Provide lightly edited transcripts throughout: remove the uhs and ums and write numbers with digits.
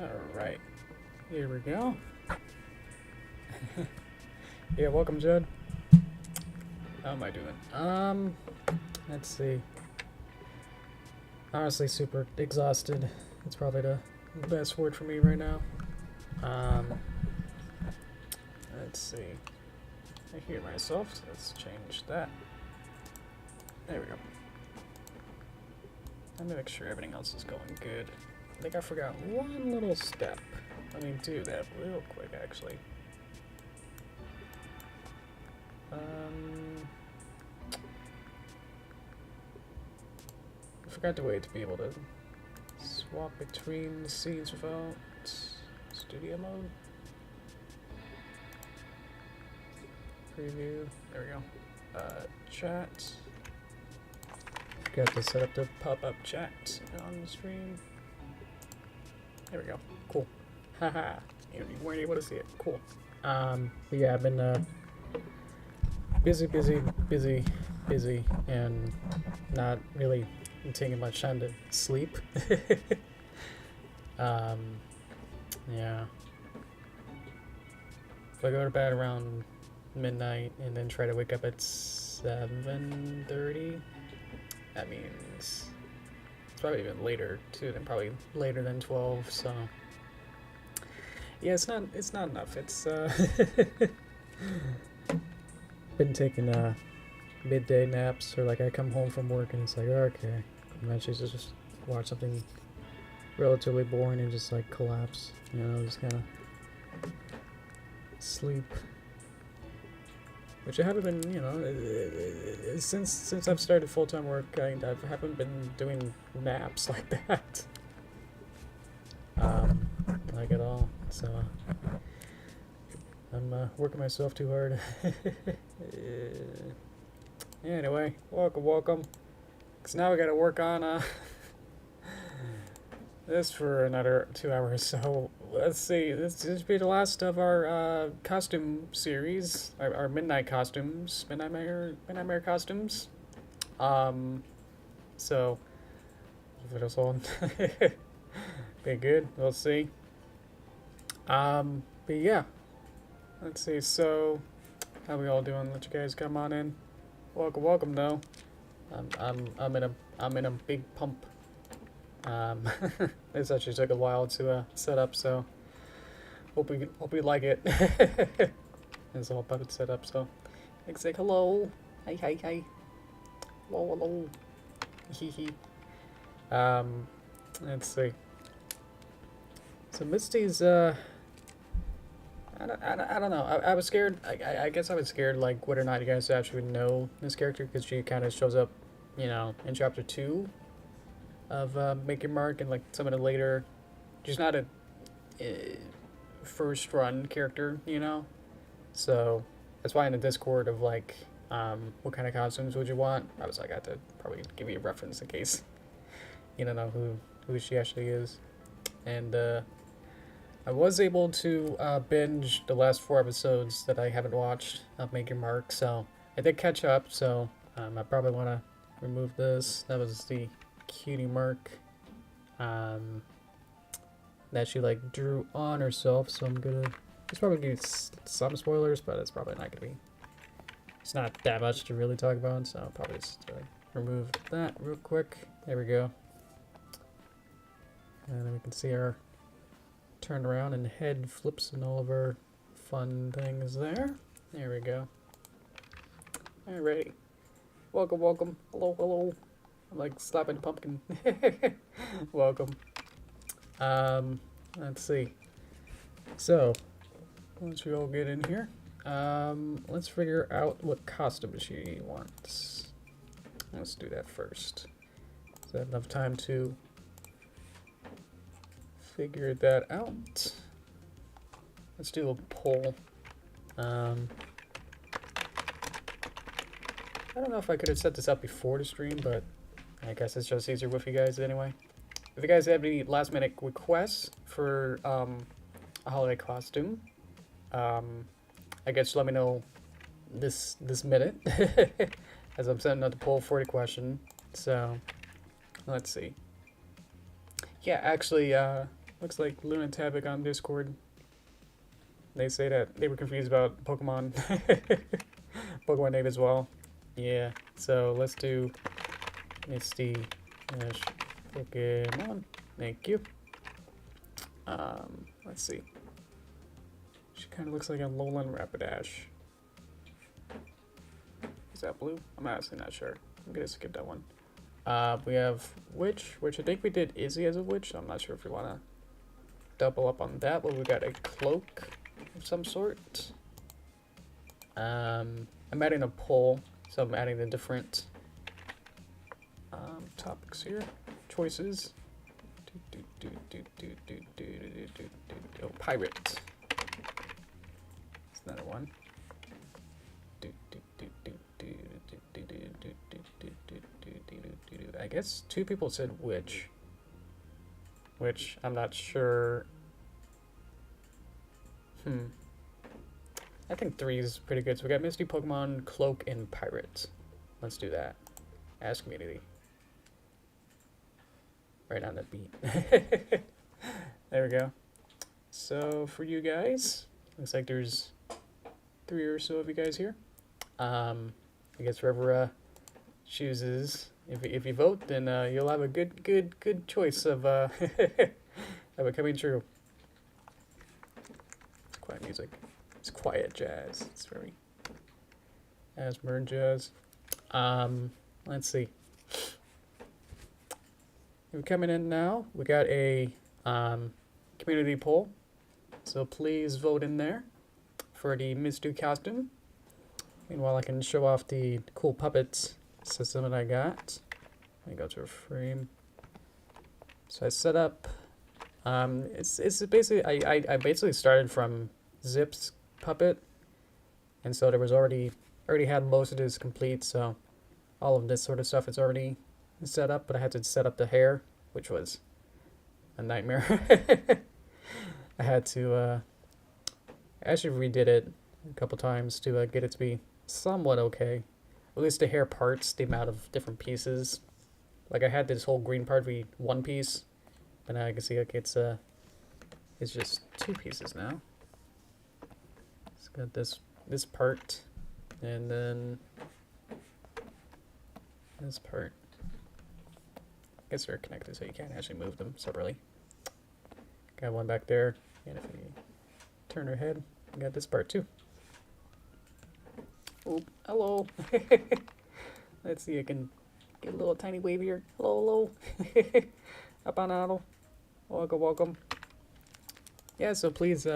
Alright, here we go. Yeah, welcome, Judd. How am I doing? Let's see. Honestly, super exhausted. It's probably the best word for me right now. Let's see. I hear myself, so let's change that. There we go. Let me make sure everything else is going good. I think I forgot one little step. Let me do that real quick, actually. I forgot the way to be able to swap between the scenes without studio mode. Preview. There we go. Chat. Got to set up the pop-up chat on the stream. There we go. Cool. Haha. You weren't able to see it. Cool. But yeah, I've been busy, and not really taking much time to sleep. Yeah. If I go to bed around midnight and then try to wake up at 7:30, that means it's probably even later too, than probably later than 12. So yeah, it's not enough. It's been taking midday naps, or like I come home from work and it's like, okay, I'm actually just watch something relatively boring and just like collapse, you know, just kind of sleep. Which I haven't been, you know, since I've started full-time work, I haven't been doing naps like that, like at all. So I'm working myself too hard. Anyway, welcome. Cause now we gotta work on this for another 2 hours. So let's see. This will be the last of our costume series, our midnight costumes, midnight costumes. So for this one, be good. We'll see. But yeah, let's see. So how we all doing? Let you guys come on in. Welcome though. I'm in a big pump. This actually took a while to set up, so hope we like it. It's all puppet set up, so say hello. Hi. Hello. Hee. Let's see. So Misty's I don't know. I was scared. I guess I was scared, like, whether or not you guys actually know this character, because she kind of shows up, you know, in chapter 2 of Make Your Mark, and like some of the later. She's not a first run character, you know. So that's why in the Discord of like, what kind of costumes would you want? I was like, I had to probably give you a reference in case you don't know who she actually is, and I was able to binge the last 4 episodes that I haven't watched of Make Your Mark, so I did catch up, so I probably want to remove this. That was the cutie mark that she like drew on herself, so I'm gonna, it's probably gonna be some spoilers, but it's probably not gonna be, it's not that much to really talk about, so I'll probably just remove that real quick. There we go. And then we can see our turn around and head flips and all of our fun things there. There we go. Alrighty. Welcome. Hello. I'm like slapping pumpkin. Welcome. Let's see. So, once we all get in here, let's figure out what costume she wants. Let's do that first. Is that enough time to figure that out? Let's do a poll. I don't know if I could have set this up before the stream, but I guess it's just easier with you guys anyway. If you guys have any last minute requests for a holiday costume, I guess let me know this minute as I'm setting up the poll for the question. So let's see. Yeah, actually, Looks like Lunatic on Discord. They say that they were confused about Pokemon. Pokemon name as well. Yeah, so let's do Misty dash Pokemon. Thank you. Let's see. She kind of looks like a Alolan Rapidash. Is that blue? I'm honestly not sure. I'm gonna skip that one. We have Witch, which I think we did Izzy as a Witch. So I'm not sure if we want to double up on that, but we got a cloak of some sort. I'm adding a poll, so I'm adding the different topics here, choices. Oh, pirate. That's another one. I guess 2 people said witch, which I'm not sure. I think 3 is pretty good. So we got Misty, Pokemon, Cloak, and Pirate. Let's do that. Ask community. Right on the beat. There we go. So for you guys, looks like there's 3 or so of you guys here. I guess whoever chooses, if you vote, then you'll have a good choice of of it coming true. It's quiet music. It's quiet jazz. It's very Asmer jazz. Let's see. We're coming in now. We got a community poll, so please vote in there for the Misty costume. Meanwhile, I can show off the cool puppet system that I got. Let me go to a frame. So I set up. It's basically I basically started from Zip's puppet, and so there was already had most of this complete. So all of this sort of stuff is already set up, but I had to set up the hair, which was a nightmare. I had to I actually redid it a couple times to get it to be somewhat okay. At least the hair parts, the amount of different pieces. Like I had this whole green part be 1 piece, but now I can see like it's just 2 pieces now. It's got this part, and then this part. I guess they're connected, so you can't actually move them separately. Got one back there, and if you turn her head, you got this part too. Oh, hello. Let's see, I can get a little tiny wave here. Hello, hello. Apanado. Welcome, welcome. Yeah, so please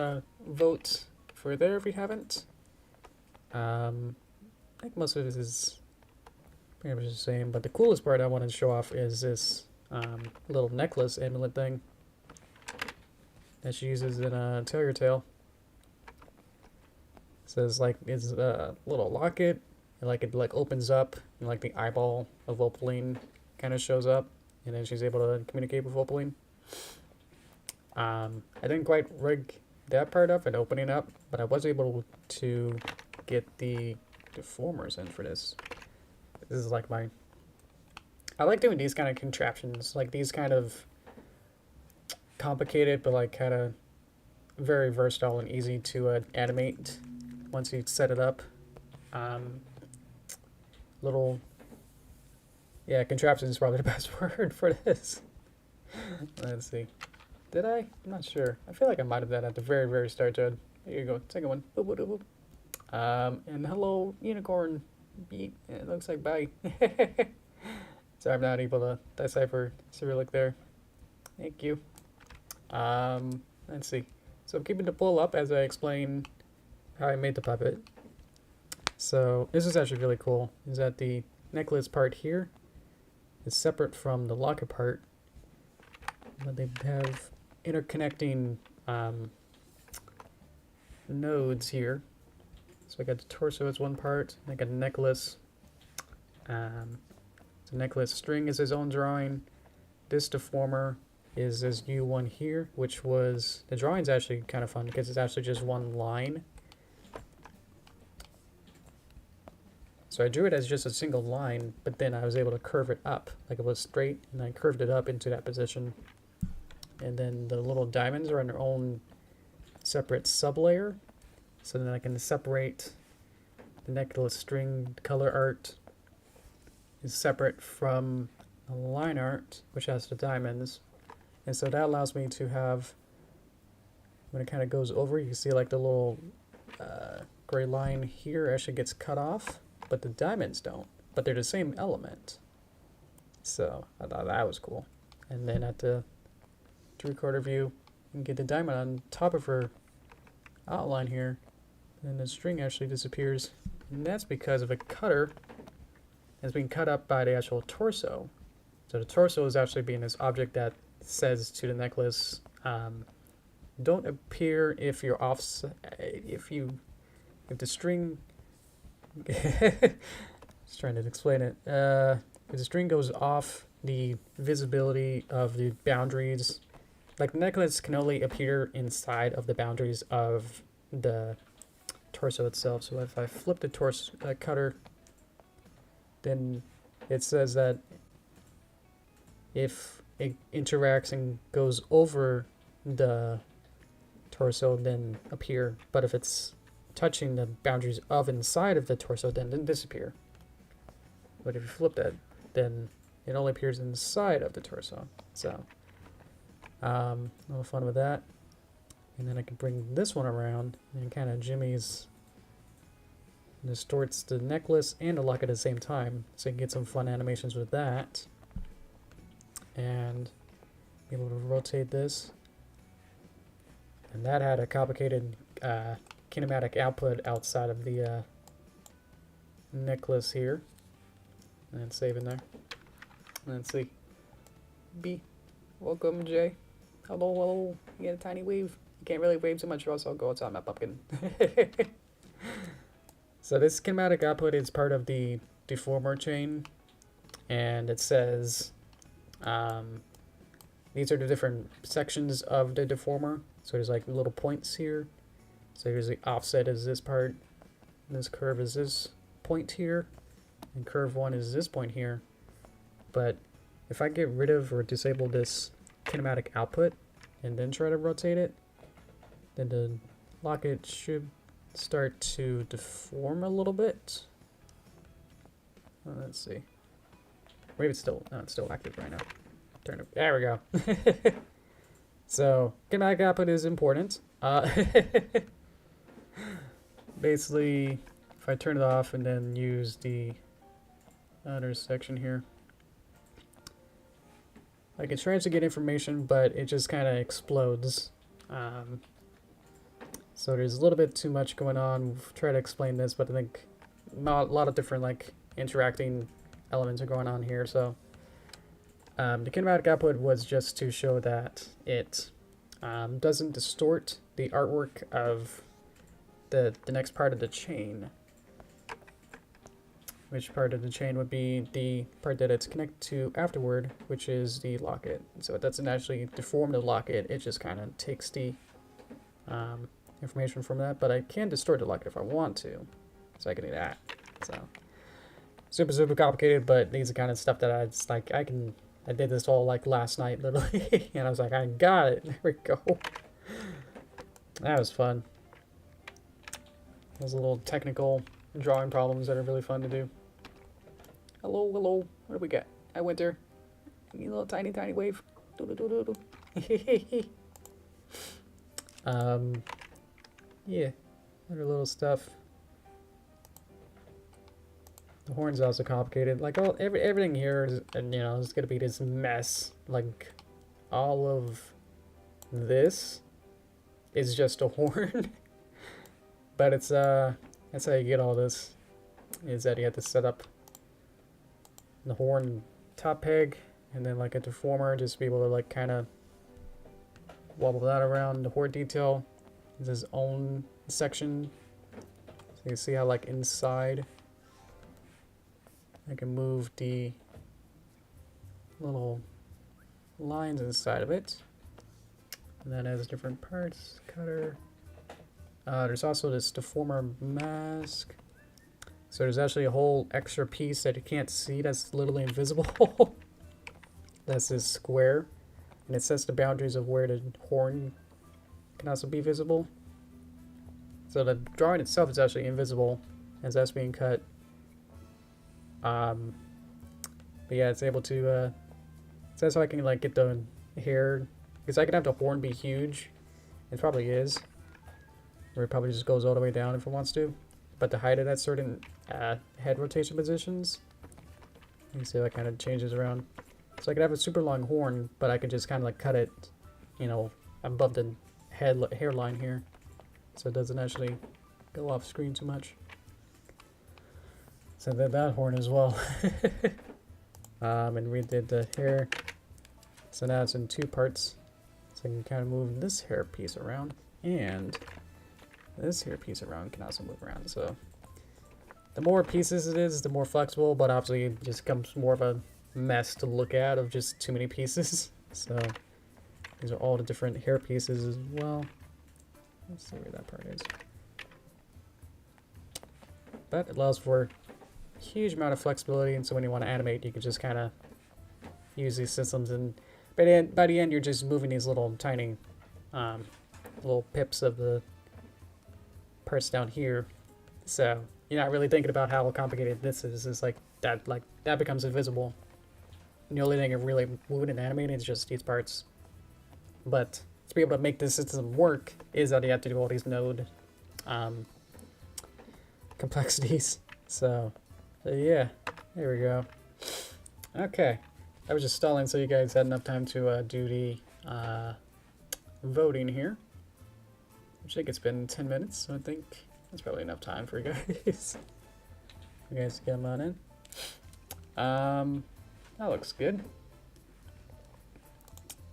vote for there if you haven't. I think most of this is pretty much the same, but the coolest part I wanted to show off is this little necklace amulet thing that she uses in Tell Tale. It says like it's a little locket, and like it like opens up, and like the eyeball of Opaline kind of shows up, and then she's able to communicate with Opaline. I didn't quite rig that part up and opening up, but I was able to get the deformers in for this. This is like I like doing these kind of contraptions, like these kind of complicated but like kind of very versatile and easy to animate once you set it up. Little, yeah, contraption is probably the best word for this. Let's see. Did I? I'm not sure. I feel like I might have done at the very start, Judd. Here you go. Second one. Boop, boop, boop, boop. And hello, unicorn. Beat. It looks like bye. Sorry, I'm not able to decipher Cyrillic there. Thank you. Let's see. So I'm keeping the poll up as I explain how I made the puppet. So this is actually really cool. Is that the necklace part here is separate from the locket part, but they have interconnecting nodes here. So I got the torso as one part, and I got a necklace. The necklace string is his own drawing. This deformer is this U1 here, which was, the drawing's actually kind of fun because it's actually just one line. So I drew it as just a single line, but then I was able to curve it up like it was straight, and I curved it up into that position. and then the little diamonds are in their own separate sublayer. So then I can separate the necklace string color art is separate from the line art, which has the diamonds. And so that allows me to have, when it kind of goes over, you can see like the little gray line here actually gets cut off, but the diamonds don't. But they're the same element. So I thought that was cool. And then at the 3/4 view, you can get the diamond on top of her outline here, and the string actually disappears. And that's because of a cutter that's being cut up by the actual torso. So the torso is actually being this object that says to the necklace, don't appear if you're off, if the string, just trying to explain it, if the string goes off the visibility of the boundaries, like the necklace can only appear inside of the boundaries of the torso itself. So if I flip the torso cutter, then it says that if it interacts and goes over the torso, then appear. But if it's touching the boundaries of inside of the torso, then disappear. But if you flip that, then it only appears inside of the torso. So a little fun with that. And then I can bring this one around and kind of jimmies, distorts the necklace and the locket at the same time, so you can get some fun animations with that. And be able to rotate this. And that had a complicated kinematic output outside of the necklace here. And save in there. Let's see. B. Welcome, Jay. Hello, hello. You get a tiny wave. You can't really wave too much, or else I'll go outside my pumpkin. So this kinematic output is part of the deformer chain. And it says these are the different sections of the deformer. So there's like little points here. So here's the offset is this part. This curve is this point here. And curve 1 is this point here. But if I get rid of or disable this kinematic output and then try to rotate it, then the locket should start to deform a little bit. Let's see. Maybe it's still, no, it's still active right now. Turn it, there we go. So kinematic output is important. Basically, if I turn it off and then use the other section here, like it's trying to get information, but it just kind of explodes. So there's a little bit too much going on. We'll try to explain this, but I think a lot of different like interacting elements are going on here. So the kinematic output was just to show that it doesn't distort the artwork of the next part of the chain. Which part of the chain would be the part that it's connected to afterward, which is the locket. So it doesn't actually deform the locket, it just kind of takes the information from that. But I can distort the locket if I want to, so I can do that. So super complicated, but these are kind of stuff that I just like. I did this all like last night literally, and I was like, I got it. There we go. That was fun. Those little technical drawing problems that are really fun to do. Hello, hello. What do we got? Hi, Winter. You little tiny wave. Yeah, other little stuff. The horn's also complicated. Like everything here is, and you know, it's gonna be this mess. Like all of this is just a horn. But it's that's how you get all this. Is that you have to set up the horn top peg and then like a deformer, just to be able to like kind of wobble that around. The horn detail is his own section, so you can see how like inside I can move the little lines inside of it, and that has different parts. Cutter. There's also this deformer mask. So there's actually a whole extra piece that you can't see that's literally invisible. That's this square. and it sets the boundaries of where the horn can also be visible. So the drawing itself is actually invisible as that's being cut. But yeah, it's able to, so that's how I can like get the hair, because I can have the horn be huge. It probably is. Or it probably just goes all the way down if it wants to. But to hide it at certain head rotation positions, you can see that kind of changes around. So I could have a super long horn, but I could just kind of like cut it, you know, above the hairline here. So it doesn't actually go off screen too much. So that horn as well. And we did the hair. So now it's in two parts. So I can kind of move this hair piece around, and this hair piece around can also move around. So the more pieces it is, the more flexible, but obviously it just becomes more of a mess to look at of just too many pieces. So these are all the different hair pieces as well. Let's see where that part is. But it allows for a huge amount of flexibility, and so when you want to animate, you can just kind of use these systems, and by the end you're just moving these little tiny little pips of the parts down here. So you're not really thinking about how complicated this is. It's like that becomes invisible. And the only thing you're really moving and animating is just these parts. But to be able to make this system work is that you have to do all these node complexities. So yeah, there we go. Okay, I was just stalling so you guys had enough time to do the voting here. I think it's been 10 minutes, so I think that's probably enough time for you guys. You guys get them on in. That looks good.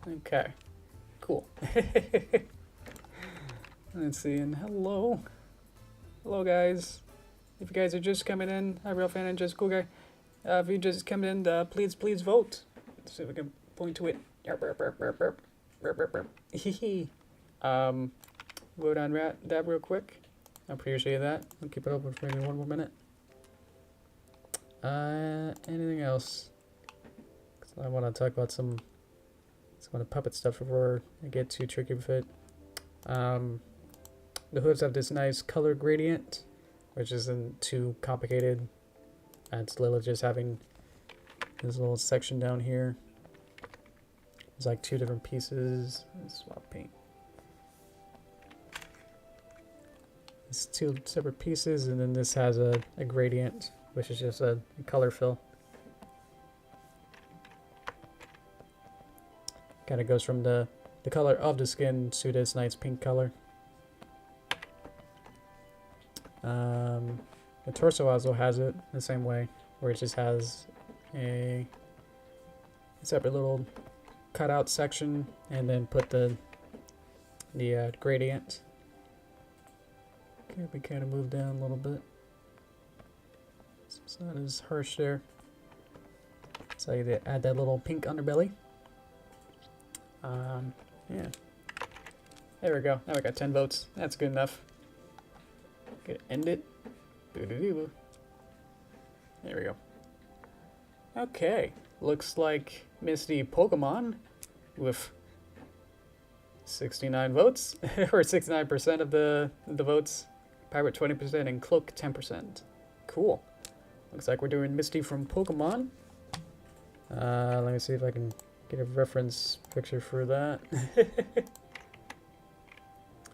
Okay, cool. Let's see, and hello. Hello, guys. If you guys are just coming in, hi, Real Fan and Just Cool Guy. If you just come in, please vote. Let's see if we can point to it. Vote on that real quick. I appreciate that. I'll keep it open for maybe one more minute. Anything else? I want to talk about some of the puppet stuff before I get too tricky with it. The hooves have this nice color gradient, which isn't too complicated. It's literally just having this little section down here. There's like two different pieces. Let's swap paint. It's two separate pieces, and then this has a gradient, which is just a color fill. Kind of goes from the color of the skin to this nice pink color. The torso also has it the same way, where it just has a separate little cutout section, and then put the gradient. Okay, we kind of move down a little bit, so it's not as harsh there. So you add that little pink underbelly. Yeah. There we go. Now we got 10 votes. That's good enough. Gonna end it. There we go. Okay. Looks like Misty Pokemon with 69 votes, or 69% of the votes. Pirate 20% and Cloak 10%. Cool. Looks like we're doing Misty from Pokemon. Let me see if I can get a reference picture for that.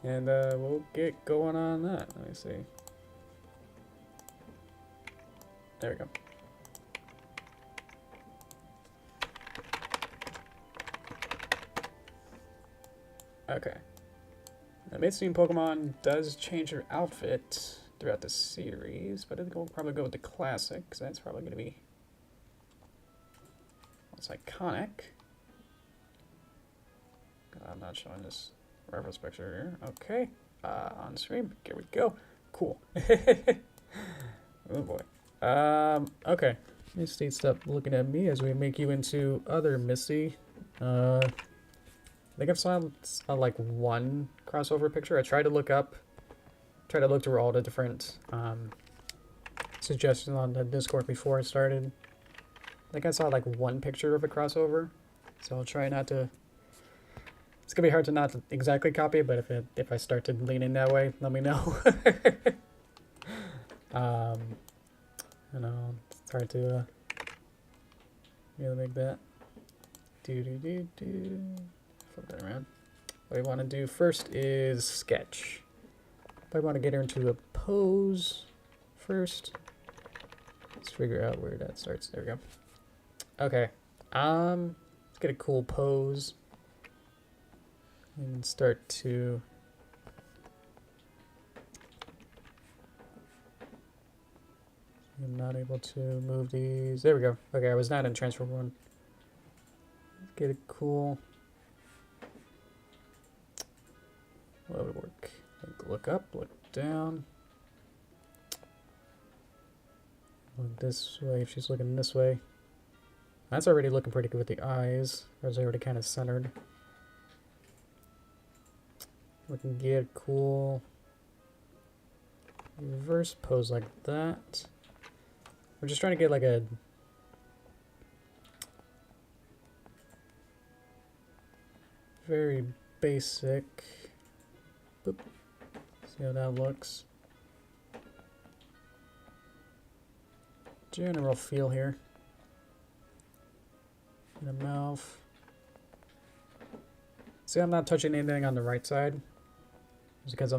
And we'll get going on that. Let me see. There we go. Okay. Now, Misty in Pokemon does change her outfit throughout the series, but I think we'll probably go with the classic, because that's probably going to be what's iconic. I'm not showing this reference picture here. Okay. On stream. Here we go. Cool. Oh boy. Okay. Misty, stop looking at me as we make you into other Misty. I think I've saw like one crossover picture. I tried to look through all the different suggestions on the Discord before I started. I think I saw like one picture of a crossover, so I'll try not to It's gonna be hard to not exactly copy it, but if I start to lean in that way, let me know. I know it's hard to really make that. Flip that around. What I want to do first is sketch. If I want to get her into a pose first, let's figure out where that starts. There we go. Okay. Let's get a cool pose and start to I'm not able to move these. There we go. Okay, I was not in transfer one. Let's get a cool. What would work? Look up, look down. Look this way if she's looking this way. That's already looking pretty good with the eyes. Those are already kind of centered. We can get a cool reverse pose like that. We're just trying to get like a very basic. Boop. See how that looks. General feel here. The mouth. See, I'm not touching anything on the right side. It's because I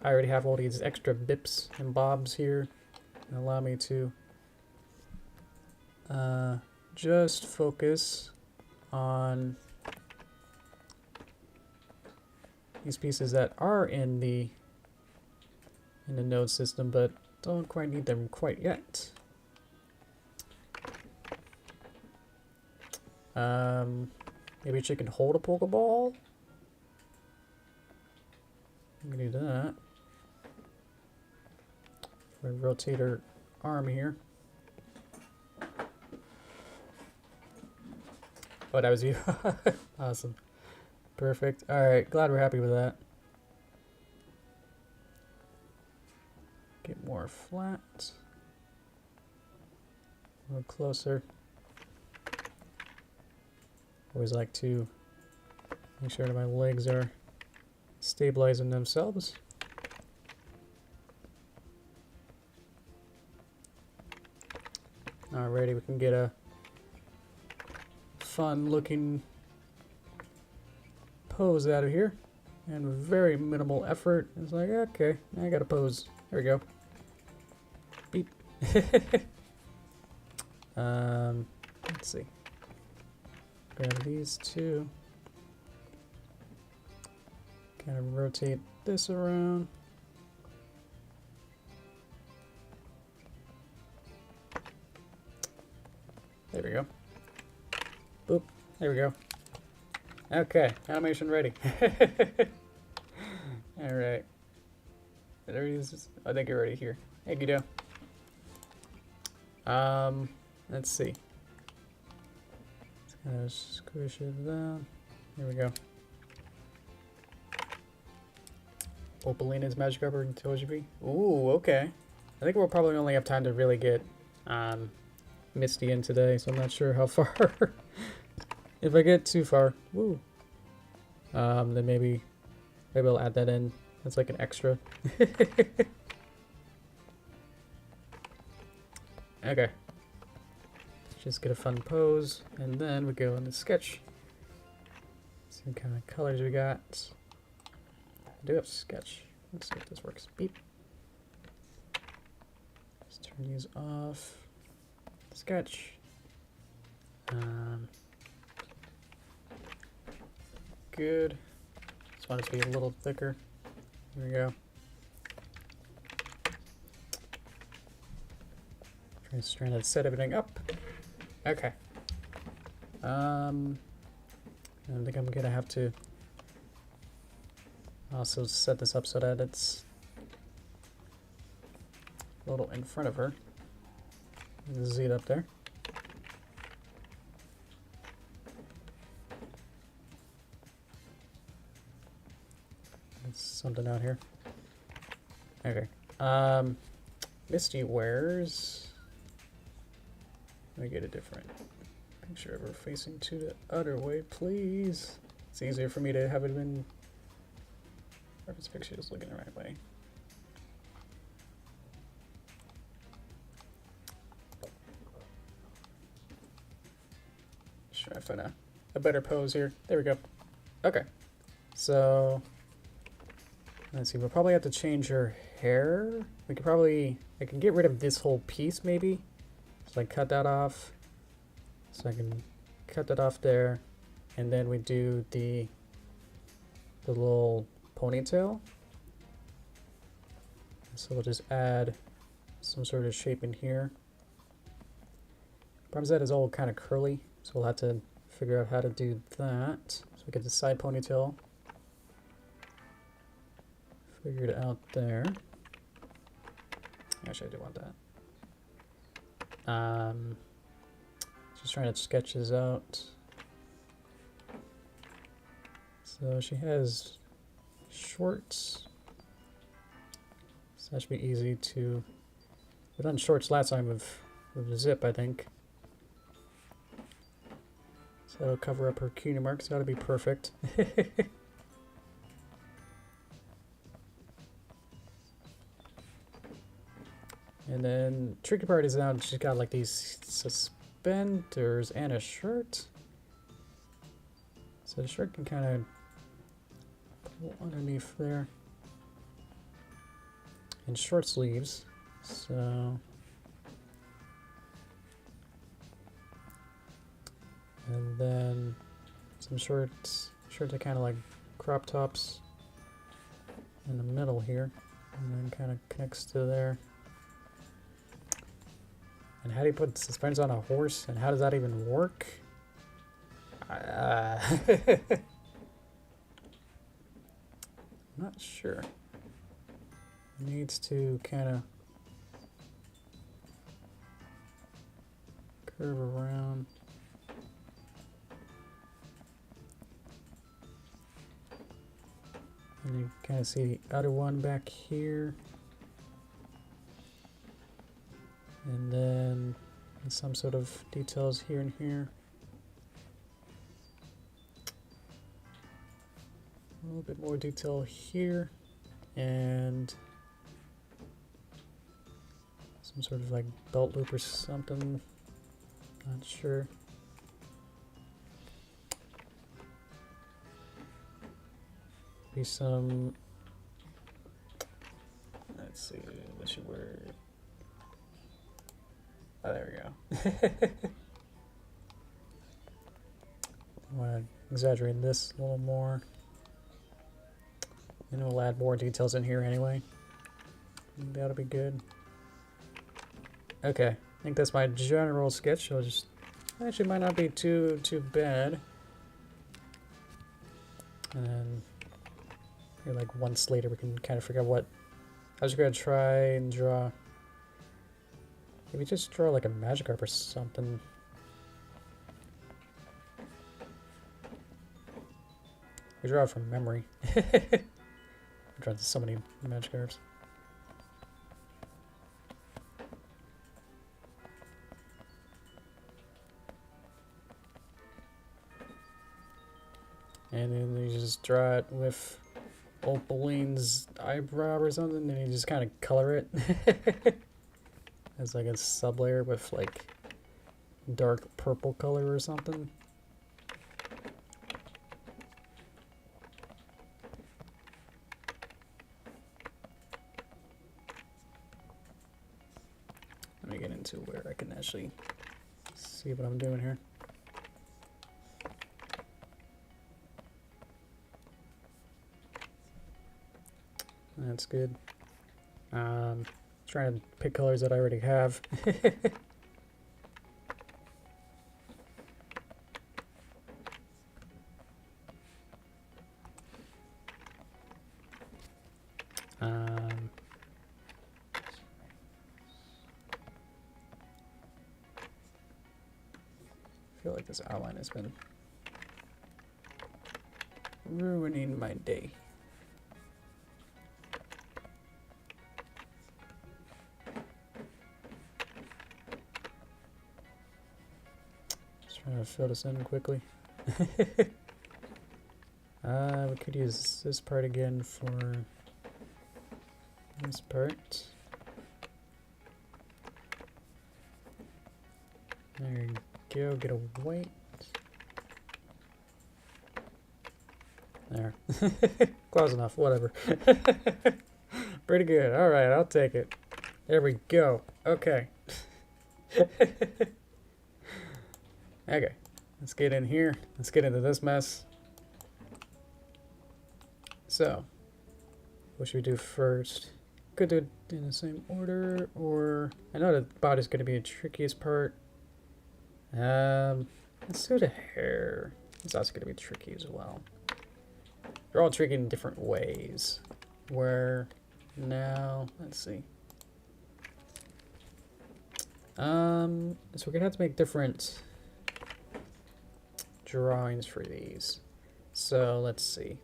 already have all these extra bips and bobs here that allow me to just focus on these pieces that are in the node system, but don't quite need them quite yet. Maybe she can hold a Pokeball. I'm gonna do that. We're gonna rotate her arm here. Oh, that was you. Awesome. Perfect. Alright, glad we're happy with that. Get more flat. A little closer. Always like to make sure that my legs are stabilizing themselves. Alrighty, we can get a fun looking pose out of here. And with very minimal effort, it's like, okay, I got a pose. There we go. Beep. Let's see. Grab these two. Kind of rotate this around. There we go. Boop. There we go. Okay, animation ready. Alright. There he is. I think you're already here. Hey, Guido. Let's see. Let's kind of squish it down. Here we go. Opalina's Magic Rubber and Togepi. Ooh, okay. I think we'll probably only have time to really get Misty in today, so I'm not sure how far. If I get too far, woo. Then maybe I'll add that in. That's like an extra. Okay. Just get a fun pose, and then we go into sketch. See what kind of colors we got. I do have sketch. Let's see if this works. Beep. Let's turn these off. Sketch. Good. Just want it to be a little thicker. There we go. Just trying to set everything up. Okay. I think I'm gonna have to also set this up so that it's a little in front of her. Z it up there. There's something out here. Okay. Misty wears. Let me get a different picture of her facing to the other way, please. It's easier for me to have it in reference pictures looking the right way. Just trying to find a better pose here. There we go. Okay. So let's see, we'll probably have to change her hair. We could probably, I can get rid of this whole piece maybe. So I cut that off. So I can cut that off there. And then we do the little ponytail. So we'll just add some sort of shape in here. Problem is that is all kind of curly. So we'll have to figure out how to do that. So we get the side ponytail. Figured it out there. Actually, I do want that. Just trying to sketch this out. So she has shorts. So that should be easy to... We've done shorts last time with the zip, I think. So that'll cover up her cutie marks. That'll be perfect. And then tricky part is now she's got like these suspenders and a shirt. So the shirt can kind of pull underneath there. And short sleeves. So and then some shorts that kind of like crop tops in the middle here, and then kind of connects to there. And how do you put suspenders on a horse, and how does that even work? I'm not sure. It needs to kind of curve around. And you kind of see the other one back here. And then some sort of details here and here. A little bit more detail here. And some sort of like belt loop or something. Not sure. Be some, let's see, what should word? Oh, there we go. I want to exaggerate this a little more. And we'll add more details in here anyway. That'll be good. Okay, I think that's my general sketch. So just actually might not be too bad. And then maybe like once later we can kind of figure out what I was gonna try and draw. Maybe just draw like a Magikarp or something. We draw it from memory. I drawn so many Magikarps. And then you just draw it with Opaline's eyebrow or something, and you just kind of color it. As like a sub-layer with like dark purple color or something. Let me get into where I can actually see what I'm doing here. That's good. Trying to pick colors that I already have. I feel like this outline has been ruining my day. Trying to fill this in quickly. We could use this part again for this part. There you go, get a white. There. Close enough, whatever. Pretty good. Alright, I'll take it. There we go. Okay. Okay. Let's get in here. Let's get into this mess. So, what should we do first? Could do it in the same order, or... I know the body's going to be the trickiest part. Let's do the hair. It's also going to be tricky as well. They're all tricky in different ways. Where now, let's see. So we're gonna have to make different drawings for these. So let's see.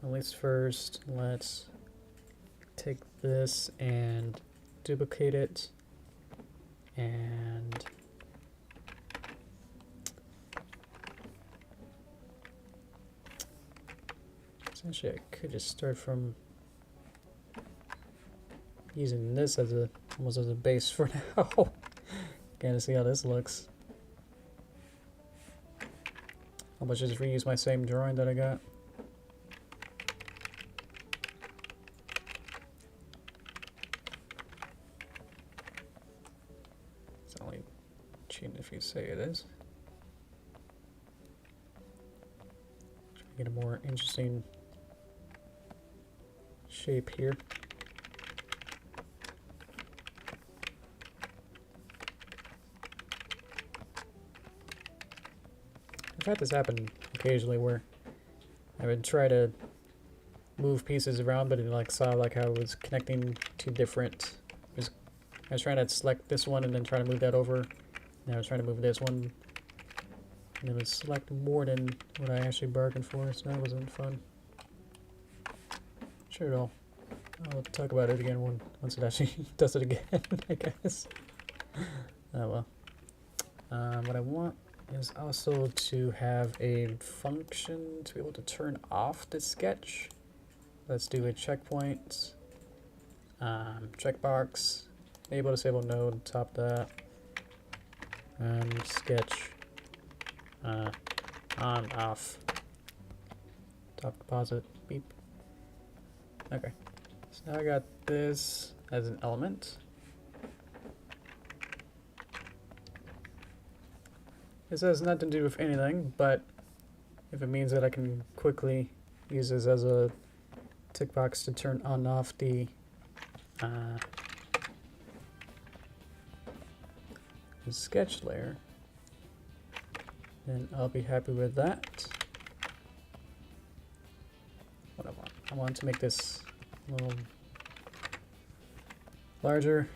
At least first, let's take this and duplicate it, and essentially I could just start from using this as a almost as a base for now. Gotta see how this looks. How much just reuse my same drawing that I got. It's only cheating if you say it is. Try to get a more interesting shape here. I've had this happen occasionally where I would try to move pieces around, but it like saw like how it was connecting to different. I was trying to select this one and then try to move that over. And I was trying to move this one, and it would select more than what I actually bargained for, so that wasn't fun. Sure, I'll talk about it again once it actually does it again, I guess. Oh well. What I want is also to have a function to be able to turn off the sketch. Let's do a checkpoint, checkbox, enable disable node, top that, and sketch on off, top deposit, beep. Okay, so now I got this as an element. This has nothing to do with anything, but if it means that I can quickly use this as a tick box to turn on and off the sketch layer, then I'll be happy with that. What I want to make this a little larger,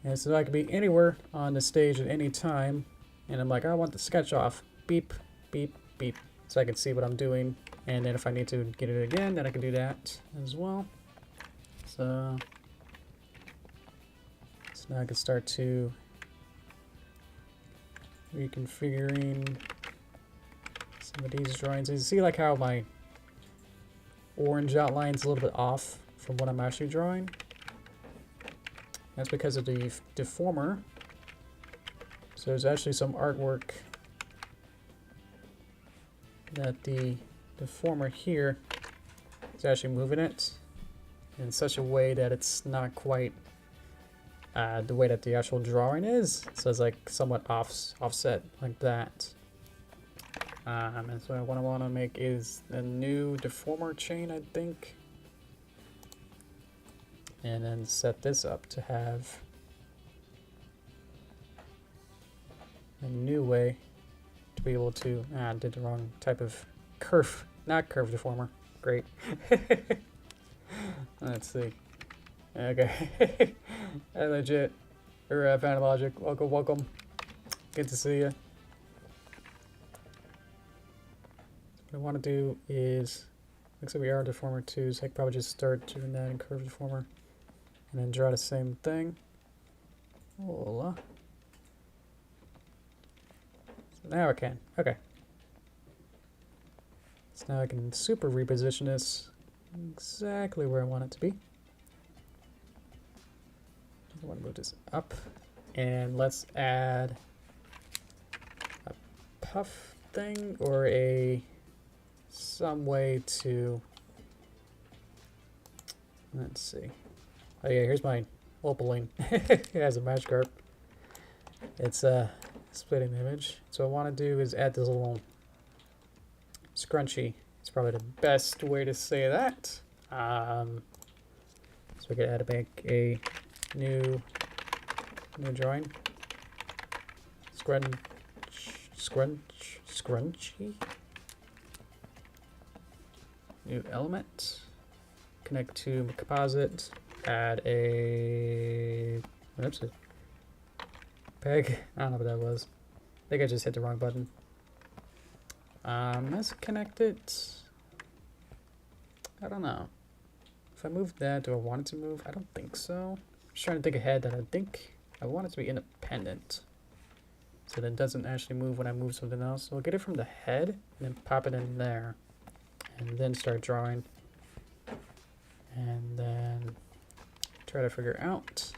and so I can be anywhere on the stage at any time. And I'm like, I want the sketch off. Beep, beep, beep. So I can see what I'm doing. And then if I need to get it again, then I can do that as well. So now I can start to reconfiguring some of these drawings. You see like how my orange outline is a little bit off from what I'm actually drawing. That's because of the deformer. So there's actually some artwork that the deformer here is actually moving it in such a way that it's not quite the way that the actual drawing is. So it's like somewhat offset like that. And so what I want to make is a new deformer chain, I think. And then set this up to have a new way to be able to, I did the wrong type of curve, not curve deformer. Great. Let's see. Okay. Legit. Or Phantom Logic. Welcome, welcome. Good to see you. What I want to do is, looks like we are deformer too, so I could probably just start doing that in curve deformer. And then draw the same thing. Voila. So now I can. Okay. So now I can super reposition this exactly where I want it to be. I want to move this up, and let's add a puff thing or some way to, let's see. Oh yeah, here's my Opaline. It has a match card. It's splitting the image. So what I want to do is add this little scrunchy. It's probably the best way to say that. So we can add a new drawing. Scrunchy. New element. Connect to composite. Add a peg. I don't know what that was. I think I just hit the wrong button. Let's connect it. I don't know. If I move that, do I want it to move? I don't think so. I'm just trying to think ahead that I think I want it to be independent. So that it doesn't actually move when I move something else. So I'll get it from the head and then pop it in there. And then start drawing. And then try to figure out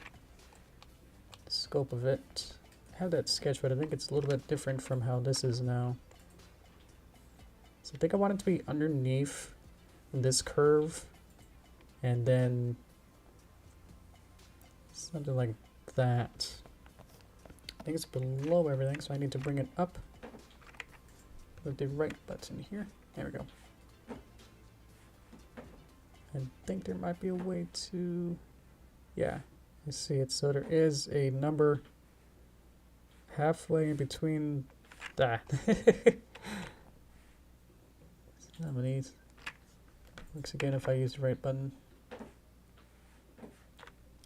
the scope of it. I have that sketch, but I think it's a little bit different from how this is now. So I think I want it to be underneath this curve, and then something like that. I think it's below everything, so I need to bring it up with the right button here. There we go. I think there might be a way to, yeah, you see it. So there is a number halfway in between that. Some of these. Looks again if I use the right button.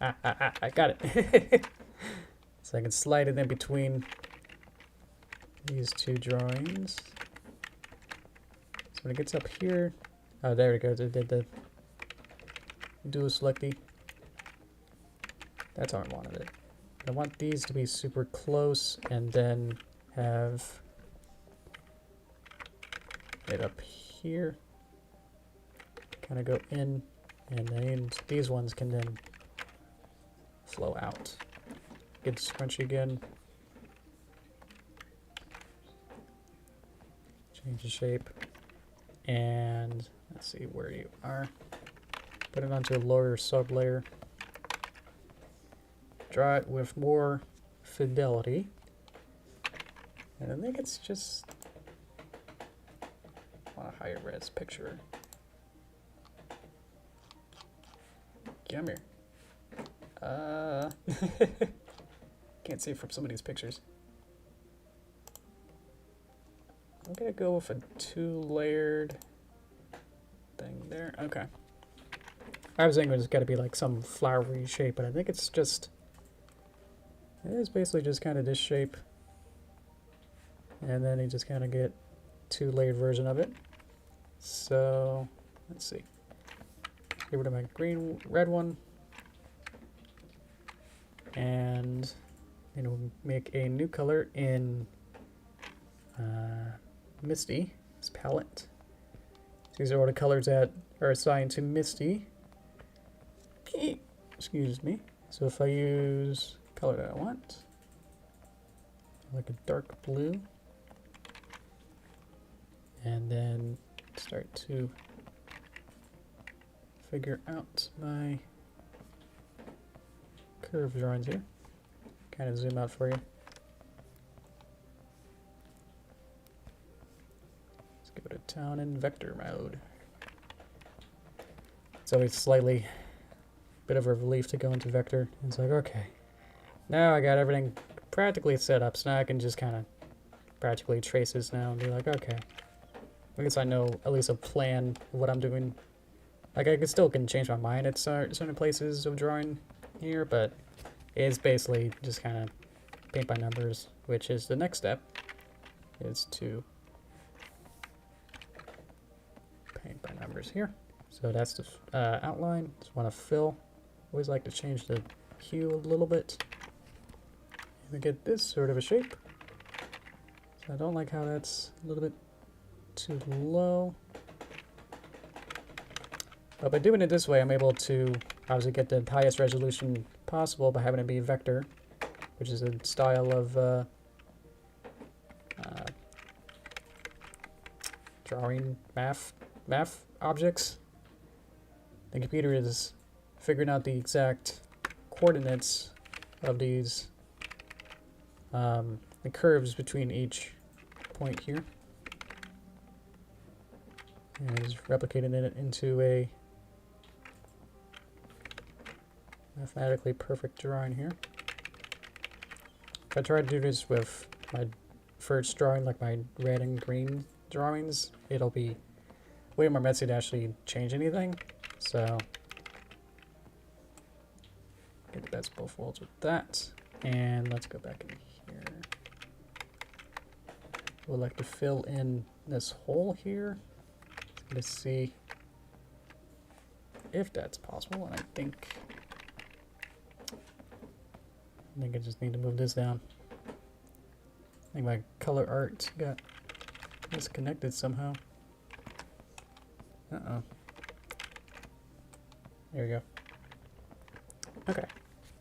I got it. So I can slide it in between these two drawings. So when it gets up here, oh, there we go. It did the dual selecty. That's how I wanted it. I want these to be super close and then have it up here. Kind of go in, and then these ones can then flow out. Get scrunchy again. Change the shape. And let's see where you are. Put it onto a lower sub layer. Draw it with more fidelity. And I think it's just on a higher res picture. Come here. Can't see it from some of these pictures. I'm gonna go with a 2-layered thing there. Okay. I was thinking it's got to be like some flowery shape, but I think it's just, it is basically just kind of this shape. And then you just kind of get 2-layered version of it. So let's see. Get rid of my red one. And we'll make a new color in Misty, this palette. These are all the colors that are assigned to Misty. Excuse me. So if I use color that I want, like a dark blue, and then start to figure out my curve drawings here. Kind of zoom out for you. Let's go to town in vector mode. It's always slightly bit of a relief to go into vector. It's like, okay, now I got everything practically set up, so now I can just kind of practically trace this now and be like, okay, I guess I know at least a plan of what I'm doing. Like, I still can change my mind at certain places of drawing here, but it's basically just kind of paint by numbers, which is the next step, is to paint by numbers here. So that's the outline. Just want to fill. Always like to change the hue a little bit. And we get this sort of a shape. So I don't like how that's a little bit too low. But by doing it this way, I'm able to obviously get the highest resolution possible by having it be vector, which is a style of drawing math objects. The computer is figuring out the exact coordinates of these the curves between each point here, and is replicating it into a mathematically perfect drawing here. If I try to do this with my first drawing, like my red and green drawings, it'll be way more messy to actually change anything. So get the best of both worlds with that. And let's go back in here. We'd like to fill in this hole here. Let's see if that's possible. And I think I just need to move this down. I think my color art got disconnected somehow. Uh-oh. There we go. Okay.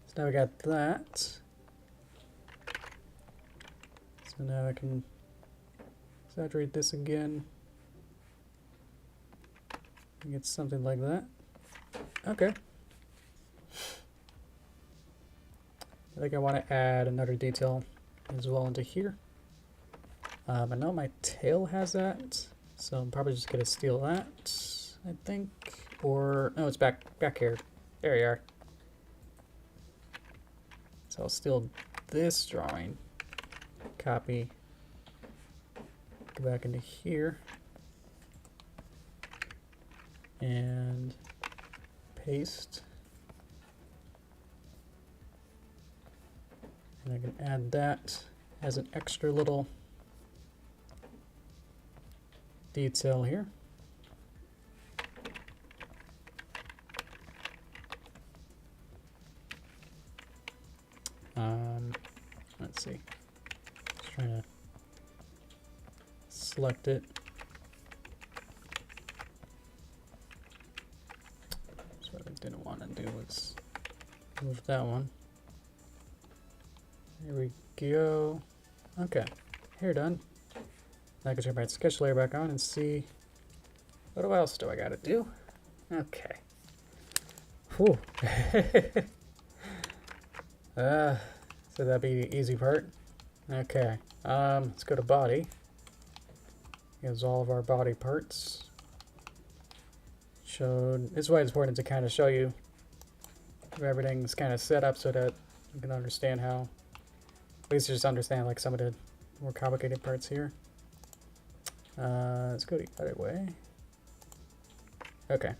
So now we got that. So now I can saturate this again. And get something like that. Okay. I think I want to add another detail as well into here. I know my tail has that, so I'm probably just going to steal that, I think. Or, no, it's back here. There you are. So I'll steal this drawing, copy, go back into here, and paste. And I can add that as an extra little detail here. Let's see. Just trying to select it. So what I didn't want to do was move that one. There we go. Okay, hair done. Now I can turn my sketch layer back on and see what else do I gotta do. Okay. Whew. So that'd be the easy part. Okay. Let's go to body. Here's all of our body parts. This is why it's important to kind of show you everything's kind of set up so that you can understand how. At least just understand like some of the more complicated parts here. Let's go the other way. Okay.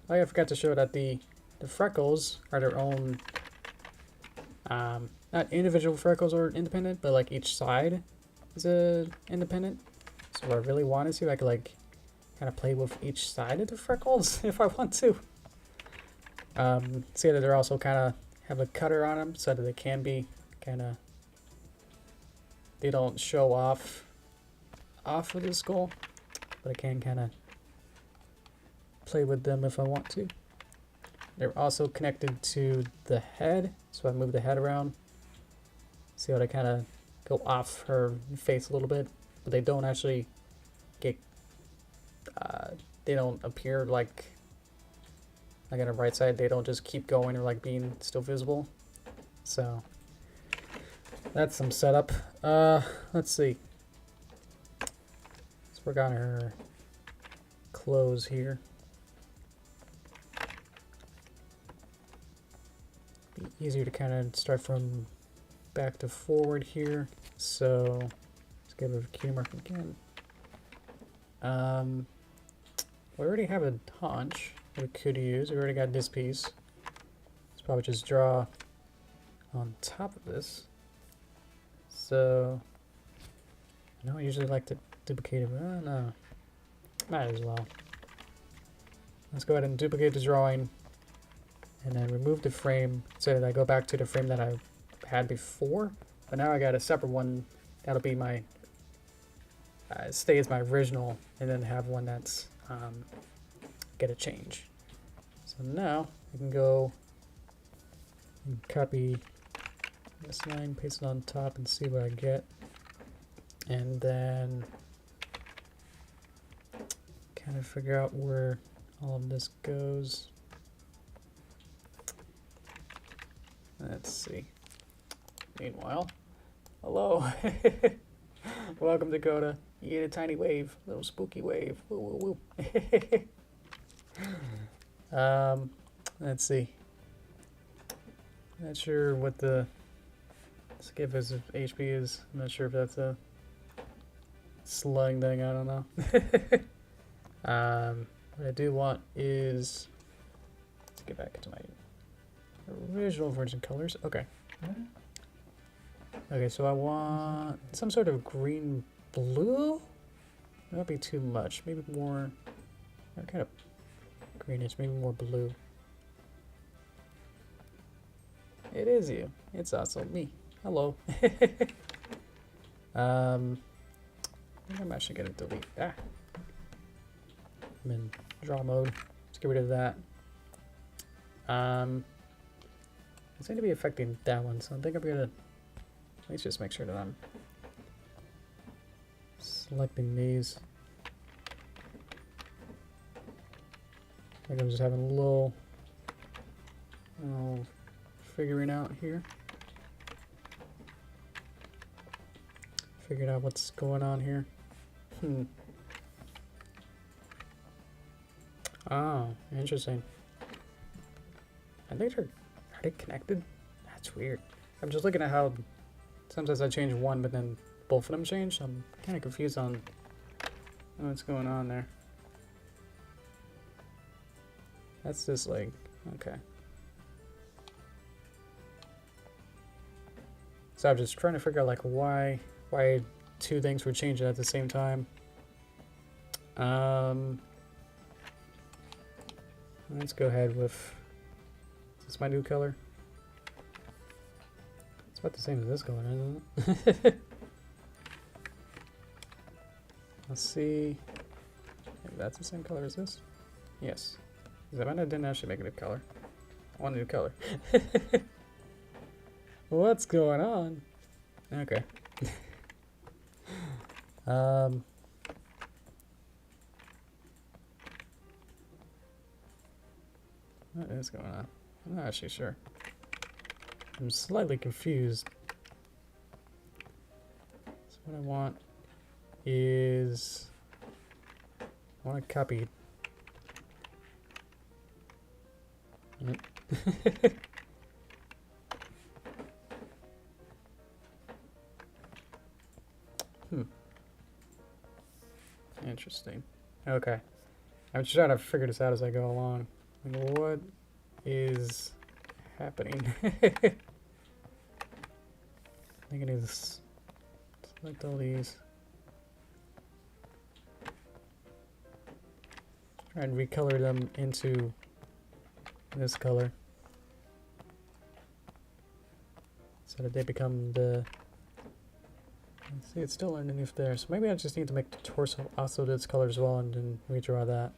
Oh yeah, I forgot to show that the freckles are their own, not individual freckles or independent, but like each side is independent. So if I really wanted to, I could like kind of play with each side of the freckles if I want to. See that they're also kind of have a cutter on them so that they can be kind of, they don't show off of the skull, but I can kind of play with them if I want to. They're also connected to the head, so I move the head around. See how they kind of go off her face a little bit, but they don't actually get, they don't appear like on the right side, they don't just keep going or like being still visible. So that's some setup. Let's see. Let's work on her clothes here. Be easier to kind of start from back to forward here. So let's give it a key mark again. We already have a haunch we could use. We already got this piece. Let's probably just draw on top of this. So I know I usually like to duplicate it, but I don't know. Might as well. Let's go ahead and duplicate the drawing and then remove the frame so that I go back to the frame that I had before. But now I got a separate one that'll be my stay as my original, and then have one that's get a change. So now I can go and copy this line, paste it on top, and see what I get. And then kind of figure out where all of this goes. Let's see. Meanwhile, hello. Welcome, Dakota. You get a tiny wave, little spooky wave. Woo, woo, woo. Let's see. Not sure what the skip as of HP is. I'm not sure if that's a slung thing. I don't know. What I do want is, let's get back into my original version colors. Okay. Okay, so I want some sort of green blue. That would be too much. Maybe more, kind of greenish. Maybe more blue. It is you. It's also me. Hello. I think I'm actually gonna delete that. I'm in draw mode. Let's get rid of that. It's going to be affecting that one, so I think I'm gonna let's just make sure that I'm selecting these. I think I'm just having a little figuring out here. Figured out what's going on here. Oh, interesting. I think are they connected? That's weird. I'm just looking at how sometimes I change one, but then both of them change. I'm kind of confused on what's going on there. That's just like, okay. So I'm just trying to figure out like why two things were changing at the same time. Let's go ahead with, is this my new color? It's about the same as this color, isn't it? Let's see if that's the same color as this. Yes. That meant I didn't actually make a new color. I want a new color. What's going on? Okay. What is going on? I'm not actually sure. I'm slightly confused. So what I want is, I want to copy. Interesting. Okay. I'm just trying to figure this out as I go along. Like, what is happening? I think it is select all these. Try and recolor them into this color so that they become the, let's see, it's still underneath there, so maybe I just need to make the torso also this color as well and then redraw that.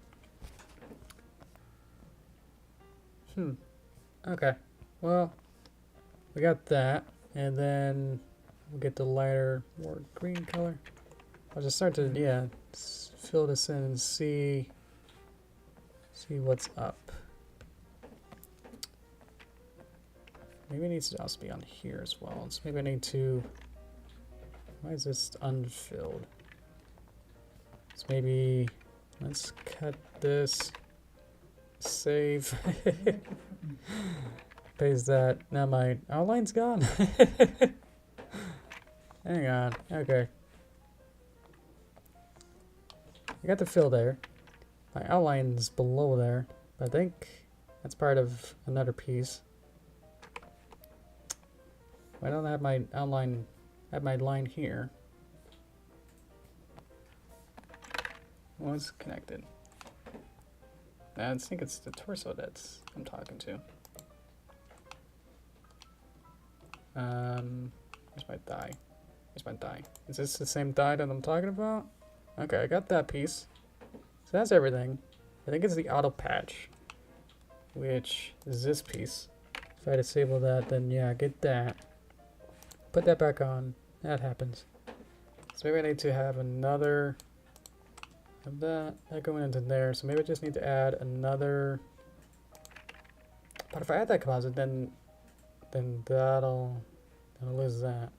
Okay, well, we got that, and then we'll get the lighter, more green color. I'll just start to, yeah, fill this in and see what's up. Maybe it needs to also be on here as well. So maybe I need to, why is this unfilled? So maybe, let's cut this, save, paste that. Now my outline's gone. Hang on, okay. I got the fill there. My outline's below there, but I think that's part of another piece. Why don't I have my outline, have my line here? Well, it's connected. I think it's the torso that's I'm talking to. Where's my thigh? Where's my thigh? Is this the same thigh that I'm talking about? Okay, I got that piece. So that's everything. I think it's the auto patch, which is this piece. If I disable that, then yeah, get that. Put that back on. That happens. So maybe I need to have another of that going into there. So maybe I just need to add another. But if I add that composite, then that'll lose that.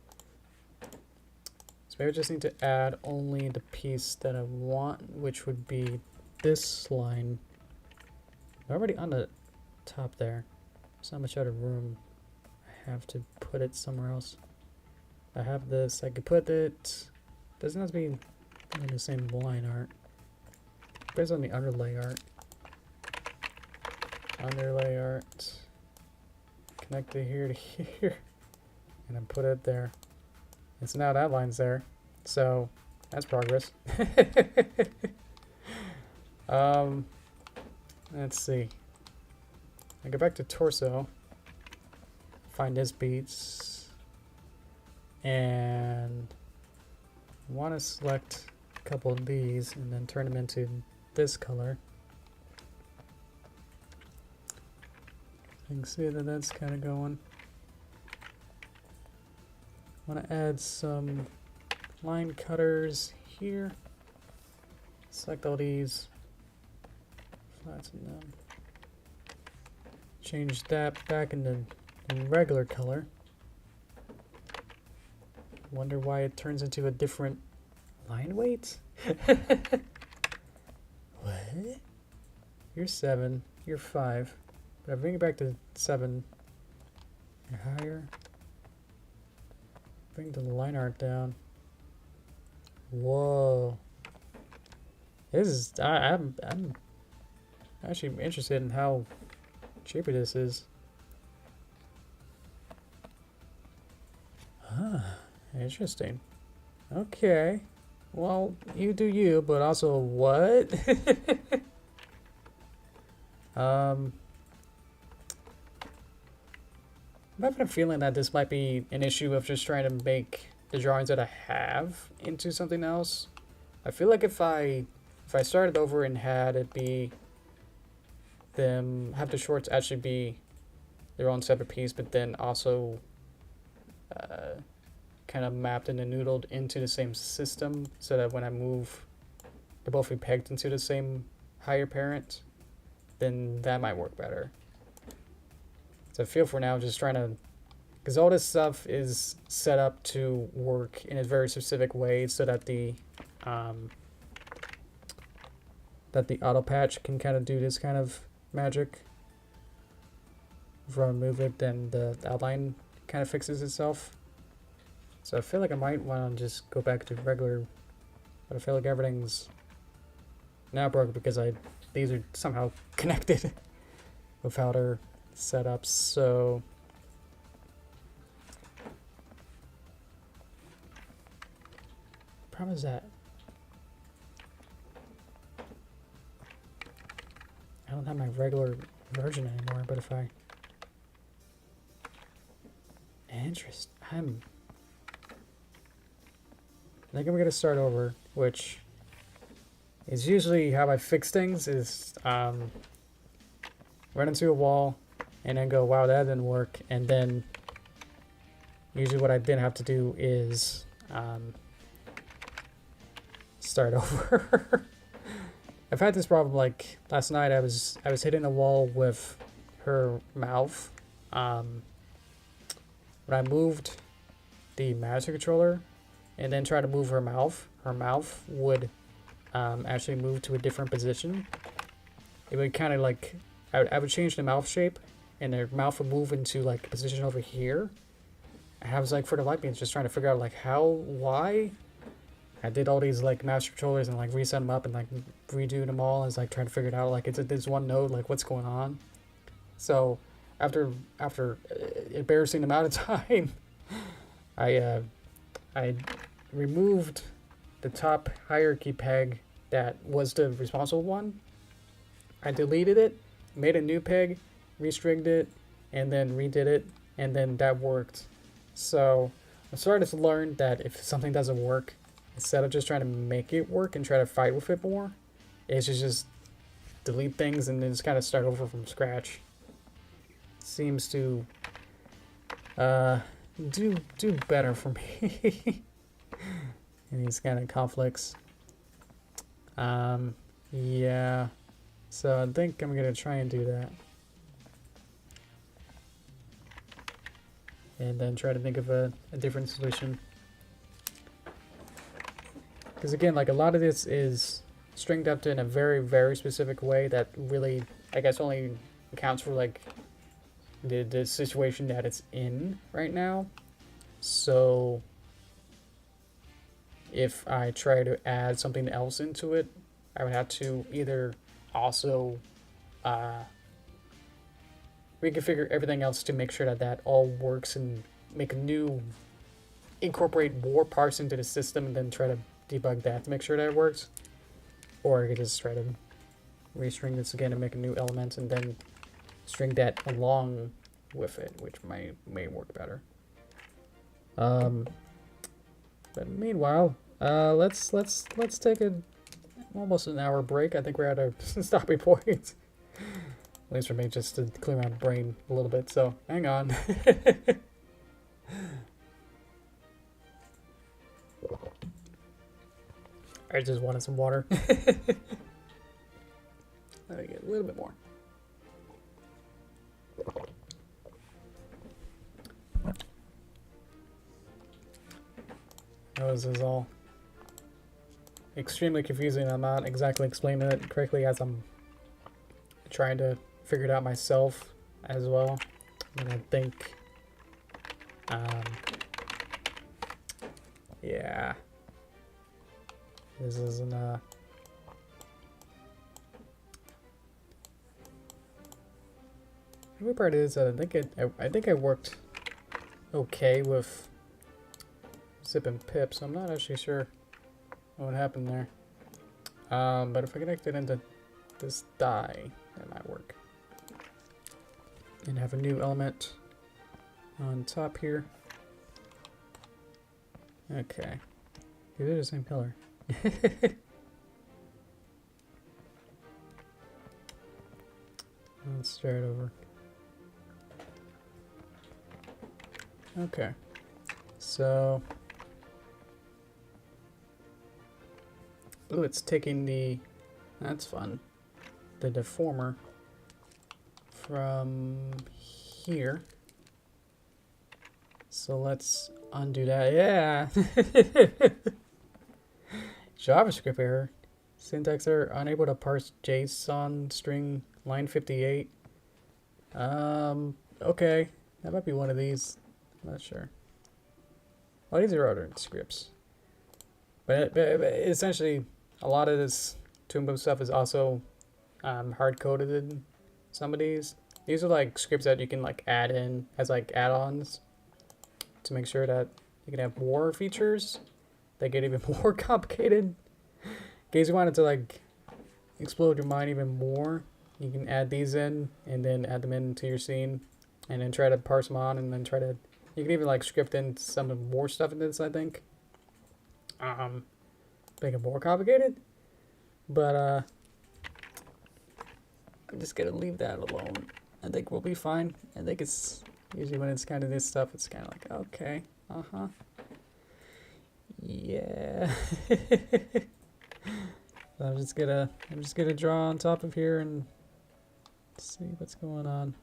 So maybe I just need to add only the piece that I want, which would be this line. I'm already on the top there. There's not much other room. I have to put it somewhere else. I have this. I could put it. Doesn't have to be in the same line art. Depends on the underlay art. Underlay art. Connect it here to here, and then put it there. And so now that line's there. So that's progress. Let's see. I go back to torso. Find his beats, and want to select a couple of these and then turn them into this color. You can see that that's kind of going. Want to add some line cutters here. Select all these, flatten them. Change that back into regular color. Wonder why it turns into a different line weight? What? You're 7, you're 5. But I bring it back to 7. You're higher. Bring the line art down. Whoa. This is I'm actually interested in how cheaper this is. Huh. Interesting. Okay. Well, you do you, but also what? I'm having a feeling that this might be an issue of just trying to make the drawings that I have into something else. I feel like if I started over and had it be them, have the shorts actually be their own separate piece, but then also kind of mapped and noodled into the same system, so that when I move, they're both be pegged into the same higher parent, then that might work better. So I feel for now just trying to, because all this stuff is set up to work in a very specific way, so that the auto patch can kind of do this kind of magic. If I remove it, then the outline kind of fixes itself. So I feel like I might want to just go back to regular, but I feel like everything's now broke because these are somehow connected without our setups. So problem is that I don't have my regular version anymore, but if I I think I'm gonna start over, which is usually how I fix things, is run into a wall and then go, wow, that didn't work, and then usually what I then have to do is start over. I've had this problem, like last night I was hitting a wall with her mouth. When I moved the master controller and then try to move her mouth would actually move to a different position. It would kind of like, I would change the mouth shape and her mouth would move into like a position over here. And I was like, for the life being, just trying to figure out like why. I did all these like master controllers and like reset them up and like redo them all. I was like trying to figure it out, like it's this one node, like what's going on. So after embarrassing amount of time, I removed the top hierarchy peg that was the responsible one. I deleted it, made a new peg, restrigged it, and then redid it, and then that worked. So I'm starting to learn that if something doesn't work, instead of just trying to make it work and try to fight with it more, It should just delete things and then just kind of start over from scratch. Seems to do better for me in these kind of conflicts. Yeah, so I think I'm gonna try and do that, and then try to think of a different solution. Because again, like a lot of this is stringed up in a very, very specific way that really, I guess, only accounts for like the situation that it's in right now. So if I try to add something else into it, I would have to either also reconfigure everything else to make sure that that all works and make a new, incorporate more parts into the system and then try to debug that to make sure that it works. Or I could just try to restring this again and make a new element and then string that along with it, which may work better. But meanwhile, let's take a almost an hour break. I think we're at a stopping point. At least for me, just to clear my brain a little bit. So hang on. I just wanted some water. Let me get a little bit more. This is all extremely confusing. I'm not exactly explaining it correctly as I'm trying to figure it out myself as well. And I think, yeah, this isn't the weird part is that I think I worked okay with zip and pip, so I'm not actually sure what happened there. But if I connect it into this die, that might work. And have a new element on top here. Okay. They're the same color. Let's start over. Okay. So ooh, it's taking the, that's fun, the deformer from here. So let's undo that. Yeah. JavaScript error. Syntax error, unable to parse JSON string line 58. Okay. That might be one of these. I'm not sure. Well, these are other scripts. But essentially, a lot of this Toon stuff is also hard-coded in some of these. These are like scripts that you can like add in as like add-ons to make sure that you can have more features that get even more complicated. In case you wanted to like explode your mind even more, you can add these in and then add them into your scene and then try to parse them on and then try to, you can even like script in some more stuff in this, I think. Make it more complicated, but I'm just gonna leave that alone. I think we'll be fine. I think it's usually when it's kind of this stuff, it's kind of like, okay, yeah. So I'm just gonna draw on top of here and see what's going on.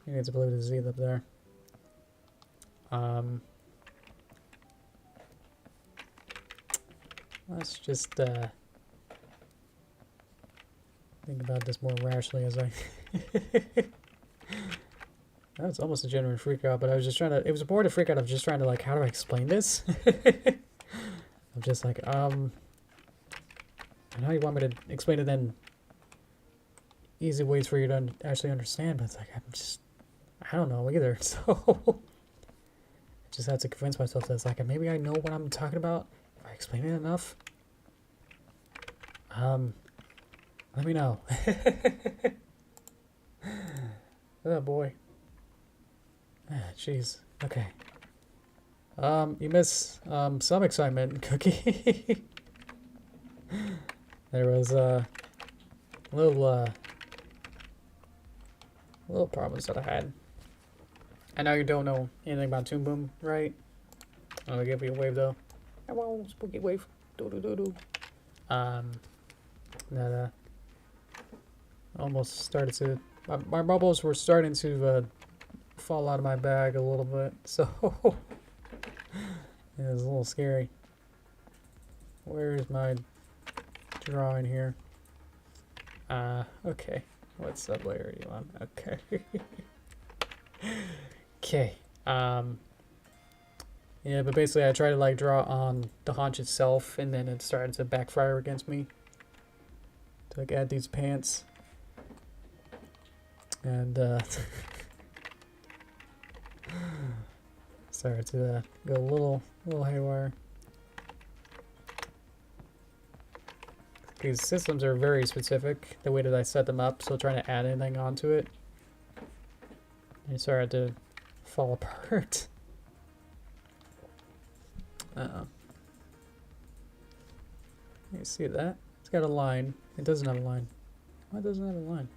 Maybe it's a blue Z up there. Let's just think about this more rationally as I. That was almost a genuine freak out, but I was just trying to. It was more to freak out of just trying to like, how do I explain this? I'm just like, and how you want me to explain it in easy ways for you to actually understand? But it's like I don't know either. So I just had to convince myself that it's like maybe I know what I'm talking about. Explain it enough? Let me know. Oh boy. Jeez. Okay. You miss some excitement, Cookie. There was little problems that I had. I know you don't know anything about Toon Boom, right? I'm gonna give you a wave though. Come on, spooky wave. Do do do do. That almost started to. My bubbles were starting to fall out of my bag a little bit, so it was a little scary. Where's my drawing here? Okay. What sublayer are you on? Okay. Okay. Yeah, but basically I tried to like draw on the haunch itself, and then it started to backfire against me. To like add these pants. And started to go a little haywire. These systems are very specific, the way that I set them up, so trying to add anything onto it, it started to fall apart. Uh-oh. You see that? It's got a line. It doesn't have a line. Why doesn't it have a line?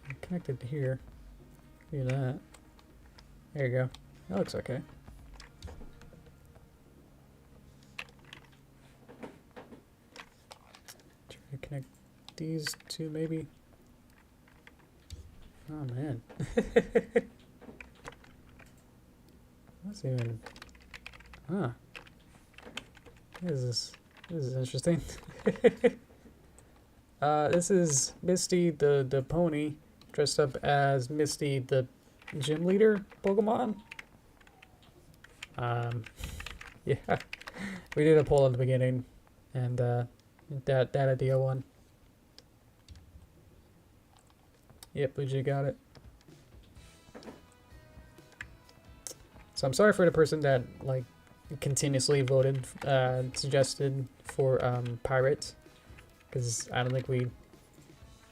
I'm connected to here. Do that. There you go. That looks okay. Connect these two maybe. Oh man. What's even huh. What is this? This is interesting. This is Misty the pony dressed up as Misty the gym leader Pokemon. Yeah. We did a poll at the beginning, and that idea won. Yep, Luigi got it. So I'm sorry for the person that like continuously voted, suggested for Pirate, because I don't think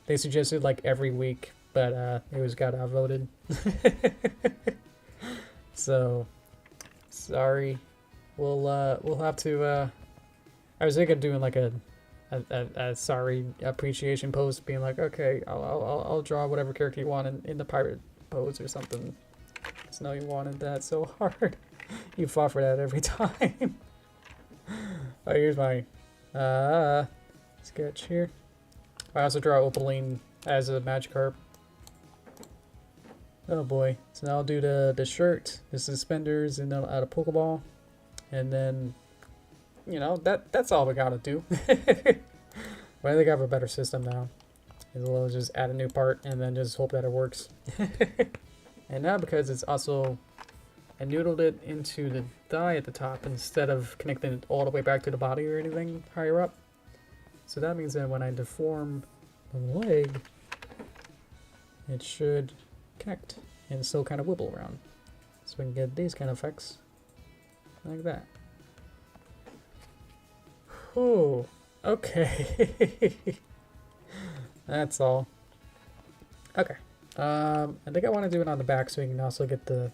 they suggested like every week, but it was got outvoted. So sorry. We'll have to. I was thinking of doing like a sorry appreciation post, being like, okay, I'll draw whatever character you want in the pirate pose or something. Just know you wanted that so hard. You fought for that every time. Oh, here's my sketch here. I also draw Opaline as a Magikarp. Oh boy. So now I'll do the shirt, the suspenders, and then I'll add a Pokeball. And then, you know, that's all we gotta do. But I think I have a better system now. We'll just add a new part and then just hope that it works. And now because it's also, I noodled it into the die at the top instead of connecting it all the way back to the body or anything higher up. So that means that when I deform the leg, it should connect and still kind of wibble around. So we can get these kind of effects like that. Whew. Okay. That's all. Okay. I think I want to do it on the back so we can also get the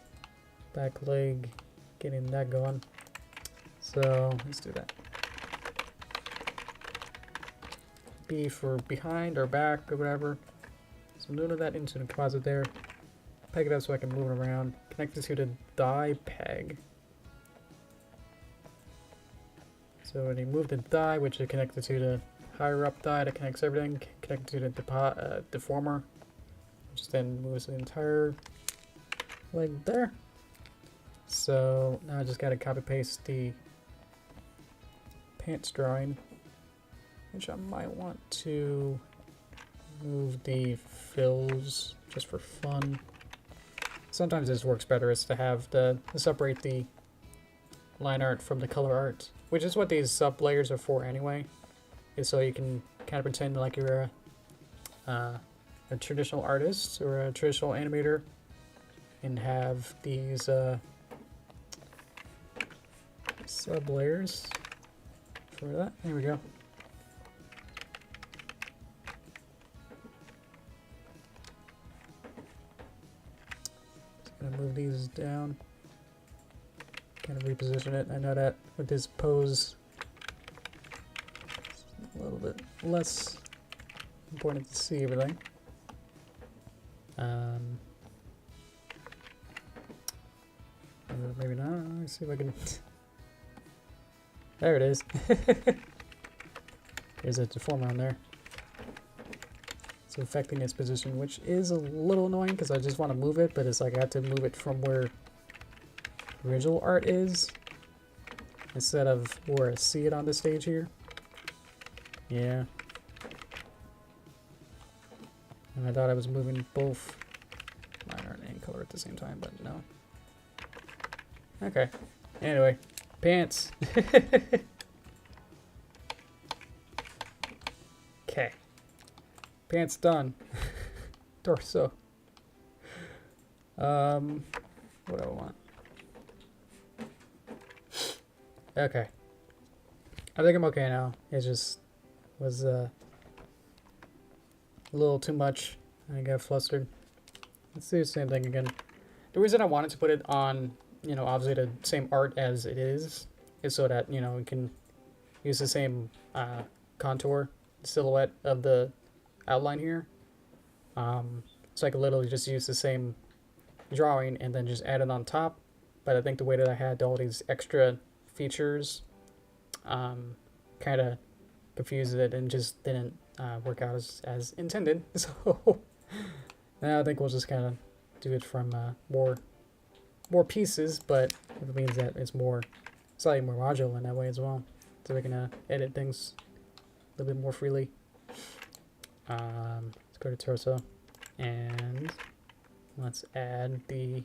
back leg, getting that going. So let's do that. B for behind or back or whatever. So noodle that into the composite there. Peg it up so I can move it around. Connect it to the die peg. So when you move the die, which is connected to the higher up die that connects everything, connected to the deformer, which then moves the entire leg there. So now I just gotta copy paste the pants drawing, which I might want to move the fills just for fun. Sometimes this works better is to have to separate the line art from the color art, which is what these sub layers are for anyway, is so you can kind of pretend like you're a traditional artist or a traditional animator and have these sub layers for that. There we go. Just gonna move these down, kind of reposition it. I know that with this pose, it's a little bit less important to see everything. Maybe not. Let me see if I can. There it is. There's a deformer on there. It's affecting its position, which is a little annoying because I just want to move it, but it's like I have to move it from where the original art is instead of where I see it on the stage here. Yeah. And I thought I was moving both minor and color at the same time, but no. Okay. Anyway, pants. Okay. Pants done. Torso. What do I want? Okay. I think I'm okay now. It just was a little too much. I got flustered. Let's do the same thing again. The reason I wanted to put it on, you know, obviously the same art as it is so that, you know, we can use the same contour silhouette of the outline here. So I could literally just use the same drawing and then just add it on top. But I think the way that I had all these extra features kind of confused it and just didn't work out as intended. So now I think we'll just kind of do it from more pieces, but it means that it's slightly more modular in that way as well. So we can edit things a little bit more freely. Let's go to torso and let's add the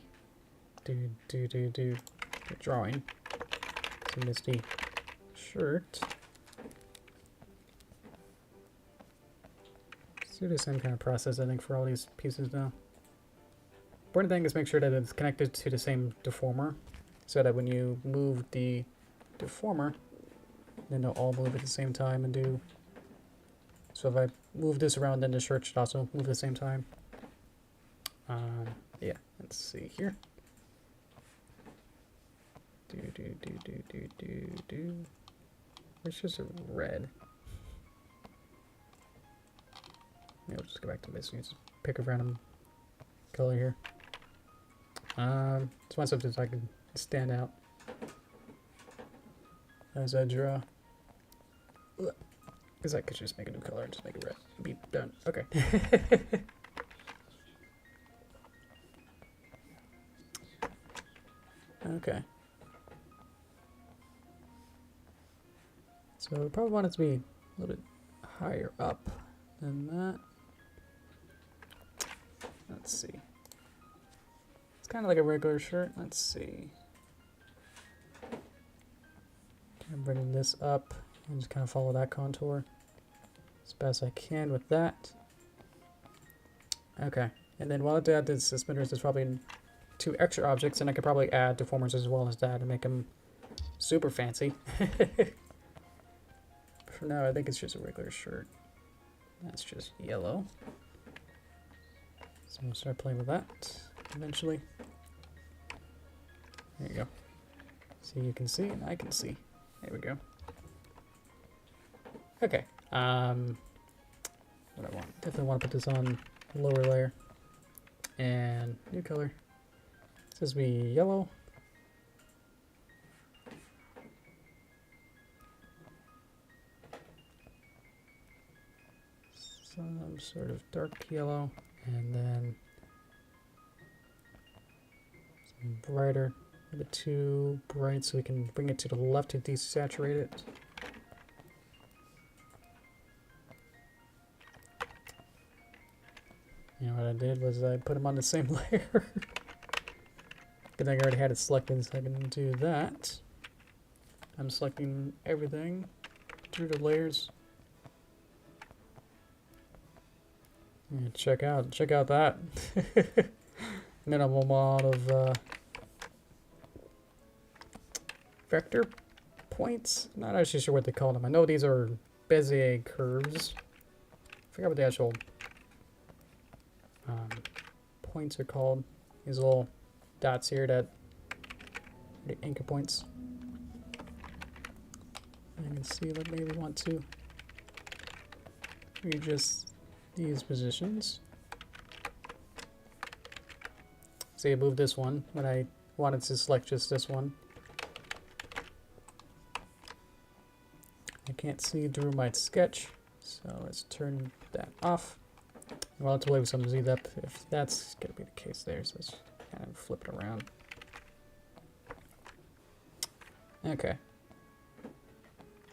drawing to Misty shirt. Let's do the same kind of process, I think, for all these pieces now. Important thing is make sure that it's connected to the same deformer, so that when you move the deformer, then they'll all move at the same time and do. So if I move this around, then the shirt should also move at the same time. Yeah, let's see here. It's just a red. Maybe we'll just go back to Misty. Just pick a random color here. Just want something so I can stand out as I draw. Because I could just make a new color and just make it red. Be done. Okay. Okay. So I probably want it to be a little bit higher up than that. Let's see. It's kind of like a regular shirt. Let's see. I'm bringing this up and just kind of follow that contour as best I can with that. Okay. And then while I add the suspenders, there's probably 2 extra objects, and I could probably add deformers as well as that to make them super fancy. For now, I think it's just a regular shirt. That's just yellow. So I'm going to start playing with that eventually. There you go. So you can see and I can see. There we go. Okay. What I want. Definitely want to put this on lower layer. And new color. It says be yellow. Some sort of dark yellow, and then some brighter, a bit too bright, so we can bring it to the left to desaturate it. And what I did was I put them on the same layer. Good thing I already had it selected, so I can do that. I'm selecting everything through the layers. Yeah, check out that. Minimal amount of vector points. Not actually sure what they call them. I know these are Bezier curves. I forgot what the actual points are called. These little dots here that are the anchor points. I can see, like, maybe we want to. We just these positions. See, I moved this one when I wanted to select just this one. I can't see through my sketch, so let's turn that off. Well, let's play with some Z depth if that's going to be the case there, so let's kind of flip it around. Okay.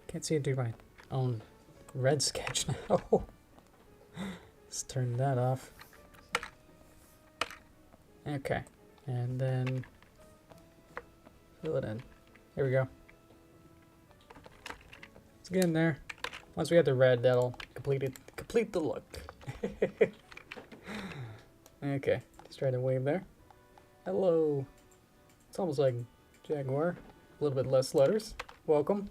Can't see it through my own red sketch now. Let's turn that off. Okay, and then fill it in. There we go. Let's get in there. Once we have the red, that'll complete the look. Okay, let's try to wave there. Hello. It's almost like Jaguar. A little bit less letters. Welcome.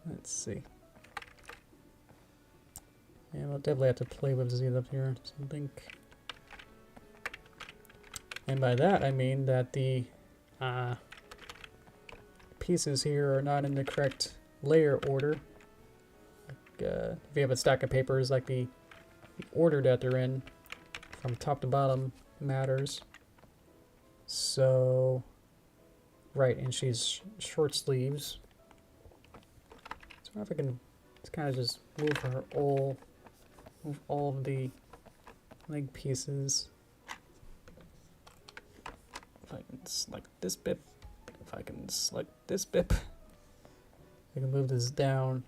Let's see. Yeah, we'll definitely have to play with Z up here. So I think, and by that I mean that the pieces here are not in the correct layer order. Like, if you have a stack of papers, like the order that they're in from top to bottom matters. So, right, and she's short sleeves. So if I can kind of just move her move all of the leg pieces. If I can select this bit, if I can select this bit, I can move this down.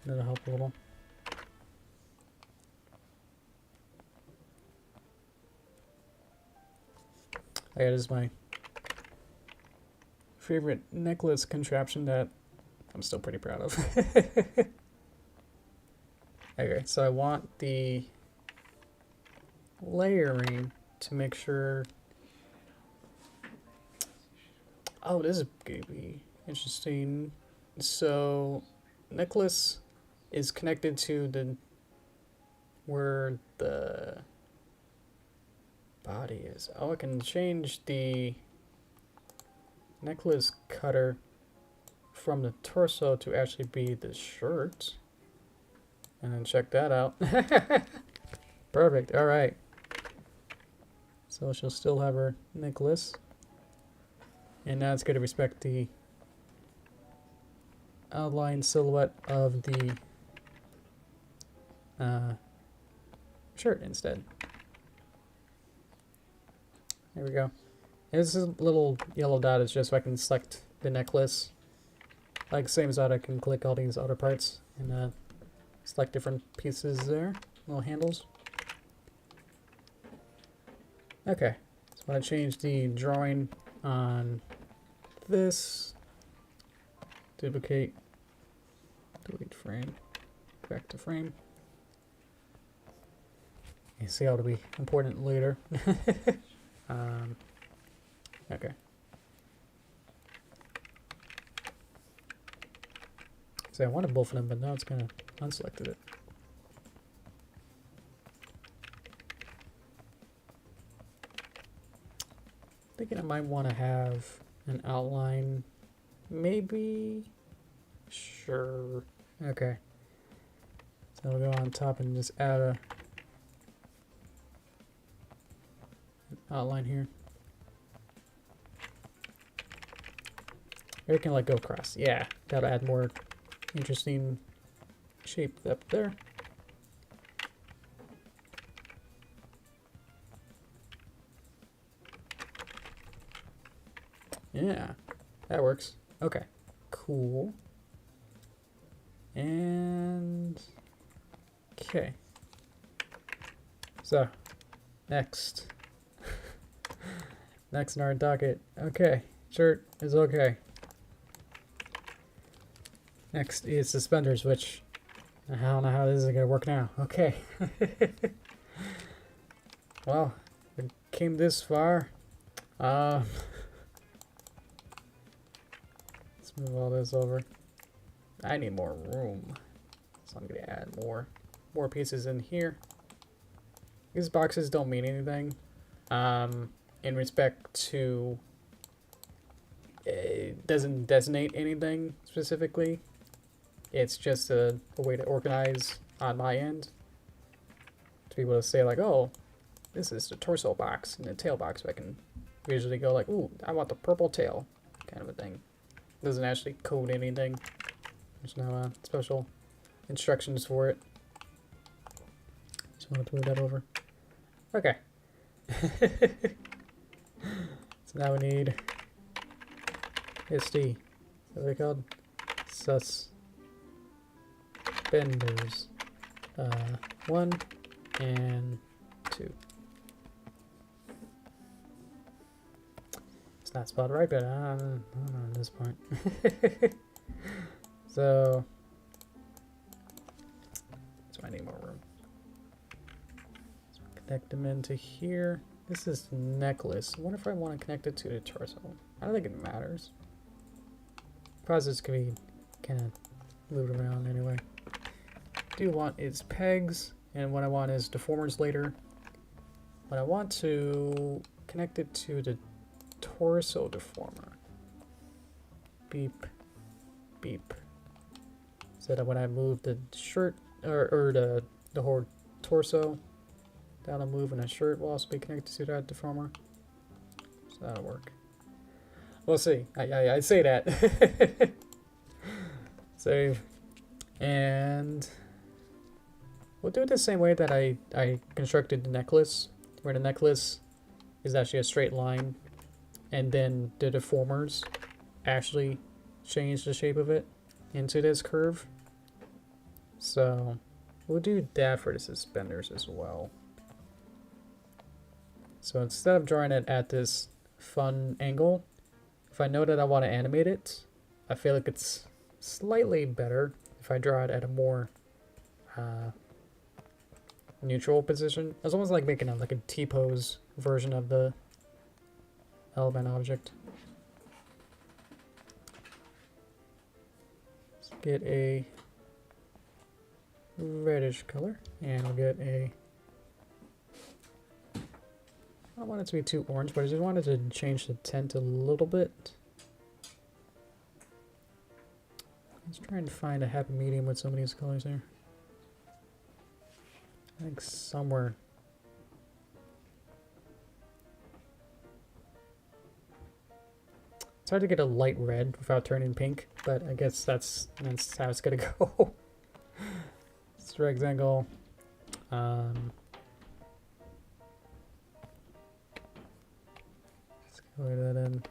That'll help a little. Yeah, this is my favorite necklace contraption that I'm still pretty proud of. Okay, so I want the layering to make sure. Oh, this is gonna be interesting. So, necklace is connected to the where the body is. Oh, I can change the necklace cutter from the torso to actually be the shirt. And then check that out. Perfect. All right. So she'll still have her necklace. And now it's going to respect the outline silhouette of the shirt instead. There we go. And this little yellow dot is just so I can select the necklace. Like same as that, I can click all these other parts and select different pieces there, little handles. Okay, so I'm going to change the drawing on this. Duplicate, delete frame, back to frame. You see how it'll be important later. Okay. So I wanted both of them, but now it's kind of unselected it. Thinking I might want to have an outline. Maybe. Sure. Okay. So I'll go on top and just add an outline here. Or you can go across. Yeah, that'll add more interesting shape up there. Yeah, that works. Okay, cool. And okay. So, next. Next in our docket. Okay, shirt is okay. Next is suspenders, which I don't know how this is going to work now. Okay. Well, we came this far. Let's move all this over. I need more room, so I'm going to add more pieces in here. These boxes don't mean anything in respect to it doesn't designate anything specifically. It's just a way to organize on my end. To be able to say like, oh, this is the torso box and the tail box. So I can visually go like, ooh, I want the purple tail, kind of a thing. It doesn't actually code anything. There's no special instructions for it. Just want to move that over. Okay. So now we need Misty. What are they called? Suspenders. 1 and 2. It's not spelled right, but I don't know at this point. So I need more room. So connect them into here. This is necklace. I wonder if I want to connect it to the torso. I don't think it matters. Process can be kind of moved around anyway. What I do want is pegs, and what I want is deformers later. But I want to connect it to the torso deformer. Beep, beep. So that when I move the shirt or the whole torso, that'll move, and a shirt will also be connected to that deformer. So that'll work. We'll see. I say that. Save. And we'll do it the same way that I constructed the necklace, where the necklace is actually a straight line, and then the deformers actually change the shape of it into this curve. So we'll do that for the suspenders as well. So instead of drawing it at this fun angle, if I know that I want to animate it, I feel like it's slightly better if I draw it at a more neutral position. It's almost like making like a T-pose version of the element object. Let's get a reddish color, and I'll get a... I don't want it to be too orange, but I just wanted to change the tint a little bit. Let's try and find a happy medium with some of these colors here. I think somewhere. It's hard to get a light red without turning pink, but I guess that's how it's gonna go. It's rectangle. Color that in. You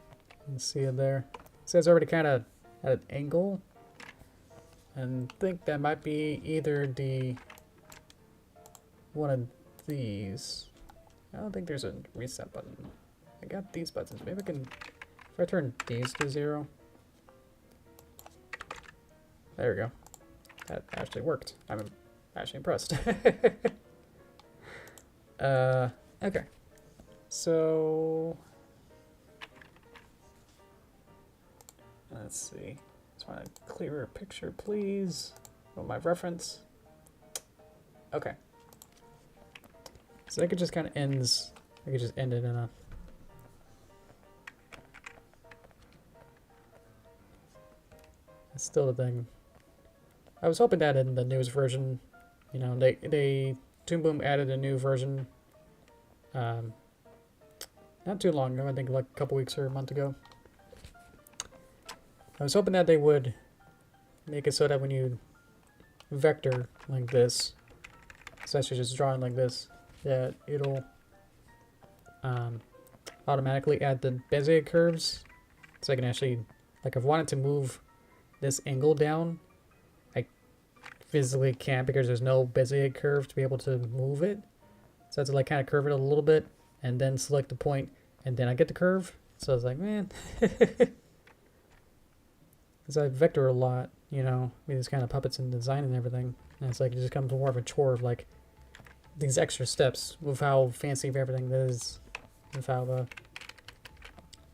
can see it there. So it's already kind of at an angle. And I think that might be either the one of these. I don't think there's a reset button. I got these buttons. Maybe I can, if I turn these to 0. There we go. That actually worked. I'm actually impressed. Okay. So let's see. Just want a clearer picture, please. Oh, my reference. Okay. So I could just kind of ends. I could just end it in a. That's still the thing. I was hoping that in the newest version, you know, Toon Boom added a new version. Not too long ago. I think like a couple weeks or a month ago. I was hoping that they would make it so that when you vector like this, essentially just drawing like this, that it'll automatically add the Bezier curves. So I can actually, like, if I wanted to move this angle down, I physically can't because there's no Bezier curve to be able to move it. So I have to like kind of curve it a little bit and then select the point, and then I get the curve. So I was like, man. Because I vector a lot, you know, with these kind of puppets and design and everything. And it's like it just comes more of a chore of like these extra steps with how fancy of everything is, with how the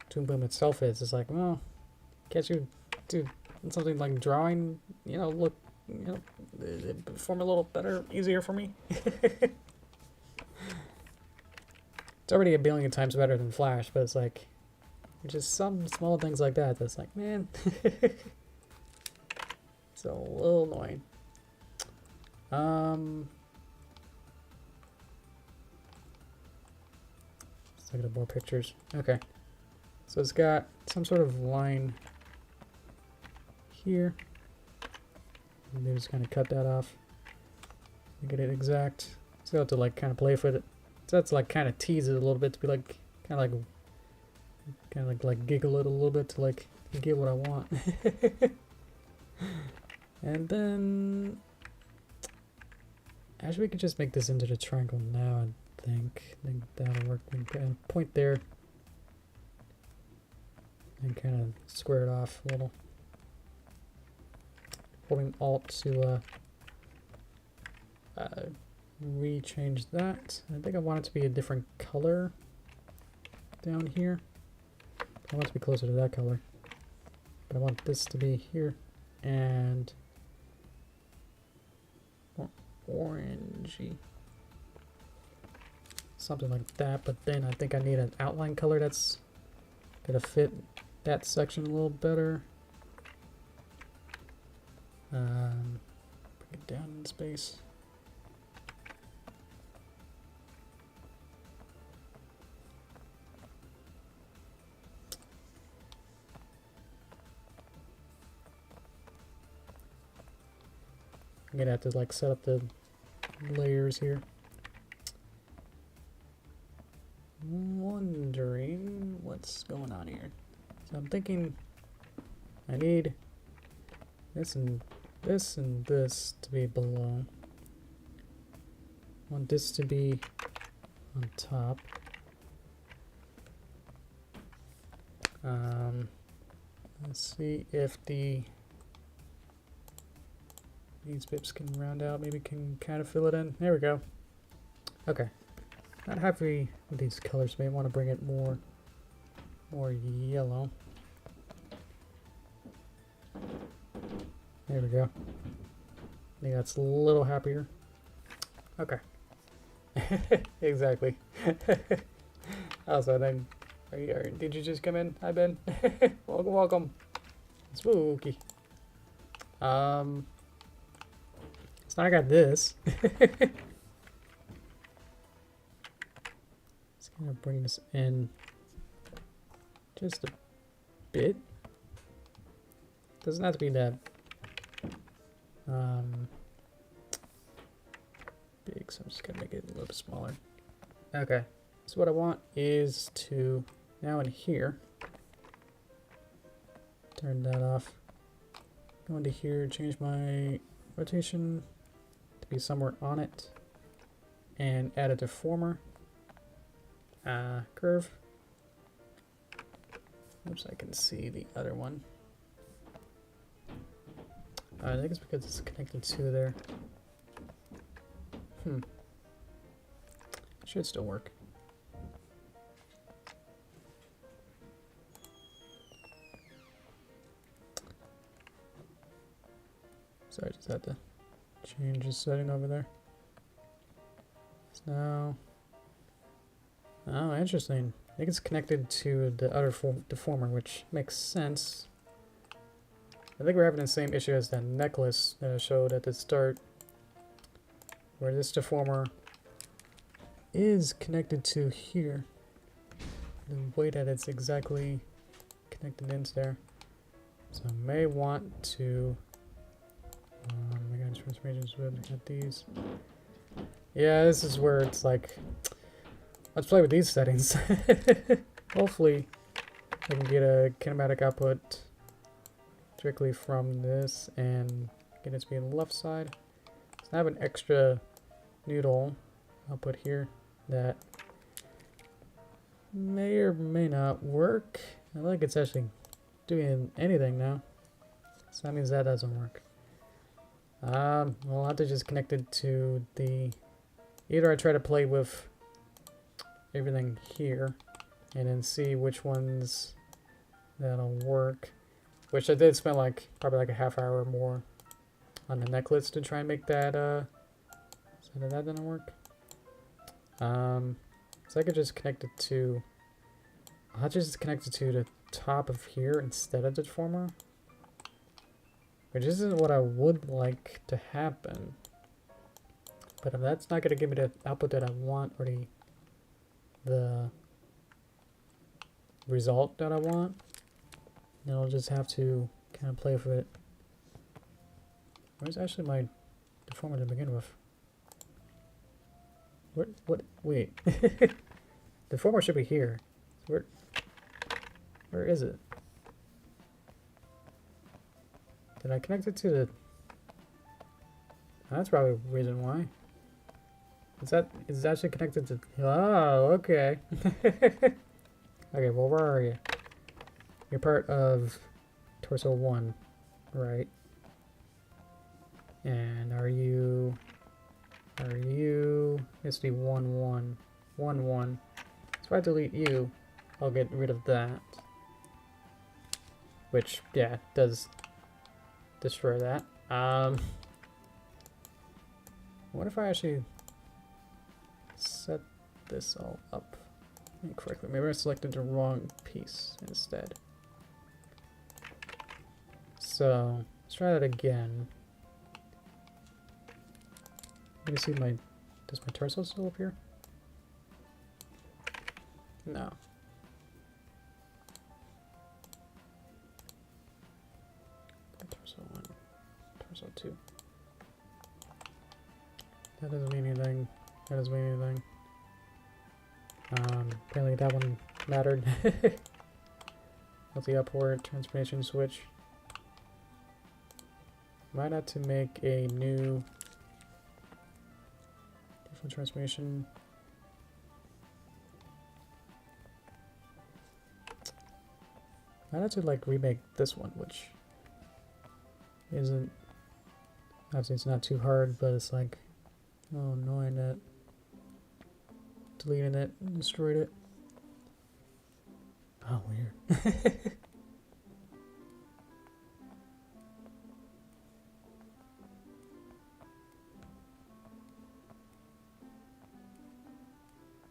Toon Boom itself is. It's like, well, can't you do something like drawing, you know, look, you know, perform a little better, easier for me? It's already a billion times better than Flash, but it's like, Just some small things like that that's like, man, it's a little annoying. Let's look at more pictures. Okay, so it's got some sort of line here. Maybe just kind of cut that off and get it exact. So I have to like kind of play with it. So that's like kind of tease it a little bit to be like kind of like giggle it a little bit to like get what I want. And then actually we could just make this into the triangle now. I think that'll work. We can point there and kind of square it off a little. Holding Alt to re-change that. I think I want it to be a different color down here. I want it to be closer to that color. But I want this to be here and more orangey. Something like that, but then I think I need an outline color that's gonna fit that section a little better. Bring it down in space. I'm gonna have to like set up the layers here. Wondering what's going on here. So I'm thinking I need this and this and this to be below. I want this to be on top. Let's see if these bits can round out, maybe can kind of fill it in. There we go. Okay. Not happy with these colors. May want to bring it more yellow. There we go. I think that's a little happier. Okay. Exactly. Also, then, did you just come in? Hi, Ben. Welcome, welcome. Spooky. So now I got this. Just gonna bring this in just a bit. Doesn't have to be that big, so I'm just gonna make it a little bit smaller. Okay, so what I want is to now in here turn that off. Go into here, change my rotation to be somewhere on it, and add a deformer curve. Oops, I can see the other one. I think it's because it's connected to there. Should still work. Sorry, I just had to change the setting over there. So now, oh, interesting. I think it's connected to the other deformer, which makes sense. I think we're having the same issue as that necklace that I showed at the start, where this deformer is connected to here. The way that it's exactly connected into there. So I may want to I got transformations with got these. Yeah, this is where it's like, let's play with these settings. Hopefully I can get a kinematic output directly from this and get it to be on the left side. So I have an extra noodle output here that may or may not work. I don't think it's actually doing anything now. So that means that doesn't work. We'll have to just connect it to the... Either I try to play with everything here and then see which ones that'll work. Which I did spend like probably like a half hour or more on the necklace to try and make that so that didn't work. So I could just connect it to I'll just connect it to the top of here instead of the deformer. Which isn't what I would like to happen. But if that's not going to give me the output that I want, or the result that I want, then I'll just have to kind of play with it. Where's actually my deformer to begin with? What, wait. The deformer should be here. Where is it? Did I connect it to the... That's probably the reason why. Is it actually connected to... Oh, okay. Okay, well, where are you? You're part of Torso 1, right? And are you Misty 1-1. 1-1. So if I delete you, I'll get rid of that. Which, yeah, does destroy that. What if I actually set this all up incorrectly? Maybe I selected the wrong piece instead. So let's try that again. Let me see does my torso still appear? No. Torso 1, torso 2. That doesn't mean anything. That doesn't mean anything. Apparently that one mattered. What's the upward transformation switch? Might have to make a new different transformation. Might have to like remake this one, which isn't, obviously it's not too hard, but it's like, oh, annoying that deleting it and destroyed it. Oh, weird.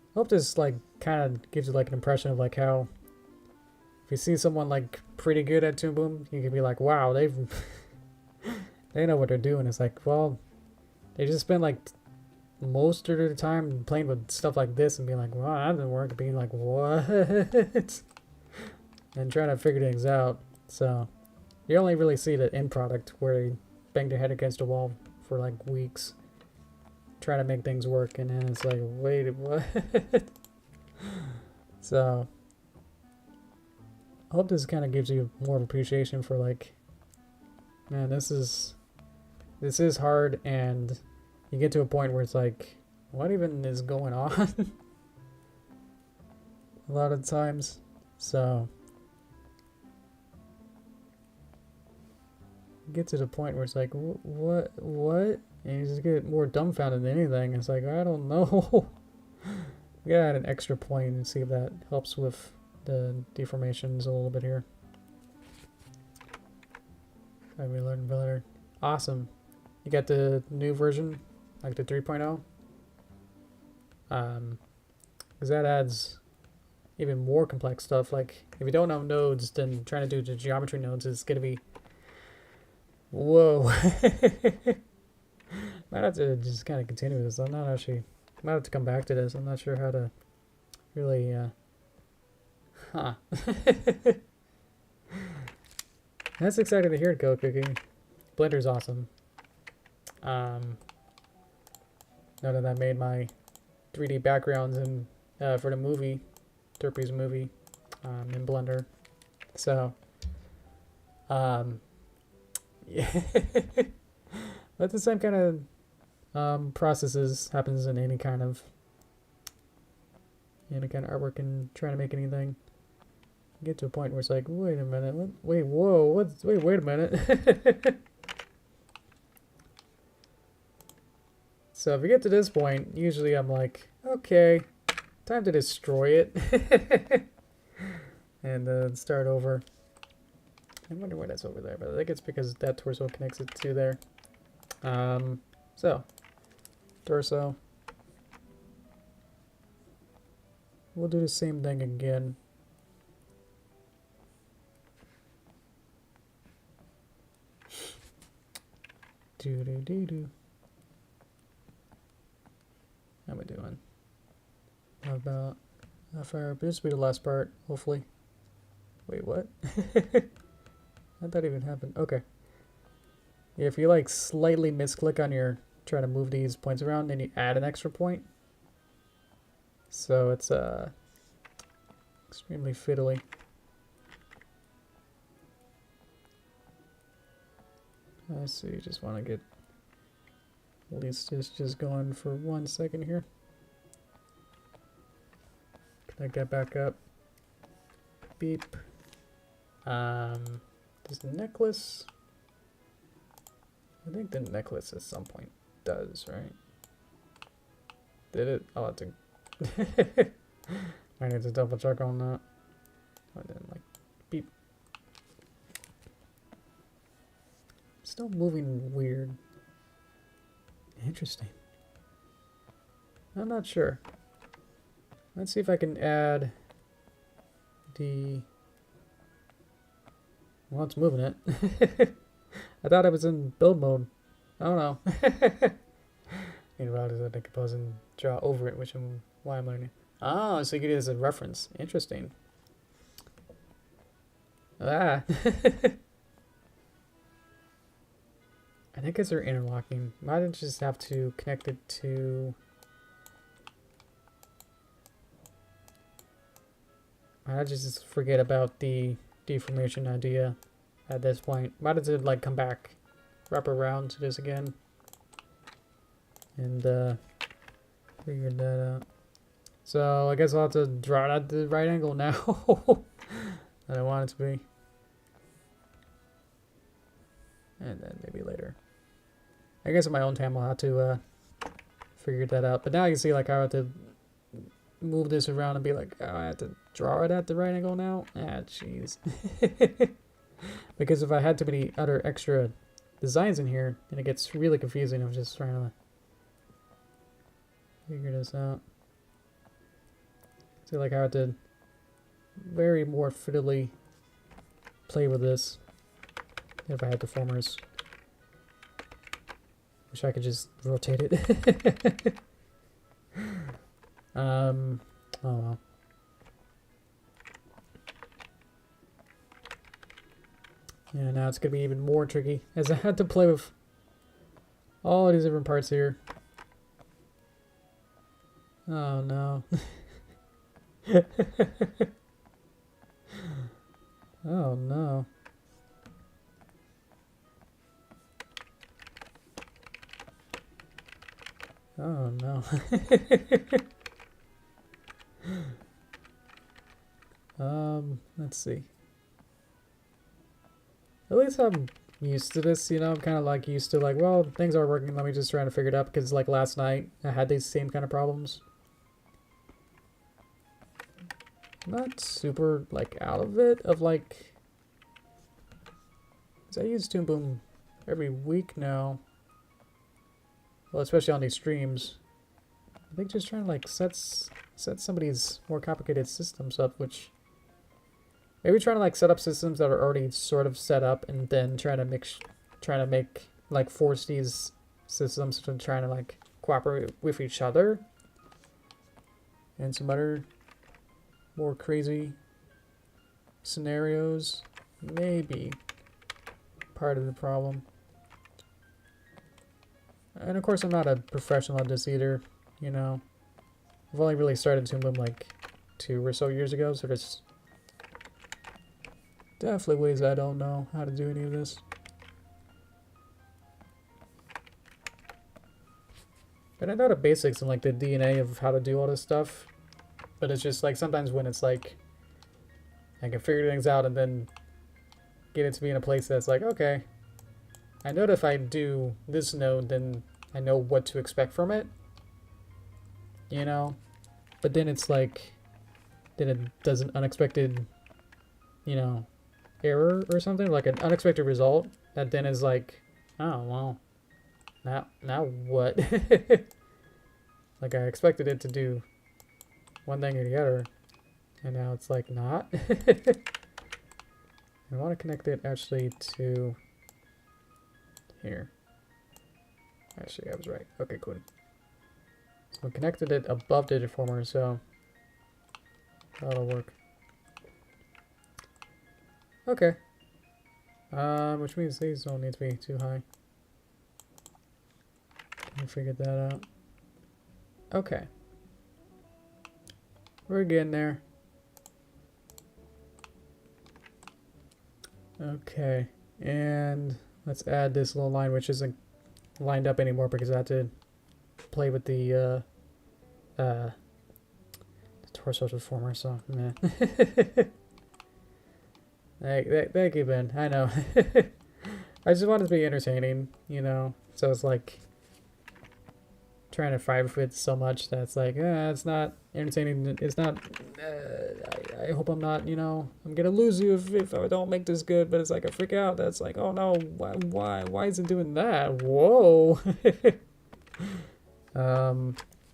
I hope this like kind of gives you like an impression of like how if you see someone like pretty good at Toon Boom, you can be like, wow, they know what they're doing. It's like, well, they just spend like most of the time playing with stuff like this and being like, well, that doesn't work. Being like, what? And trying to figure things out. So you only really see the end product where they bang their head against the wall for like weeks trying to make things work, and then it's like, wait, what? So I hope this kind of gives you more appreciation for like, man, this is hard, and you get to a point where it's like, what even is going on? A lot of times. So you get to the point where it's like, what? And you just get more dumbfounded than anything. It's like, I don't know. We gotta add an extra point and see if that helps with the deformations a little bit here. I relearned better. Awesome. You got the new version, like the 3.0. Because that adds even more complex stuff. Like, if you don't know nodes, then trying to do the geometry nodes is gonna be, whoa. Might have to just kind of continue this. I'm not actually, might have to come back to this. I'm not sure how to really, That's exciting to hear it go, Cookie. Blender's awesome. Now that I made my 3D backgrounds and for the movie, Derpy's movie, in Blender. So, yeah. But the same kind of processes happens in any kind of artwork and trying to make anything. Get to a point where it's like, wait a minute, what? Wait, whoa, what's? Wait a minute. So if you get to this point, usually I'm like, okay, time to destroy it and start over. I wonder why that's over there, but I think it's because that torso connects it to there. So, torso. We'll do the same thing again. Do do do do. How am I doing? How about half hour? But this will be the last part, hopefully. Wait, what? How'd that even happen? Okay. Yeah, if you like slightly misclick on your trying to move these points around, then you add an extra point. So it's extremely fiddly. I see, you just want to get at least this just going for 1 second here. Can I get back up? Beep. Does the necklace? I think the necklace at some point does, right? Did it? I'll have to. I need to double check on that. And then like beep. Still moving weird. Interesting. I'm not sure. Let's see if I can add the... Well, it's moving it. I thought I was in build mode. I don't know. Meanwhile, I decompose and draw over it, which I'm why I'm learning. Oh, so you get it as a reference. Interesting. Ah. I think as they're interlocking, might just have to connect it to. I just forget about the deformation idea at this point. Might as well like come back, wrap around to this again, and figure that out. So I guess I'll have to draw it at the right angle now that I want it to be, and then maybe later. I guess in my own time I'll have to figure that out. But now you can see like I have to move this around and be like, oh, I have to draw it at the right angle now. Ah, jeez. Because if I had too many other extra designs in here, then it gets really confusing. I'm just trying to figure this out. See, like I have to very more fiddly play with this if I had deformers. Wish I could just rotate it. Oh well. Yeah, now it's gonna be even more tricky as I had to play with all these different parts here. Oh no. Oh no. Oh no. Let's see. At least I'm used to this, you know, I'm kind of like used to like, well, things are working, let me just try to figure it out, because like last night I had these same kind of problems. Not super like out of it, of like, because I use Toon Boom every week now. Well, especially on these streams. I think just trying to like set some of these more complicated systems up, which maybe trying to like set up systems that are already sort of set up, and then trying to make like force these systems to trying to like cooperate with each other, and some other more crazy scenarios maybe part of the problem. And of course I'm not a professional at this either, you know. I've only really started Toon Boom like 2 or so years ago, so there's definitely ways I don't know how to do any of this. And I know the basics and like the DNA of how to do all this stuff, but it's just like sometimes when it's like I can figure things out and then get it to be in a place that's like, okay, I know that if I do this node, then I know what to expect from it, you know? But then it's like, then it does an unexpected, you know, error or something, like an unexpected result that then is like, oh, well, now what? Like I expected it to do one thing or the other, and now it's like not. I want to connect it actually to here. Actually, I was right. Okay, cool. So we connected it above the deformer, so that'll work. Okay. Which means these don't need to be too high. I figured that out. Okay. We're getting there. Okay. And let's add this little line, which isn't lined up anymore because I had to play with the torso deformer, so meh. Thank you, Ben. I know. I just want it to be entertaining, you know? So it's like trying to fight with it so much that it's like, it's not entertaining. It's not, I hope I'm not, you know, I'm gonna lose you if I don't make this good, but it's like I freak out. That's like, oh no, why is it doing that? Whoa. I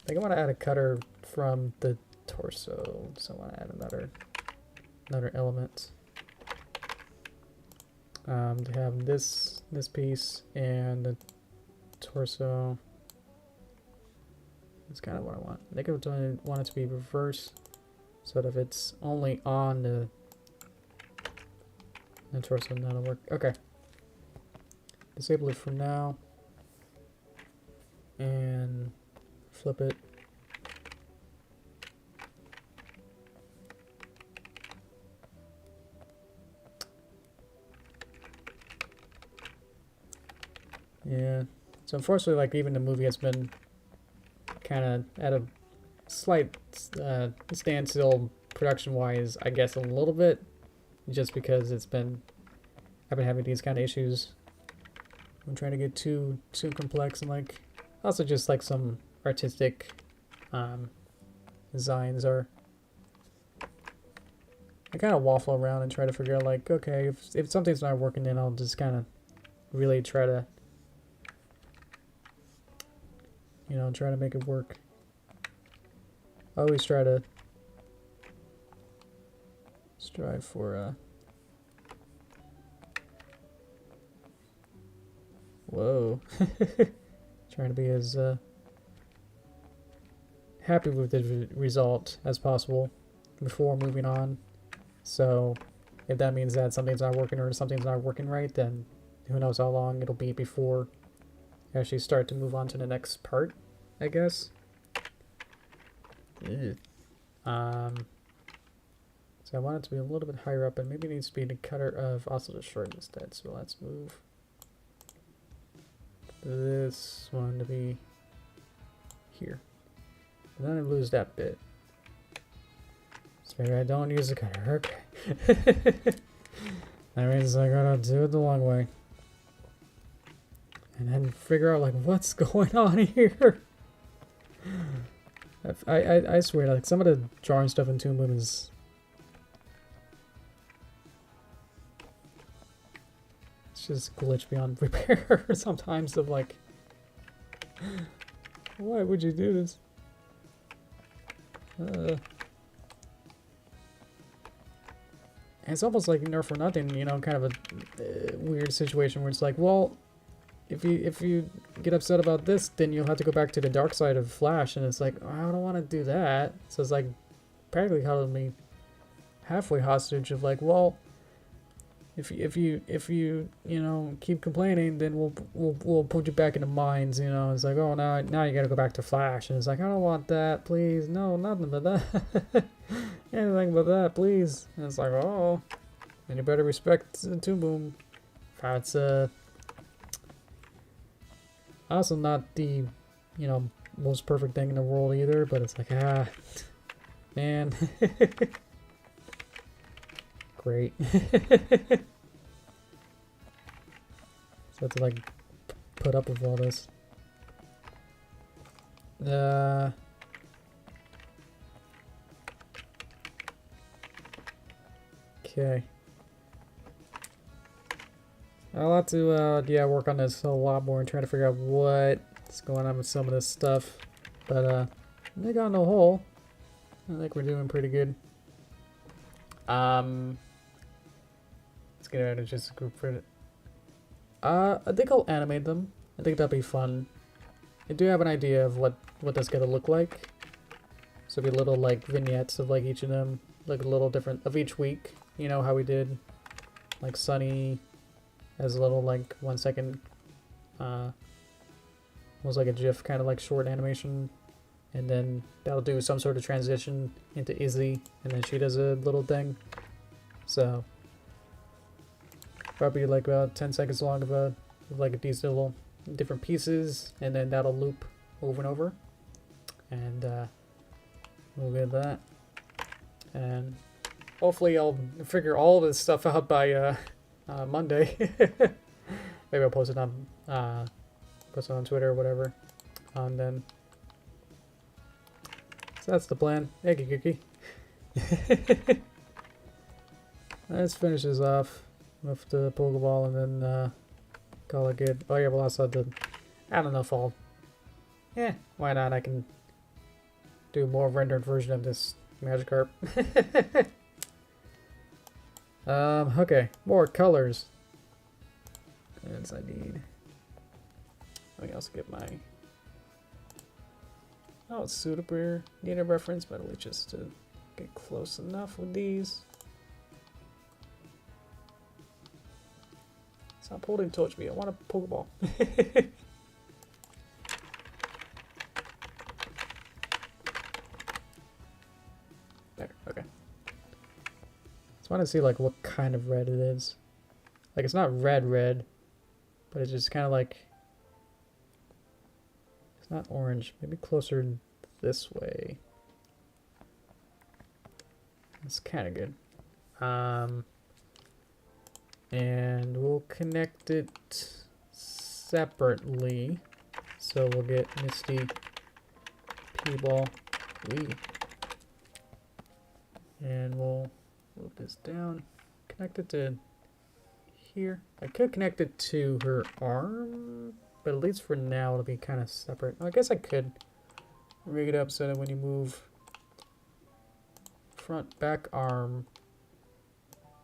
think I want to add a cutter from the torso, so I want to add another element. To have this piece and the torso. That's kind of what I want. I think I would want it to be reverse, so that if it's only on the torso, that'll work. Okay. Disable it for now. And flip it. Yeah. So unfortunately, like, even the movie has been kind of at a slight standstill production-wise, I guess a little bit, just because I've been having these kind of issues. I'm trying to get too complex, and like also just like some artistic designs are. I kind of waffle around and try to figure out like, okay, if something's not working, then I'll just kind of really try to, you know, try to make it work. I always try to strive for whoa. Trying to be as happy with the result as possible before moving on. So if that means that something's not working or something's not working right, then who knows how long it'll be before I actually start to move on to the next part, I guess. Ugh. So I want it to be a little bit higher up, and maybe it needs to be the cutter of also the short instead. So let's move this one to be here. And then I lose that bit. So maybe I don't use the cutter. Okay. That means I gotta do it the long way. And then figure out like what's going on here. I swear, like some of the drawing stuff in Toon Boom is it's just glitch beyond repair sometimes of like, why would you do this? And it's almost like nerf for nothing, you know, kind of a weird situation where it's like, well, if you get upset about this, then you'll have to go back to the dark side of Flash, and it's like, oh, I don't want to do that. So it's like practically holding me halfway hostage of like, well, if you know keep complaining, then we'll put you back into mines. You know, it's like, oh, now you gotta go back to Flash, and it's like, I don't want that, please, no, nothing but that, anything but that, please. And it's like, oh, then you better respect Toon Boom. It's also not the, you know, most perfect thing in the world either, but it's like, man. Great. So I have to like put up with all this. Okay. I'll have to yeah, work on this a lot more and try to figure out what's going on with some of this stuff. But I think on the whole, I think we're doing pretty good. Let's get out of just a group for it. I think I'll animate them. I think that'd be fun. I do have an idea of what that's gonna look like. So it'll be little like vignettes of like each of them, like a little different of each week. You know how we did like Sunny as a little like 1 second was like a GIF kind of like short animation, and then that'll do some sort of transition into Izzy, and then she does a little thing. So probably like about 10 seconds long of like these little different pieces, and then that'll loop over and over, and we'll get that. And hopefully I'll figure all this stuff out by Monday. Maybe I'll post it on Twitter or whatever. And then, so that's the plan. Hey, Kiki. Let's finish this off with the Pokeball and then call it good. Oh yeah, we'll also have I don't know if I'll... Yeah, why not? I can do a more rendered version of this Magikarp. Okay, more colors. And I need... I can also get my... Oh, it's Sudapur. Need a reference, but at least just to get close enough with these. Stop holding Torch Me. I want a Pokeball. There, okay. Just want to see like what kind of red it is. Like it's not red, but it's just kind of like... It's not orange. Maybe closer this way. It's kind of good. And we'll connect it separately. So we'll get Misty, P-Ball, and we'll move this down. Connect it to here. I could connect it to her arm, but at least for now it'll be kind of separate. I guess I could rig it up so that when you move front back arm,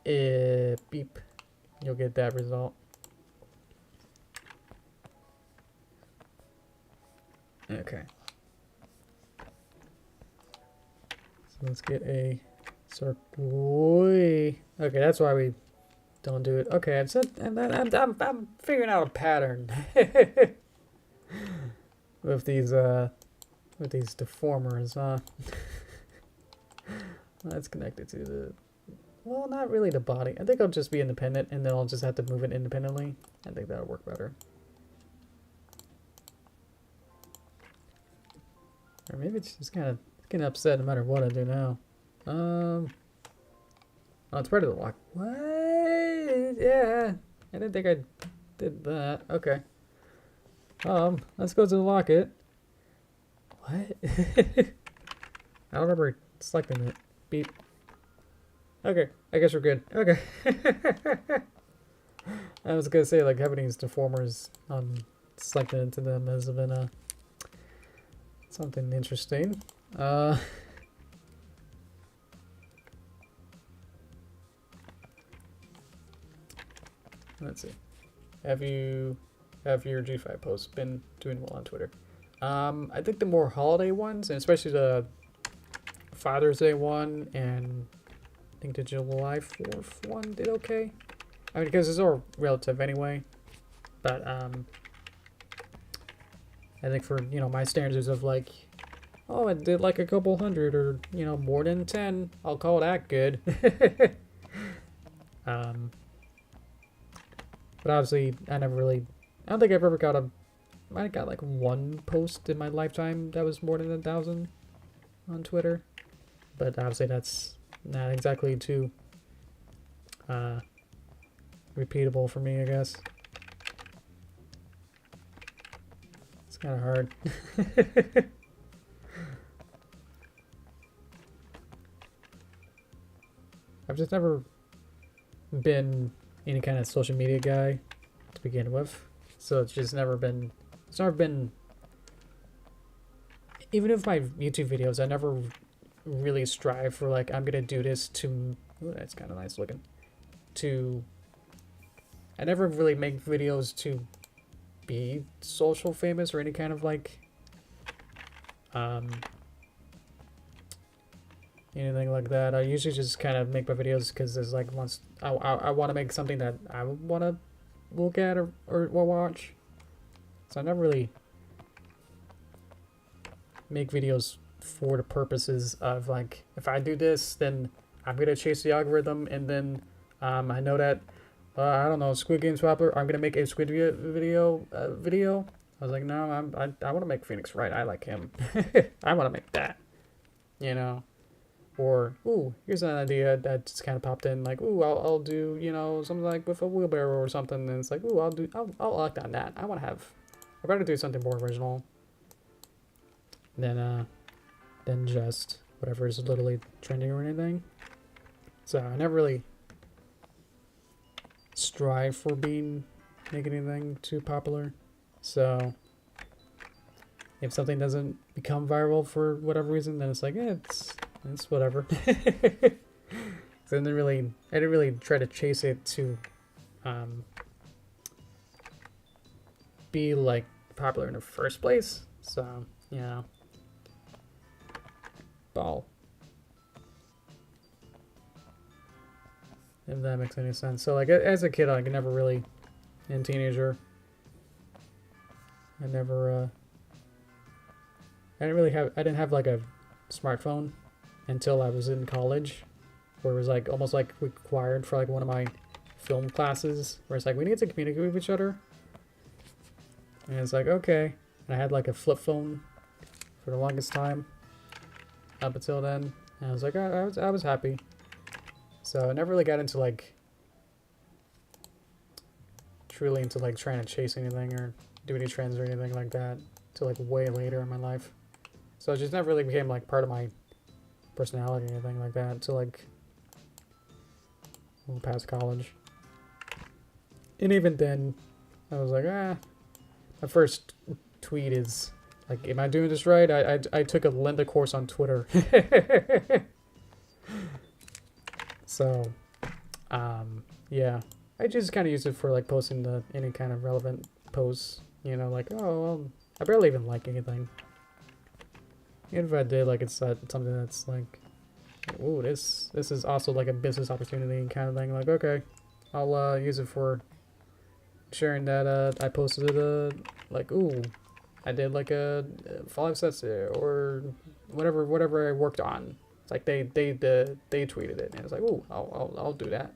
beep, you'll get that result. Okay. So let's get a circle. Okay, that's why we don't do it. Okay, I'm figuring out a pattern with these deformers, huh? Let's connect it to the... Well, not really the body. I think I'll just be independent, and then I'll just have to move it independently. I think that'll work better. Or maybe it's just kind of getting upset no matter what I do now. Oh, it's part of the lock. What? Yeah, I didn't think I did that. Okay. Let's go to the locket. What? I don't remember selecting it. Beep. Okay, I guess we're good. Okay. I was gonna say, like, having these deformers selected into them has been something interesting. Let's see. Have your G5 posts been doing well on Twitter? I think the more holiday ones, and especially the Father's Day one, and I think the July 4th one did okay. I mean, because it's all relative anyway. But I think for, you know, my standards of like, oh, it did like a couple hundred or, you know, more than 10, I'll call that good. But obviously, I don't think I've ever got I got like one post in my lifetime that was more than 1,000 on Twitter. But obviously that's not exactly too repeatable for me, I guess. It's kind of hard. I've just never been any kind of social media guy to begin with, so it's just never been, even with my YouTube videos, I never really strive for like, I'm gonna do this to, ooh, that's kind of nice looking, I never really make videos to be social famous or any kind of like anything like that. I usually just kind of make my videos because there's like once I want to make something that I want to look at or watch. So I never really make videos for the purposes of like, if I do this, then I'm gonna chase the algorithm, and then I know that I don't know, Squid Game's popular, I'm gonna make a Squid video. I was like, no, I want to make Phoenix Wright. I like him. I want to make that, you know. Or, ooh, here's an idea that just kind of popped in, like, ooh, I'll do, you know, something like with a wheelbarrow or something, and it's like, ooh, I'll act on that. I'd rather do something more original than just whatever is literally trending or anything. So I never really strive for making anything too popular. So if something doesn't become viral for whatever reason, then it's like, yeah, it's whatever. So I didn't really try to chase it to be like popular in the first place. So, you know. Ball. If that makes any sense. So like as a kid, I could never really, and teenager, I didn't have like a smartphone until I was in college, where it was like almost like required for like one of my film classes, where it's like we need to communicate with each other. And it's like, okay. And I had like a flip phone for the longest time up until then, and I was like, I was happy. So I never really got into like truly into like trying to chase anything or do any trends or anything like that till like way later in my life. So it just never really became like part of my personality or anything like that until like a little past college. And even then, I was like, my first tweet is like, am I doing this right? I took a Lynda course on Twitter. So, yeah, I just kind of use it for like posting any kind of relevant posts, you know, like, oh, well, I barely even like anything. Even if I did, like, it's something that's like, ooh, this is also like a business opportunity kind of thing. Like, okay, I'll use it for sharing that I posted like, ooh, I did like a 5 sets or whatever I worked on. It's like they tweeted it, and it's like, ooh, I'll do that.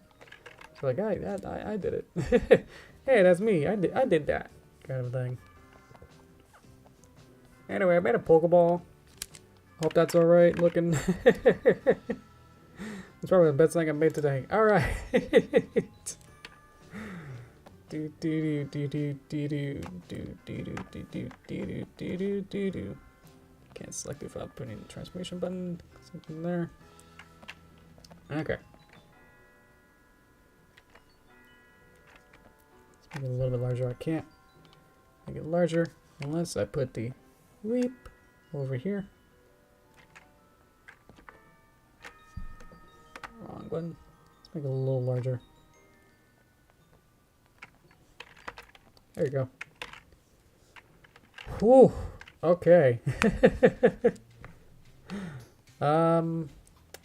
So like, I did it. Hey, that's me. I did that kind of thing. Anyway, I made a Pokeball. Hope that's all right looking. It's probably the best thing I made today. All right. Can't select it without putting the transformation button. Something there. Okay. Let's make it a little bit larger. I can't make it larger unless I put the weep over here. Wrong button. Let's make it a little larger. There you go. Whew. Okay.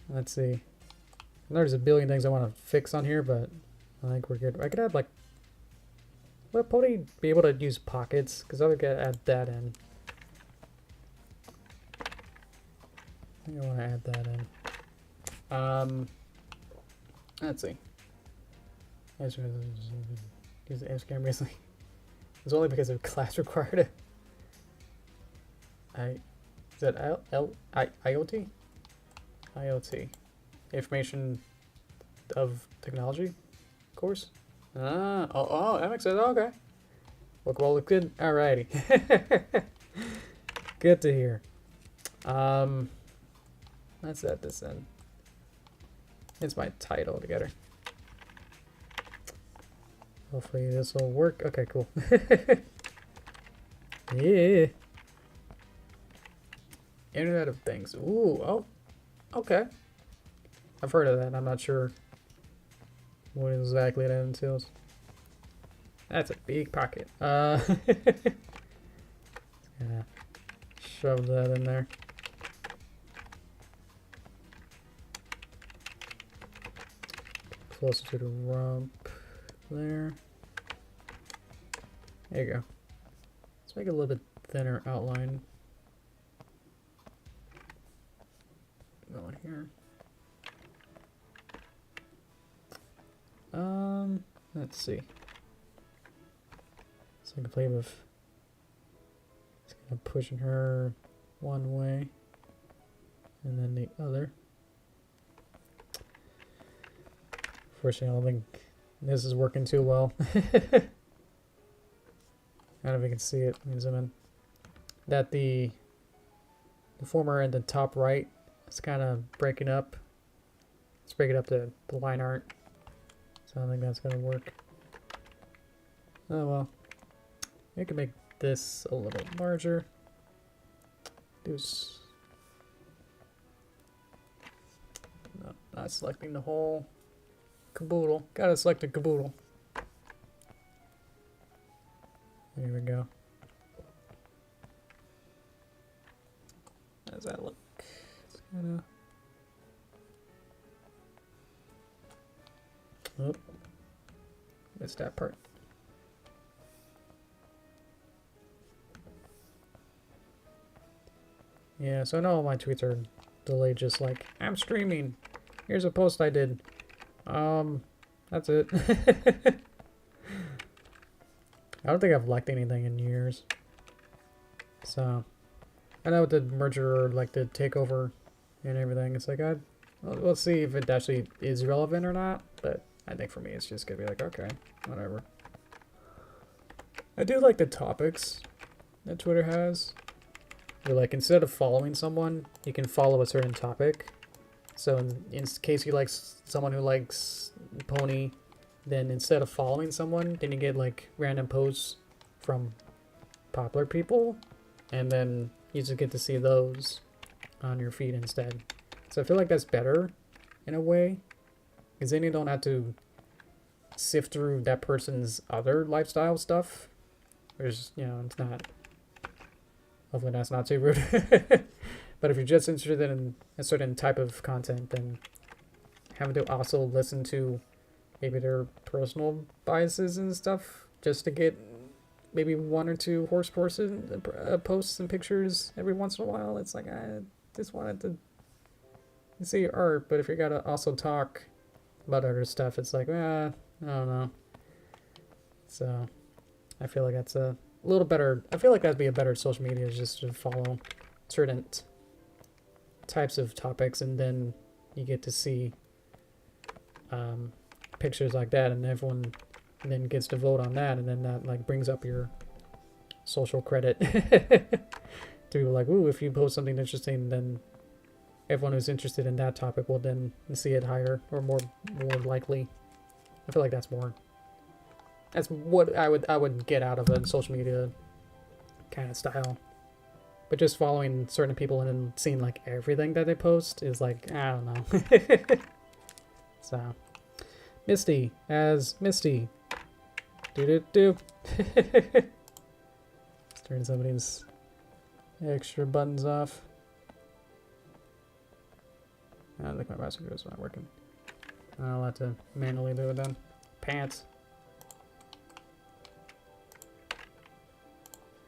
Let's see. There's a billion things I want to fix on here, but I think we're good. I could add like, would Pony be able to use pockets? Because I would add that in. I think I want to add that in. Let's see. I just use the Instagram recently. It's only because of class required it. Is that IoT? IoT. Information of Technology course? Oh, that makes sense. Okay. Look good. Alrighty. Good to hear. Let's add this in. It's my title together. Hopefully this will work. Okay, cool. Yeah. Internet of Things. Ooh, oh, okay. I've heard of that. I'm not sure what exactly that entails. That's a big pocket. Yeah, shove that in there. Closer to the rump there. There you go. Let's make it a little bit thinner outline. Going here. Let's see. So I can play with. It's kind of pushing her one way, and then the other. Unfortunately, I don't think this is working too well. I don't know if you can see it. Let me zoom in. That the former and the top right is kind of breaking up. It's breaking up the line art. So I don't think that's going to work. Oh well. We can make this a little larger. No, not selecting the whole caboodle. Gotta select the caboodle. There we go. How does that look? It's kinda... Oh, missed that part. Yeah, so I know all my tweets are delayed, just like, I'm streaming. Here's a post I did. That's it. I don't think I've liked anything in years. So, I know with the merger or like the takeover and everything, it's like, let's see if it actually is relevant or not. But I think for me, it's just gonna be like, okay, whatever. I do like the topics that Twitter has. Where like instead of following someone, you can follow a certain topic. So in case you like someone who likes pony, then instead of following someone, then you get like random posts from popular people, and then you just get to see those on your feed instead. So I feel like that's better in a way, because then you don't have to sift through that person's other lifestyle stuff. There's, you know, it's not. Hopefully that's not too rude. But if you're just interested in a certain type of content, then having to also listen to maybe their personal biases and stuff just to get maybe one or two horse posts and pictures every once in a while, it's like, I just wanted to see your art. But if you gotta also talk about other stuff, it's like, I don't know. So I feel like that's a little better. I feel like that'd be a better social media, is just to follow certain types of topics, and then you get to see pictures like that, and everyone then gets to vote on that, and then that like brings up your social credit to be like, ooh, if you post something interesting, then everyone who's interested in that topic will then see it higher or more likely. I feel like that's what I would get out of a social media kind of style. But just following certain people and then seeing like everything that they post is like, I don't know. So, Misty as Misty. Do. Let's turn somebody's extra buttons off. I think my mouse is not working. I'll have to manually do it then. Pants.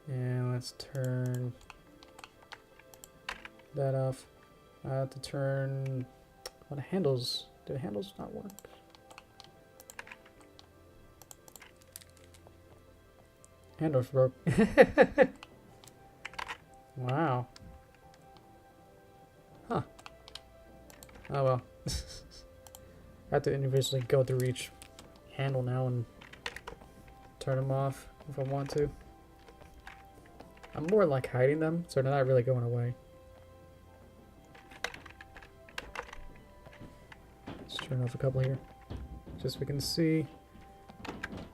And let's turn that off. I have to turn the handles. Do the handles not work? Handles broke. Wow. Huh. Oh well. I have to individually go through each handle now and turn them off if I want to. I'm more like hiding them, so they're not really going away. Let's turn off a couple here, just so we can see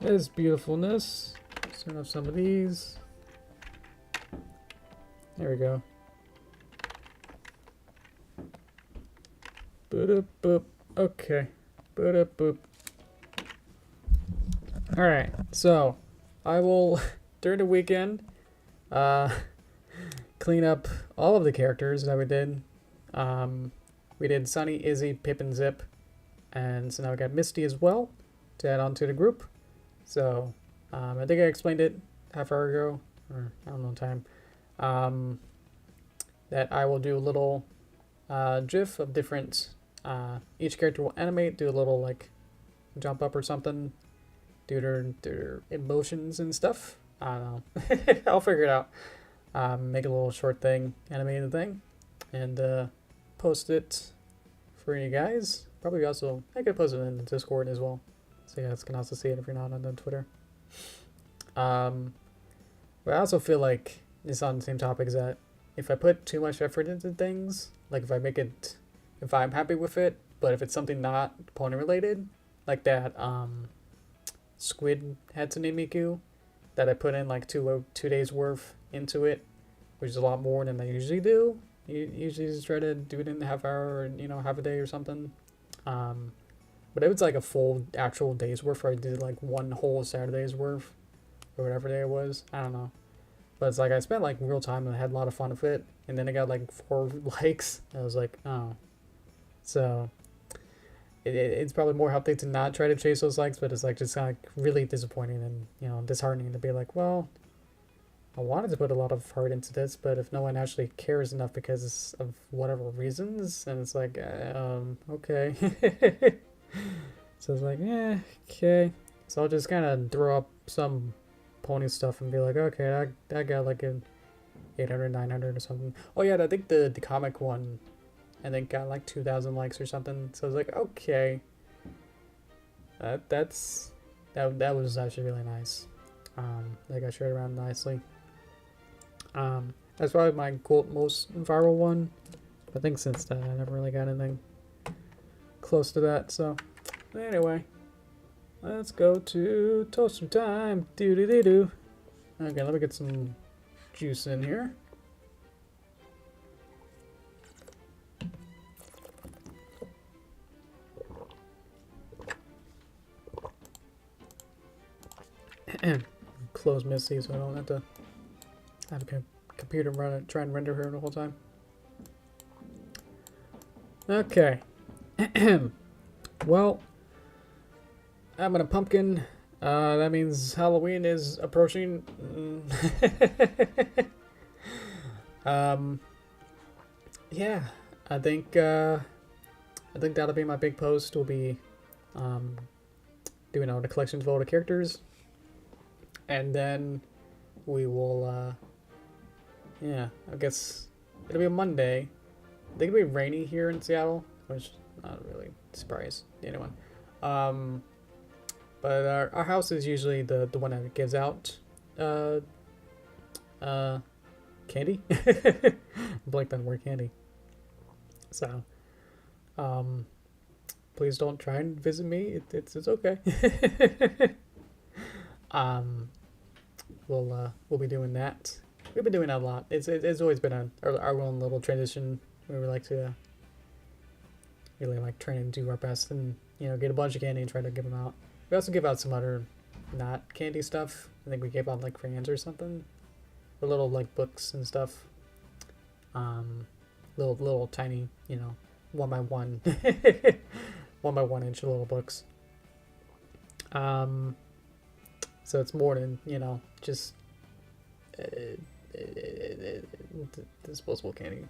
this beautifulness. Let's turn off some of these. There we go. Boop boop. Okay. Boop boop. Alright, so I will, during the weekend, uh, clean up all of the characters that we did. We did Sunny, Izzy, Pip, and Zip, and so now we got Misty as well to add on to the group. So I think I explained it half hour ago, or I don't know time, that I will do a little GIF of different, each character will animate, do a little like jump up or something, do their emotions and stuff. I don't know. I'll figure it out. Make a little short thing, animated thing, and post it for you guys. Probably also, I could post it in the Discord as well. So you guys can also see it if you're not on the Twitter. But I also feel like it's on the same topic, is that if I put too much effort into things, like if I'm happy with it, but if it's something not opponent related, like that Squid Hatsune Miku that I put in like 2 days worth into it, which is a lot more than I usually do. You usually just try to do it in a half hour or, half a day or something. But it was like a full actual day's worth, where I did like one whole Saturday's worth or whatever day it was. I don't know. But it's like I spent like real time and I had a lot of fun with it. And then I got like 4 likes. I was like, oh. So it's probably more healthy to not try to chase those likes, but it's like just kind of like really disappointing and disheartening to be like, well, I wanted to put a lot of heart into this, but if no one actually cares enough because of whatever reasons, then it's like, okay. So it's like, yeah, okay. So I'll just kind of throw up some pony stuff and be like, okay, I got like an 800, 900 or something. Oh yeah, I think the comic one, I think got like 2,000 likes or something. So I was like, okay, that was actually really nice. They got shared around nicely. That's probably my most viral one. I think since then I never really got anything close to that. So anyway, let's go to toaster time. Do. Okay, let me get some juice in here. Close Misty so I don't have to have a computer try and render her the whole time. Okay. Well, I'm in a pumpkin. That means Halloween is approaching. Yeah, I think that'll be my big post. Will be doing all the collections of all the characters, and then we will. Yeah, I guess it'll be a Monday. I think it'll be rainy here in Seattle, which not really surprised anyone. But our house is usually the one that gives out candy. Blanked on the word candy. So please don't try and visit me. It's okay. We'll be doing that. We've been doing that a lot. It's always been our own little tradition where we like to really like try and do our best and get a bunch of candy and try to give them out. We also give out some other not candy stuff. I think we gave out like crayons or something, or little like books and stuff. Little tiny 1x1 1x1 inch little books. So it's more than just disposable candy.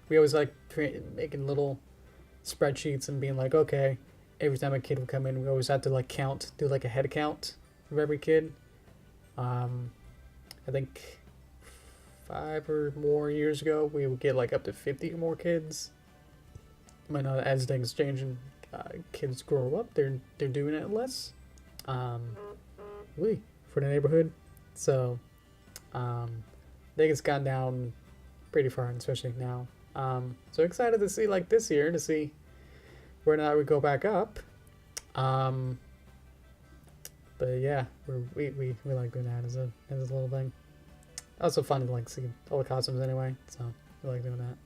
We always like making little spreadsheets and being like, okay, every time a kid would come in, we always had to like do like a head count of every kid. I think 5 or more years ago, we would get like up to 50 or more kids. But as things change and kids grow up, they're doing it less. For the neighborhood. So I think it's gone down pretty far, especially now. So excited to see like this year to see where now we go back up. But yeah, we like doing that as a little thing. Also fun to like see all the costumes anyway, so we like doing that.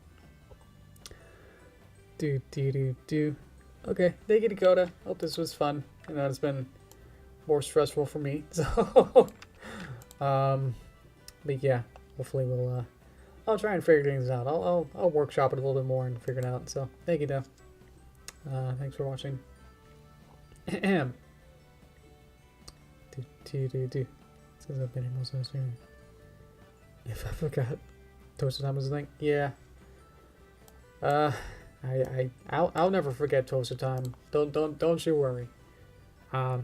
Do. Okay, thank you, Dakota. Hope this was fun. It's been more stressful for me. So, but yeah, hopefully we'll. I'll try and figure things out. I'll workshop it a little bit more and figure it out. So thank you, Dev. Thanks for watching. Ahem. Do. Says I've been most of this year. If I forgot, toaster time was a thing. Yeah. I'll never forget toaster time. Don't you worry. I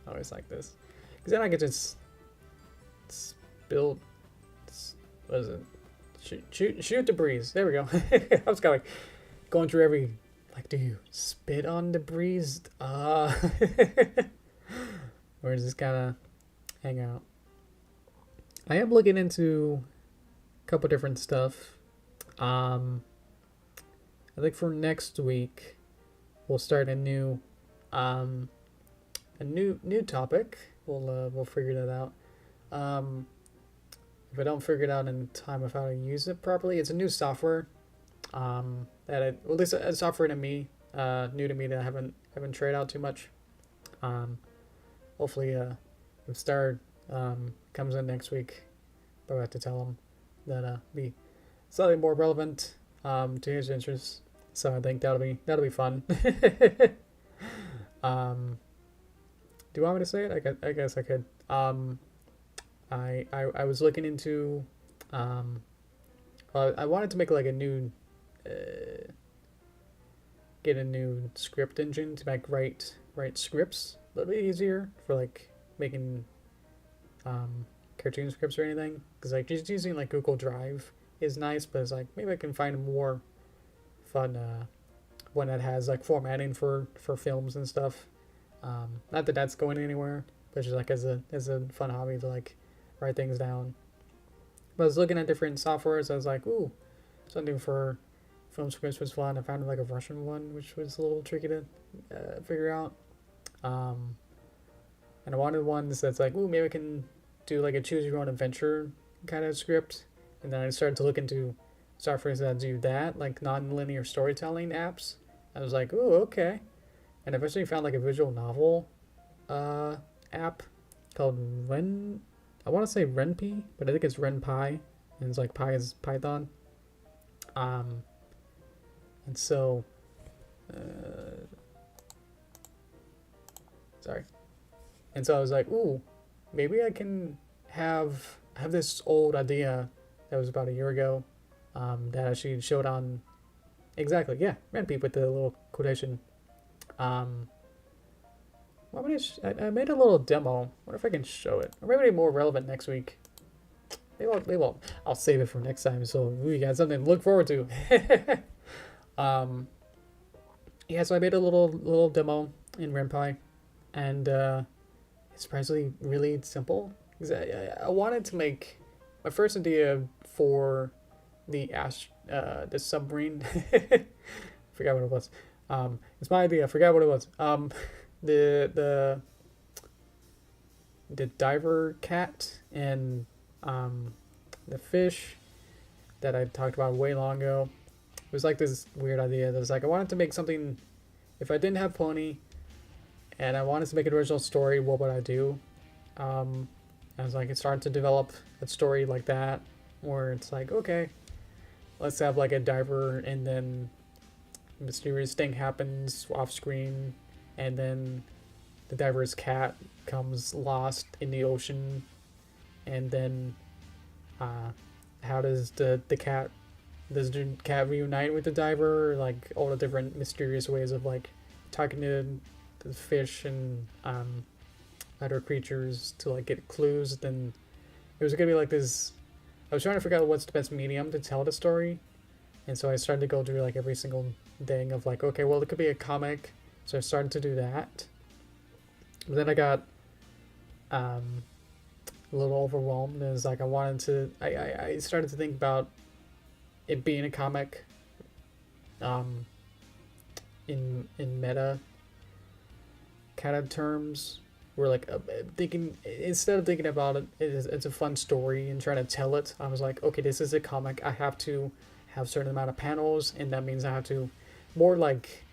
always like this, because then I get to build. What is it? Shoot the breeze. There we go. I was going through every. Like, do you spit on the breeze? Or does this kind of hang out? I am looking into a couple different stuff. I think for next week we'll start a new topic. We'll figure that out. If I don't figure it out in time of how to use it properly, it's a new software. At least a software to me, new to me, that I haven't tried out too much. Hopefully, if Star comes in next week, but I have to tell him that be slightly more relevant to his interests. So I think that'll be fun. Do you want me to say it? I guess I could. I was looking into. I wanted to make like a new. Get a new script engine to make write scripts a little bit easier for like making cartoon scripts or anything, because like just using like Google Drive is nice, but it's like maybe I can find a more fun one that has like formatting for films and stuff. Not that that's going anywhere, but just like as a fun hobby to like write things down. But I was looking at different softwares. I was like, ooh, something for film scripts was fun. I found like a Russian one, which was a little tricky to figure out. And I wanted one that's like, ooh, maybe I can do like a choose your own adventure kind of script. And then I started to look into softwares that do that, like non-linear storytelling apps. I was like, ooh, okay. And I eventually found like a visual novel app called I want to say Renpy, but I think it's RenPy, and it's like Pi is Python. And so, sorry. And so I was like, ooh, maybe I can have this old idea that was about a year ago, that actually showed on, exactly, yeah, Renpy with the little quotation. I made a little demo. I wonder if I can show it. Or maybe more relevant next week. Maybe I'll save it for next time, so we got something to look forward to. Yeah, so I made a little demo in RenPy, and it's surprisingly really simple. I wanted to make my first idea for the submarine. Forgot what it was. It's my idea. I forgot what it was. The diver cat and the fish that I talked about way long ago. It was like this weird idea that was like, I wanted to make something, if I didn't have Pony and I wanted to make an original story, what would I do? I was like, it started to develop a story like that, where it's like, okay, let's have like a diver, and then a mysterious thing happens off screen, and then the diver's cat comes lost in the ocean, and then how does the cat reunite with the diver? Like all the different mysterious ways of like talking to the fish and other creatures to like get clues. Then it was gonna be like this. I was trying to figure out what's the best medium to tell the story, and so I started to go through like every single thing of like, okay, well, it could be a comic, so I started to do that. But then I got a little overwhelmed. It was like I started to think about it being a comic in meta kind of terms, where like thinking, instead of thinking about it's a fun story and trying to tell it, I was like, okay, this is a comic, I have to have a certain amount of panels, and that means I have to more like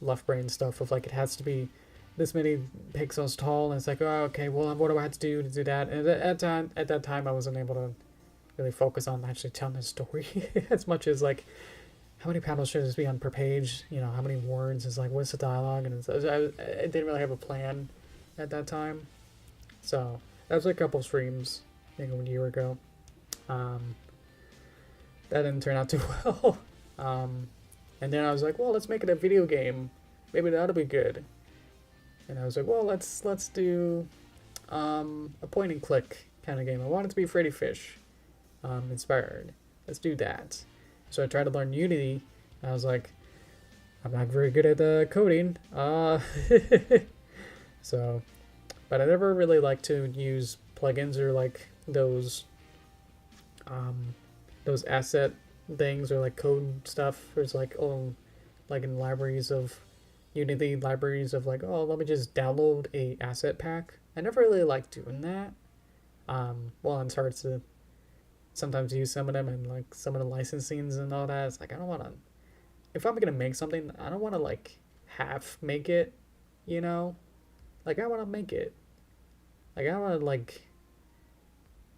left brain stuff of like, it has to be this many pixels tall, and it's like, oh, okay, well, what do I have to do that? And at that time, I wasn't able to really focus on actually telling the story as much as like how many panels should this be on per page? You know, how many words is like what's the dialogue? And I didn't really have a plan at that time, so that was like a couple streams, I think, a year ago. That didn't turn out too well. And then I was like, well, let's make it a video game. Maybe that'll be good. And I was like, well, let's do a point and click kind of game. I want it to be Freddy Fish inspired. Let's do that. So I tried to learn Unity. And I was like, I'm not very good at coding. So, but I never really liked to use plugins or like those asset things or like code stuff. There's like, oh, like in libraries of Unity libraries of like, oh, let me just download a asset pack. I never really liked doing that. Well, it's hard to sometimes use some of them and like some of the licensings and all that. It's like, I don't want to, if I'm gonna make something, I don't want to like half make it, you know? Like, I want to make it. Like, I want to like,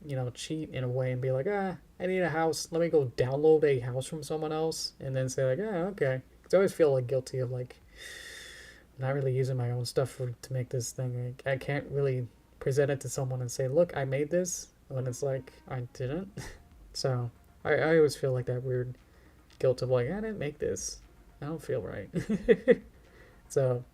you know, cheat in a way and be like, I need a house. Let me go download a house from someone else and then say like, okay. Because I always feel like guilty of like not really using my own stuff to make this thing. I can't really present it to someone and say, look, I made this, when it's like, I didn't. So I always feel like that weird guilt of like, I didn't make this. I don't feel right. So,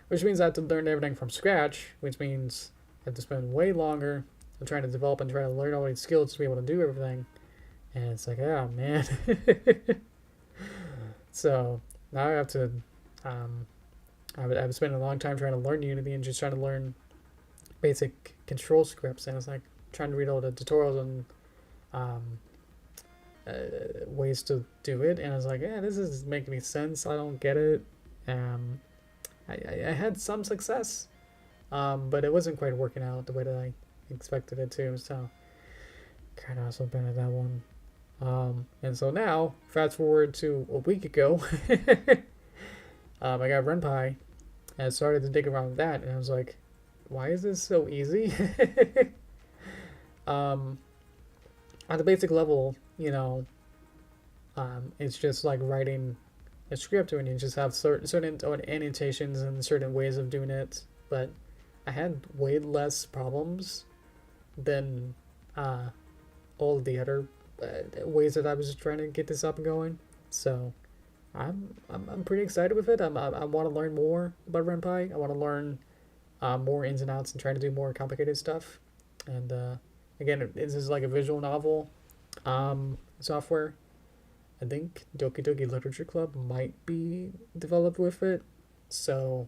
which means I have to learn everything from scratch, which means I have to spend way longer trying to develop and try to learn all these skills to be able to do everything. And it's like, oh man. So now I have to, I've spent a long time trying to learn Unity and just trying to learn basic control scripts. And it's like trying to read all the tutorials and ways to do it. And I was like, yeah, this is making any sense. I don't get it. I had some success, but it wasn't quite working out the way that I expected it to. So kind of also been at that one. And so now, fast forward to a week ago, I got RunPy, and I started to dig around with that, and I was like, why is this so easy? On the basic level, you know, it's just like writing a script, and you just have certain annotations and certain ways of doing it, but I had way less problems than all of the other ways that I was just trying to get this up and going. So I'm pretty excited with it. I want to learn more about RunPy. I want to learn more ins and outs and try to do more complicated stuff. And again, this is like a visual novel software. I think Doki Doki Literature Club might be developed with it. So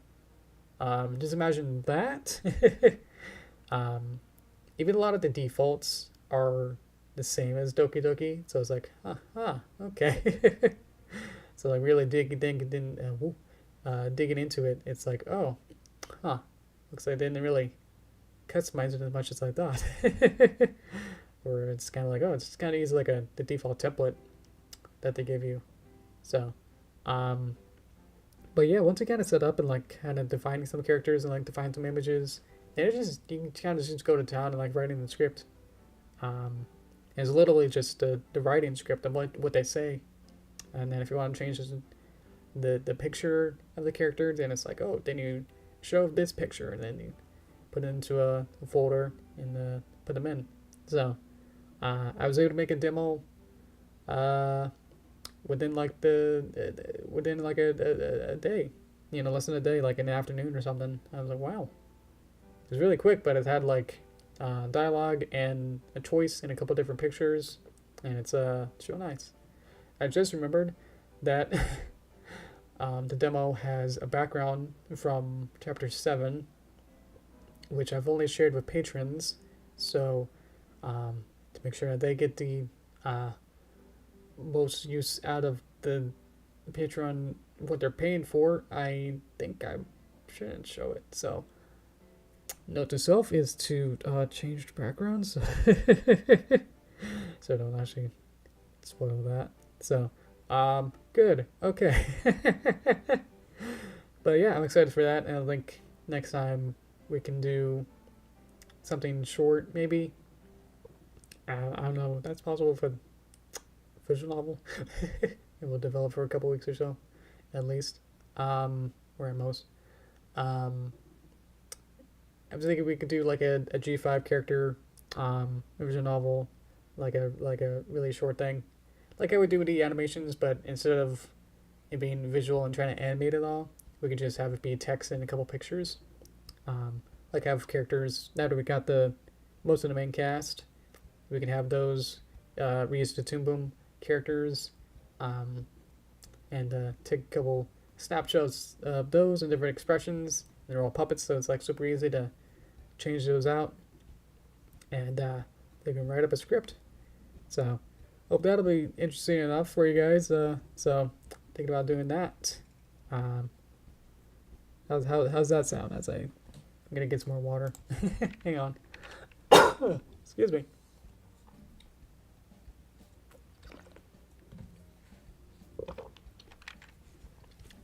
just imagine that. Even a lot of the defaults are the same as Doki Doki. So it's like, okay. So like really digging into it, it's like, oh, looks like I didn't really customize it as much as I thought. Or it's kind of like, oh, it's just kind of easy like the default template that they give you. So, but yeah, once you kind of set up and like kind of defining some characters and like define some images, and it just, you can kind of just go to town and like writing the script. It's literally just the writing script of what they say. And then if you want to change the picture of the character, then it's like, oh, then you show this picture, and then you put it into a folder and put them in. So I was able to make a demo within like a day, you know, less than a day, like in the afternoon or something. I was like, wow, it was really quick, but it had like dialogue and a choice in a couple different pictures, and it's real nice. I just remembered that the demo has a background from chapter 7, which I've only shared with patrons, so to make sure that they get the most use out of the Patreon, what they're paying for, I think I shouldn't show it. So note to self is to change backgrounds so don't actually spoil that. So good, okay. But yeah, I'm excited for that, and I think next time we can do something short, maybe. I don't know if that's possible for visual novel. It will develop for a couple weeks or so, at least, or at most. I was thinking we could do like a G5 character visual novel, like a really short thing, like I would do with the animations, but instead of it being visual and trying to animate it all, we could just have it be text and a couple pictures. Like have characters. Now that we got the most of the main cast, we can have those reuse the Toon Boom characters, and take a couple snapshots of those and different expressions. They're all puppets, so it's like super easy to change those out, and they can write up a script. So hope that'll be interesting enough for you guys. So thinking about doing that. How's that sound? I'm gonna get some more water. Hang on. Excuse me.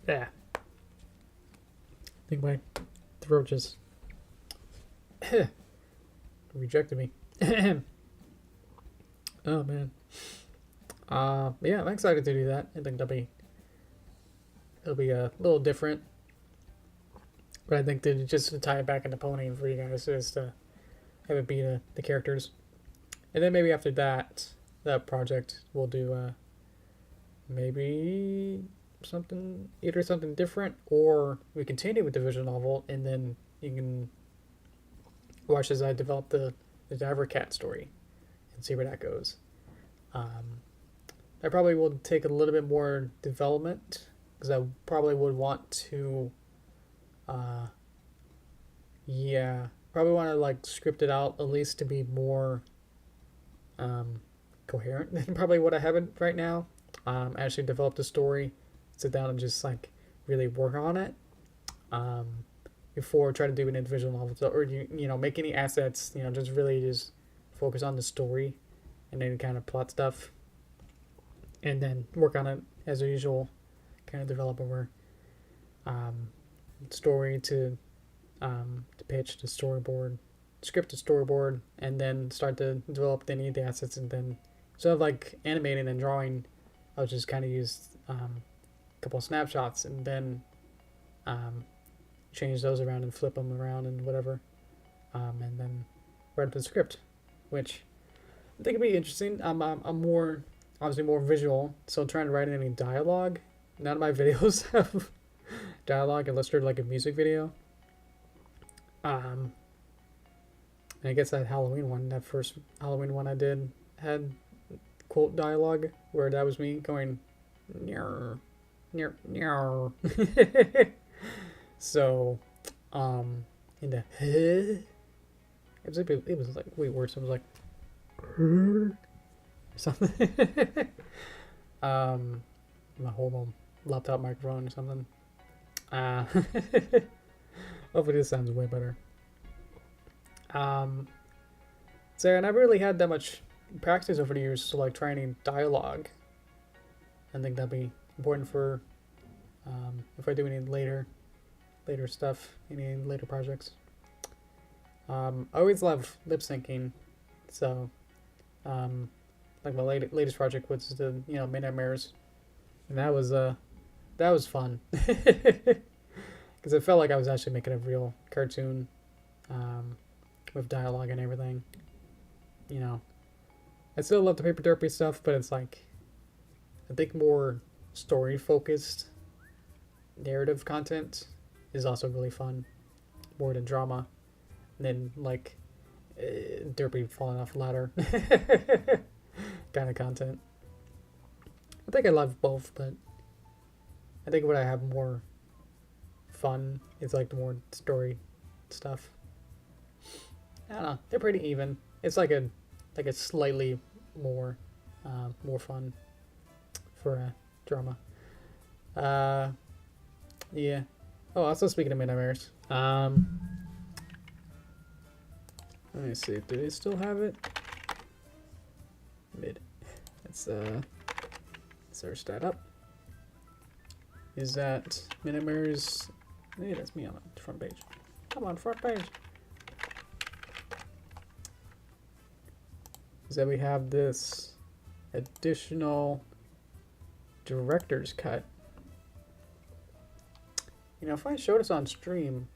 Yeah. I think my throat just rejected me. Oh man. Yeah, I'm excited to do that. I think it'll be a little different. But I think that just to tie it back into ponying for you guys is to have it be the characters. And then maybe after that project we'll do maybe either something different, or we continue with the visual novel and then you can watch as I develop the Diver Cat story and see where that goes. I probably will take a little bit more development because I probably would want to probably want to like script it out at least to be more coherent than probably what I have it right now. Actually develop the story, sit down and just like really work on it before trying to do an individual novel. So, or you know make any assets, just really just focus on the story and then kind of plot stuff and then work on it as usual, kind of develop over story to pitch, to storyboard, script to storyboard, and then start to develop any of the assets. And then instead of like animating and drawing, I'll just kind of use a couple of snapshots and then change those around and flip them around and whatever, and then write up the script, which I think it'd be interesting. I'm more obviously more visual, so trying to write any dialogue. None of my videos have dialogue unless they're like a music video. And I guess that first Halloween one I did had quote dialogue where that was me going near. So in the it was like way worse. It was like something. My whole laptop microphone or something. Hopefully this sounds way better. So I never really had that much practice over the years, so like trying dialogue. I think that'd be important for if I do any later stuff, any later projects. I always love lip syncing, so like my latest project was the Midnight Mirrors, and that was fun because it felt like I was actually making a real cartoon with dialogue and everything. I still love the Paper Derpy stuff, but it's like I think more story focused narrative content is also really fun, more than drama, and then like Derpy falling off a ladder kind of content. I think I love both, but I think what I have more fun is like the more story stuff. I don't know, they're pretty even. It's like a slightly more fun for drama. Yeah. Oh, also speaking of Midnight Mirrors, let me see. Do they still have it? Let's search that up. Is that Midnight Mirrors? Hey, that's me on the front page. Come on, front page. Is that we have this additional director's cut. You know, if I showed us on stream,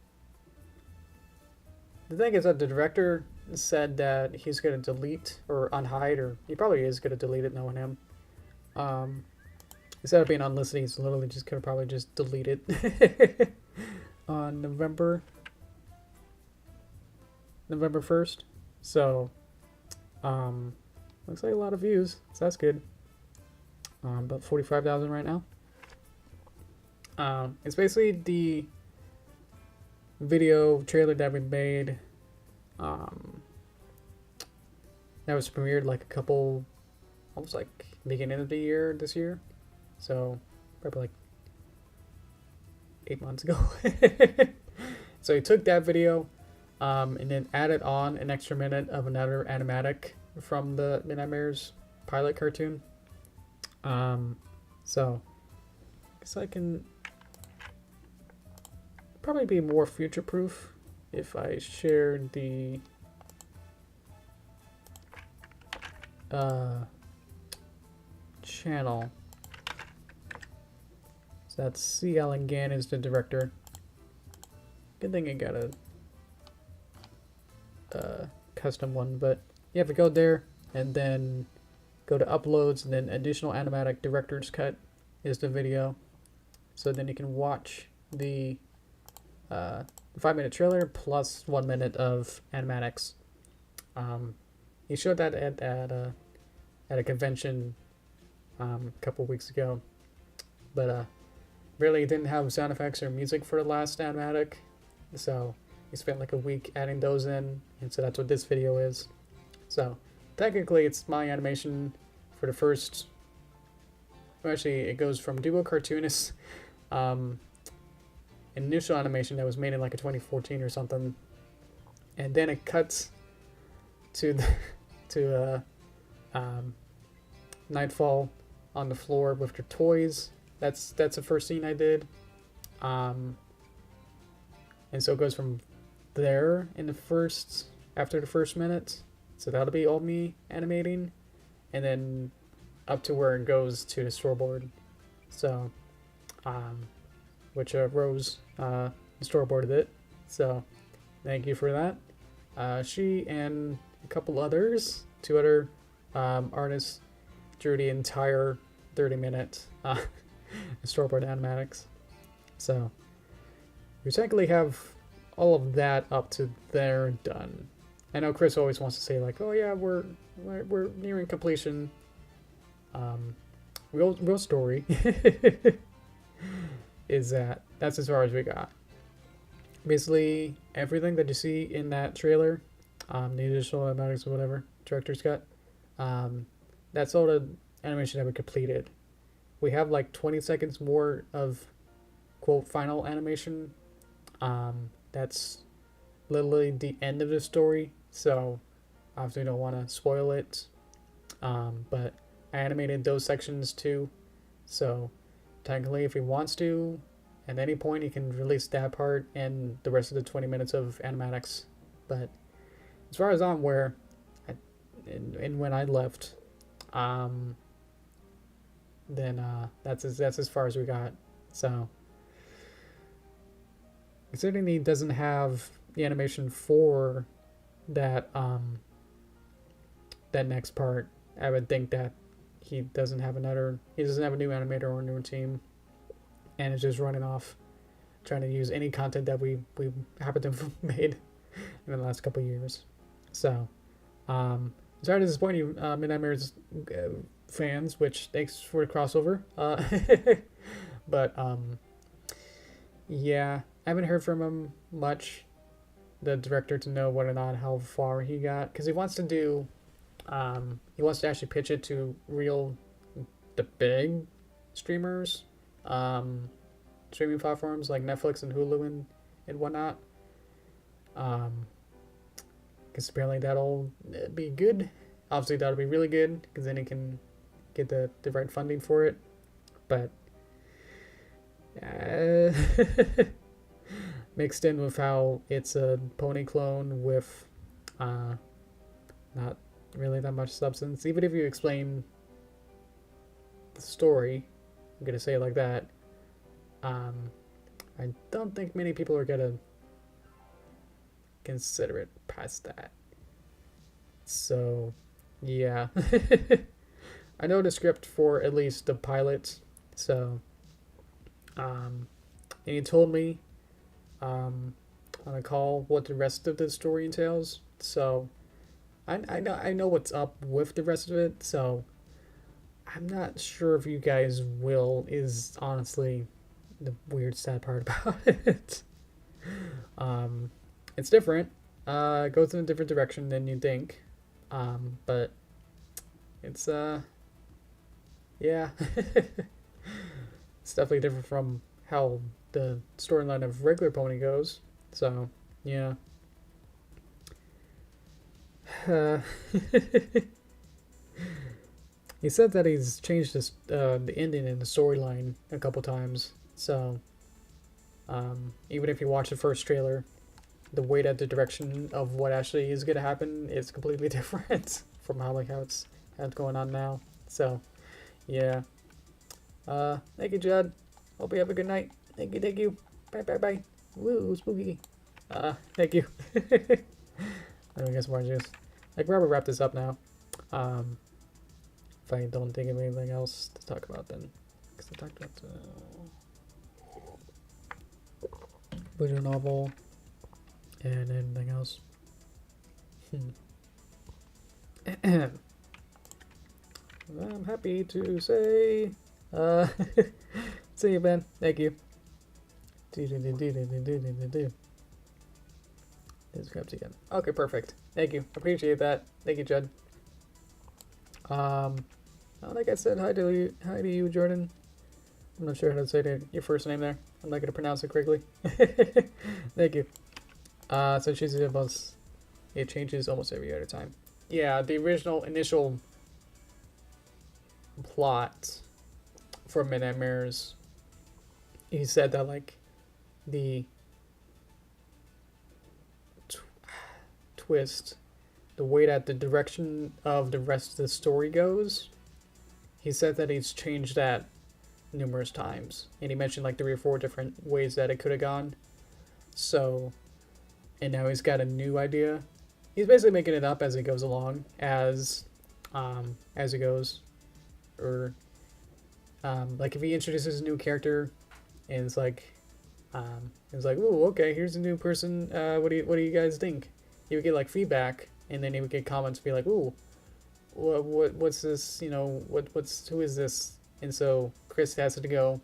the thing is that the director said that he's going to delete or unhide, or he probably is going to delete it knowing him. Instead of being unlisted, he's literally just going to probably just delete it on November 1st. So, looks like a lot of views, so that's good. About 45,000 right now. It's basically the video trailer that we made that was premiered like a couple, almost like beginning of the year this year, so probably like 8 months ago. So he took that video and then added on an extra minute of another animatic from the Midnight Mayor's pilot cartoon. So I guess I can probably be more future-proof if I share the channel. So that's C. Allen Gann is the director. Good thing I got a custom one, but you have to go there and then go to uploads, and then additional animatic director's cut is the video. So then you can watch the 5-minute trailer plus 1 minute of animatics. He showed that at a convention a couple weeks ago, but really didn't have sound effects or music for the last animatic, so he spent like a week adding those in, and so that's what this video is. So technically it's my animation for the first, well, actually it goes from Duo Cartoonist initial animation that was made in like a 2014 or something, and then it cuts to Nightfall on the floor with her toys. That's the first scene I did, and so it goes from there in the first, after the first minute, so that'll be all me animating, and then up to where it goes to the storyboard. So which Rose storyboarded it, so thank you for that. She and a couple others, 2 other artists, drew the entire 30-minute storyboard animatics. So we technically have all of that up to there done. I know Chris always wants to say like, oh yeah, we're nearing completion. Real story is that's as far as we got. Basically everything that you see in that trailer, the additional animatics or whatever, director's cut, that's all the animation that we completed. We have like 20 seconds more of quote final animation. That's literally the end of the story, so obviously don't want to spoil it. But I animated those sections too, so technically if he wants to, at any point he can release that part and the rest of the 20 minutes of animatics. But as far as I'm aware, and when I left, then that's as far as we got. So considering he doesn't have the animation for that that next part, I would think that he doesn't have a new animator or a new team, and it's just running off trying to use any content that we happen to have made in the last couple of years. So sorry to disappoint you, Midnight Mayor's fans, which thanks for the crossover. But yeah, I haven't heard from him much, the director, to know whether or not how far he got, because he wants to do he wants to actually pitch it to the big streamers, streaming platforms like Netflix and Hulu and whatnot, because apparently that'll be good. Obviously that'll be really good, because then he can get the right funding for it. But mixed in with how it's a pony clone with not really that much substance. Even if you explain the story, I'm gonna say it like that. I don't think many people are gonna consider it past that. So, yeah. I know the script for at least the pilot, so, and he told me on a call what the rest of the story entails. So, I know what's up with the rest of it. So, I'm not sure if you guys will. Is honestly the weird sad part about it. Um, it's different. It goes in a different direction than you think. But it's yeah, it's definitely different from how the storyline of regular Pony goes. So yeah. Uh, he said that he's changed this, the ending in the storyline a couple times. So even if you watch the first trailer, the way that the direction of what actually is gonna happen is completely different from how it's going on now. So yeah. Thank you, Judd. Hope you have a good night. Thank you. Bye, bye, bye. Woo, spooky. Thank you. Let me get some more juice. I can probably wrap this up now. If I don't think of anything else to talk about, then. Because I talked about the visual novel and anything else. I'm happy to say, see you, Ben. Thank you. Let's grab again. Okay, perfect. Thank you. Appreciate that. Thank you, Judd. Like I said, hi to you, Jordan. I'm not sure how to say your first name there. I'm not gonna pronounce it correctly. Thank you. So she's a boss. It changes almost every other time. Yeah, the original initial plot for Midnight Mirrors, he said that like the twist, the way that the direction of the rest of the story goes, he said that he's changed that numerous times, and he mentioned like 3 or 4 different ways that it could have gone. So, and now he's got a new idea. He's basically making it up as it goes along, as it goes, or like if he introduces a new character, and it's like, oh, okay, here's a new person. What do you guys think? He would get like feedback, and then he would get comments, be like, ooh, what's this? You know, who is this? And so Chris has to go,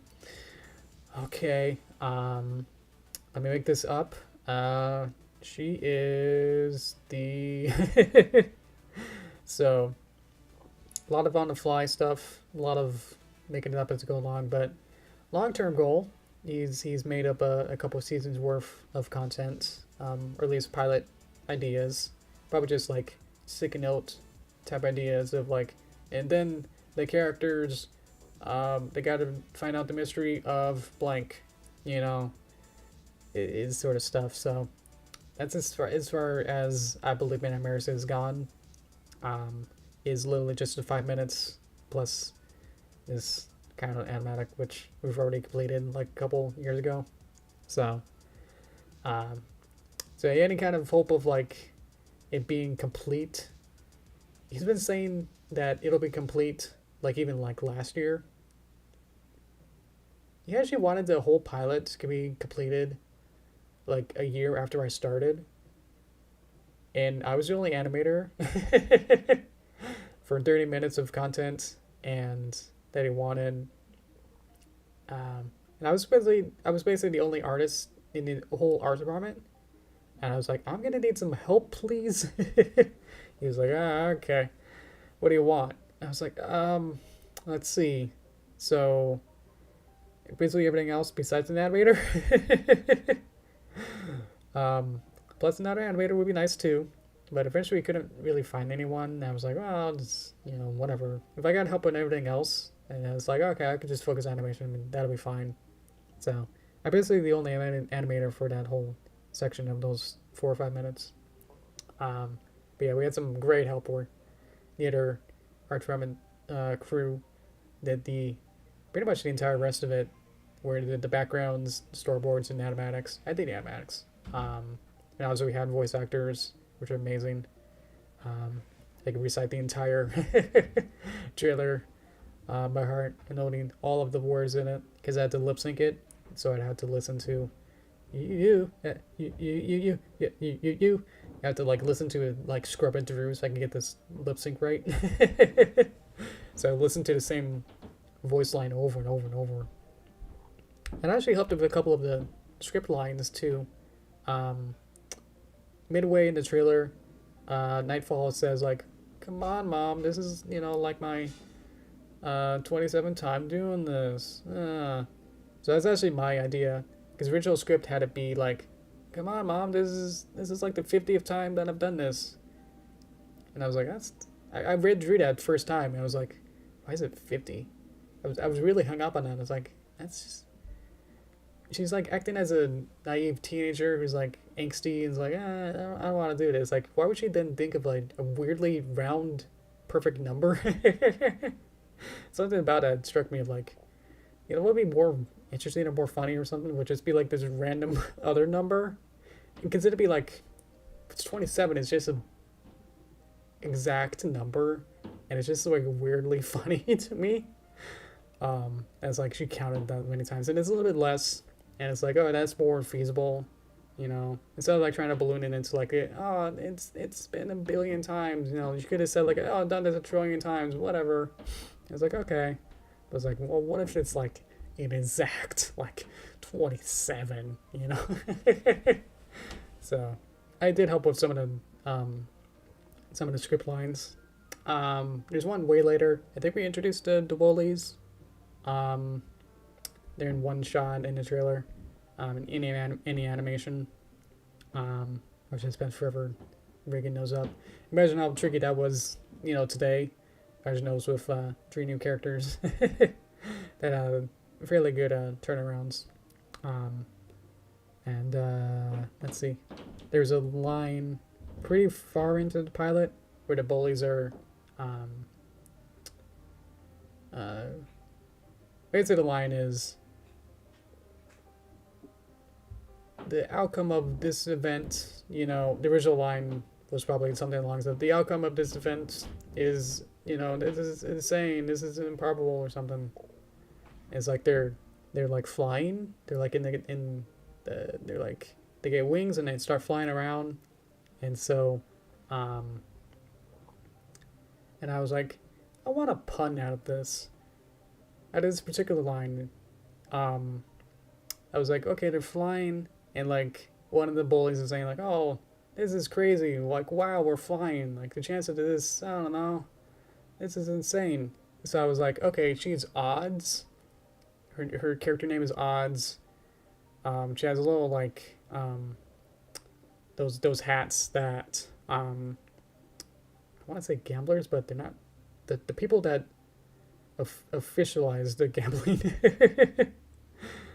okay, let me make this up. She is the so a lot of on the fly stuff, a lot of making it up as it go along, but long-term goal, he's made up a couple of seasons worth of content, or at least pilot ideas, probably just like stick a note type ideas of like, and then the characters, they got to find out the mystery of blank, you know, is sort of stuff. So that's as far as I believe Midnight Mirrors has gone. Is literally just the 5 minutes plus this kind of animatic, which we've already completed like a couple years ago. So, so any kind of hope of like it being complete, he's been saying that it'll be complete like even like last year. He actually wanted the whole pilot to be completed like a year after I started, and I was the only animator for 30 minutes of content and that he wanted. And I was basically the only artist in the whole art department, and I was like, I'm gonna need some help, please. He was like, okay, what do you want? I was like, let's see. So basically everything else besides an animator. Plus another animator would be nice too, but eventually we couldn't really find anyone. And I was like, well, just, you know, whatever. If I got help with everything else, and I was like, okay, I could just focus on animation, and that'll be fine. So I'm basically the only animator for that whole section of those 4 or 5 minutes. But yeah, we had some great help. Where the other art department crew did the pretty much the entire rest of it, where the backgrounds, storyboards, and animatics. I did the animatics. And also we had voice actors, which are amazing. They could recite the entire trailer by heart and knowing all of the words in it because I had to lip sync it, so I'd have to listen to you. I have to like listen to it, like scrub it through so I can get this lip sync right. So I listened to the same voice line over and over and over. And I actually helped with a couple of the script lines too. Midway in the trailer, Nightfall says like, "Come on, Mom, this is like my 27th time doing this." So that's actually my idea, because the original script had it be like, "Come on, Mom, this is like the 50th time that I've done this." And I was like, I drew that first time, and I was like, why is it 50? I was really hung up on that. I was like, that's just. She's like acting as a naive teenager who's like angsty and is like, I don't want to do this. Like, why would she then think of like a weirdly round, perfect number? Something about that struck me of like, what would be more interesting or more funny or something would just be like this random other number. And consider it be like, if it's 27, it's just a exact number, and it's just like weirdly funny to me. As like she counted that many times, and it's a little bit less. And it's like, oh, that's more feasible, instead of like trying to balloon it into like, oh, it's been a billion times, you could have said like, oh, I've done this a trillion times, whatever. It's like, okay. But it's like, well, what if it's like an exact like 27, So I did help with some of the script lines. There's one way later. I think we introduced the Woolies. They're in one shot in the trailer, in any animation. Which I spent forever rigging those up. Imagine how tricky that was, today. Imagine those with 3 new characters. That fairly good turnarounds. And let's see. There's a line pretty far into the pilot where the bullies are. Basically, the line is, the outcome of this event, the original line was probably something along the outcome of this event is, this is insane, this is improbable or something. It's like they're like flying, they're like they're like, they get wings and they start flying around. And so, and I was like, I want a pun out of this. At this particular line, I was like, okay, they're flying, and like one of the bullies is saying like, oh, this is crazy, like, wow, we're flying, like the chance of this, I don't know, this is insane. So I was like, okay, she's Odds. Her character name is Odds. She has a little like those hats that I want to say gamblers, but they're not. The people that officialize the gambling.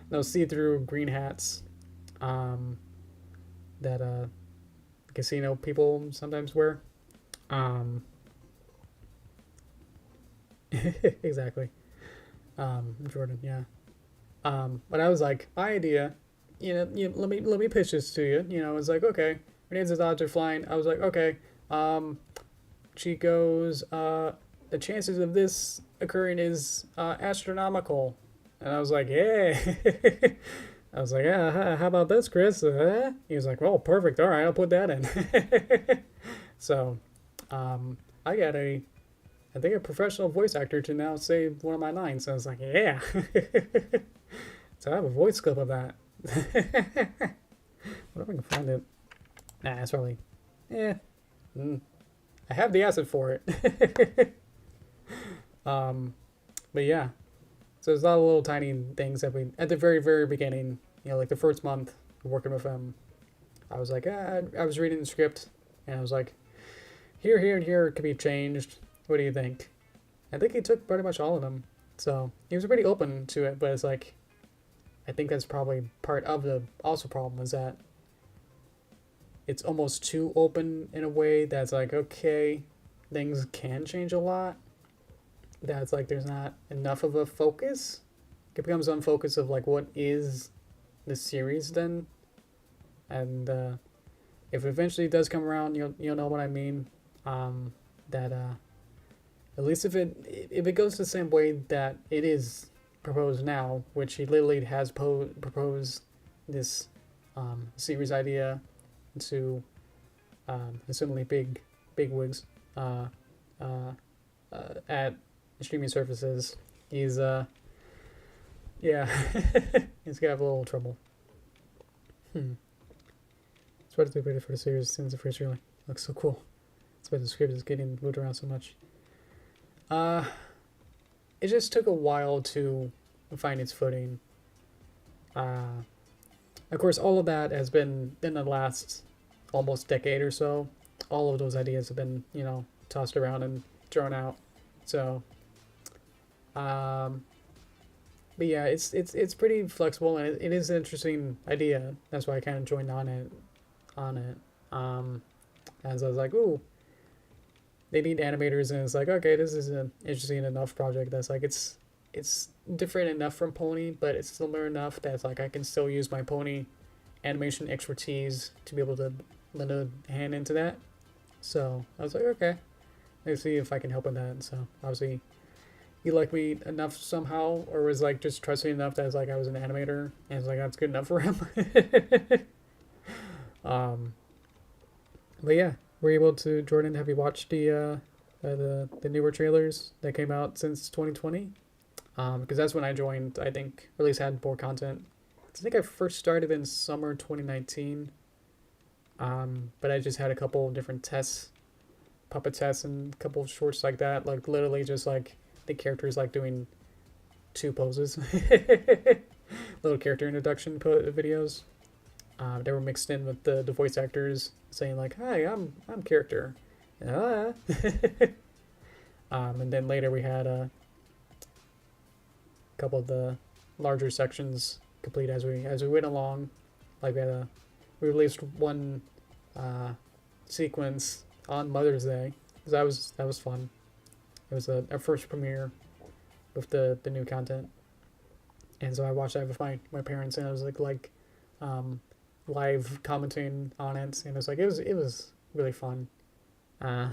Those see-through green hats that casino people sometimes wear. Exactly. Jordan, yeah. But I was like, my idea, let me pitch this to you. It's like, okay, her name's Odds are flying. I was like, okay, she goes, the chances of this occurring is astronomical. And I was like, yeah. I was like, yeah, how about this, Chris? He was like, well, perfect. All right, I'll put that in. So, I got I think a professional voice actor to now say one of my lines. So I was like, yeah. So I have a voice clip of that. What if I can find it? Nah, it's probably, I have the asset for it. But yeah. So there's a lot of little tiny things that we, at the very, very beginning, like the first month of working with him, I was like, I was reading the script, and I was like, here, and here could be changed. What do you think? I think he took pretty much all of them. So he was pretty open to it, but it's like, I think that's probably part of the also problem is that it's almost too open in a way that's like, okay, things can change a lot. That's like there's not enough of a focus. It becomes unfocused of like what is the series then, and if it eventually does come around, you'll know what I mean. That at least if it goes the same way that it is proposed now, which he literally has proposed this series idea to assumingly big wigs at streaming services. He's yeah, he's gonna have a little trouble. It's what they waited for the series since the first trailer. Looks so cool. That's why the script is getting moved around so much. It just took a while to find its footing. Of course, all of that has been in the last almost decade or so. All of those ideas have been, tossed around and thrown out. So, but yeah, it's pretty flexible and it is an interesting idea. That's why I kind of joined on it. As I was like, ooh, they need animators, and it's like, okay, this is an interesting enough project that's like it's different enough from Pony, but it's similar enough that it's like I can still use my Pony animation expertise to be able to lend a hand into that. So I was like, okay, let's see if I can help with that. So obviously he liked me enough somehow, or was like just trusting enough that it's like I was an animator, and it's like that's good enough for him. But yeah, we're able to. Jordan, have you watched the newer trailers that came out since 2020? Because that's when I joined. I think, or at least had more content. I think I first started in summer 2019. But I just had a couple of different tests, puppet tests, and a couple of shorts like that. Like literally just like the characters like doing 2 poses, little character introduction videos. They were mixed in with the voice actors saying like, "Hi, I'm character," and then later we had a couple of the larger sections complete as we went along. Like we released one sequence on Mother's Day. That was fun. It was our first premiere with the new content, and so I watched that with my parents, and I was like live commenting on it, and it was really fun. And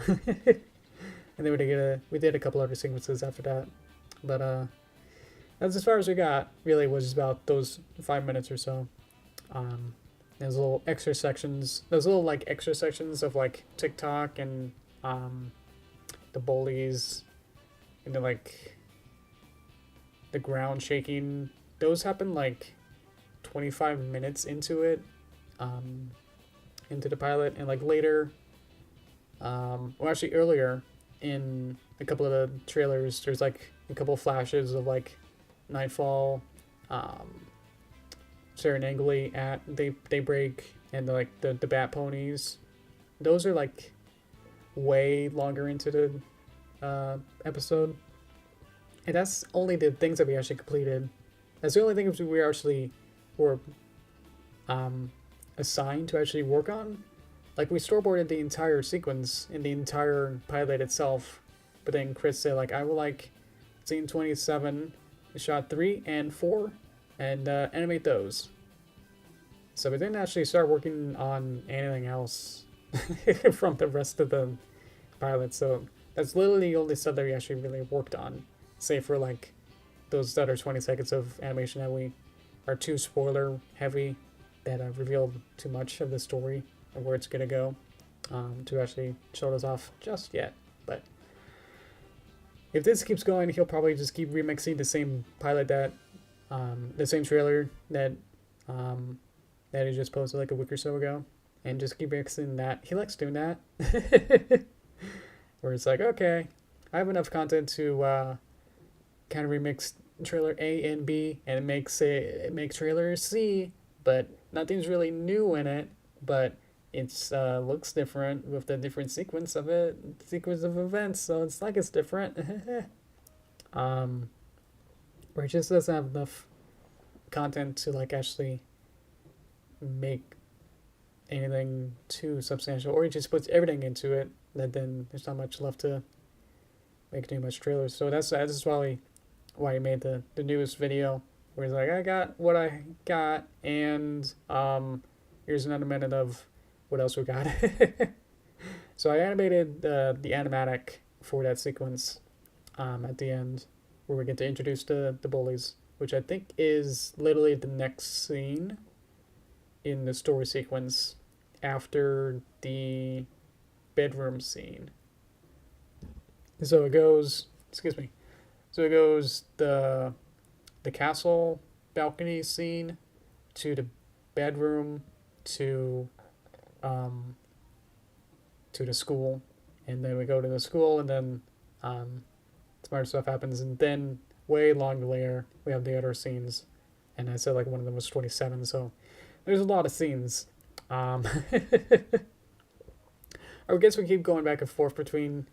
then we did a couple other sequences after that, but that's as far as we got. Really, was just about those 5 minutes or so. There's little extra sections. There's little like extra sections of like TikTok and the bullies, and then like the ground shaking. Those happen like 25 minutes into it, into the pilot, and like later, well actually earlier in a couple of the trailers, there's like a couple of flashes of like Nightfall, Serenangly at daybreak, and like the bat ponies. Those are like way longer into the episode, and that's only the things that we actually completed. That's the only things we actually were assigned to actually work on. Like we storyboarded the entire sequence in the entire pilot itself, but then Chris said like, I would like scene 27, shot 3 and 4, and animate those. So we didn't actually start working on anything else from the rest of the pilot. So that's literally the only stuff that we actually really worked on, save for like those other 20 seconds of animation that we are too spoiler heavy, that revealed too much of the story and where it's gonna go, to actually show us off just yet. But if this keeps going, he'll probably just keep remixing the same pilot that, the same trailer that he just posted like a week or so ago, and just keep mixing that. He likes doing that, where it's like, okay, I have enough content to kind of remix trailer A and B, and it makes trailer C, but nothing's really new in it, but it's looks different with the different sequence of events, so it's like it's different. Where it just doesn't have enough content to like actually make anything too substantial, or he just puts everything into it, that then there's not much left to make too much trailers. So that's why he made the newest video where he's like, I got what I got, and here's another minute of what else we got. So I animated the animatic for that sequence at the end, where we get to introduce the bullies, which I think is literally the next scene in the story sequence after the bedroom scene. So it goes, excuse me. So it goes the castle balcony scene to the bedroom to the school, and then we go to the school, and then smart stuff happens, and then way along later we have the other scenes, and I said like one of them was 27, so there's a lot of scenes. I guess we keep going back and forth between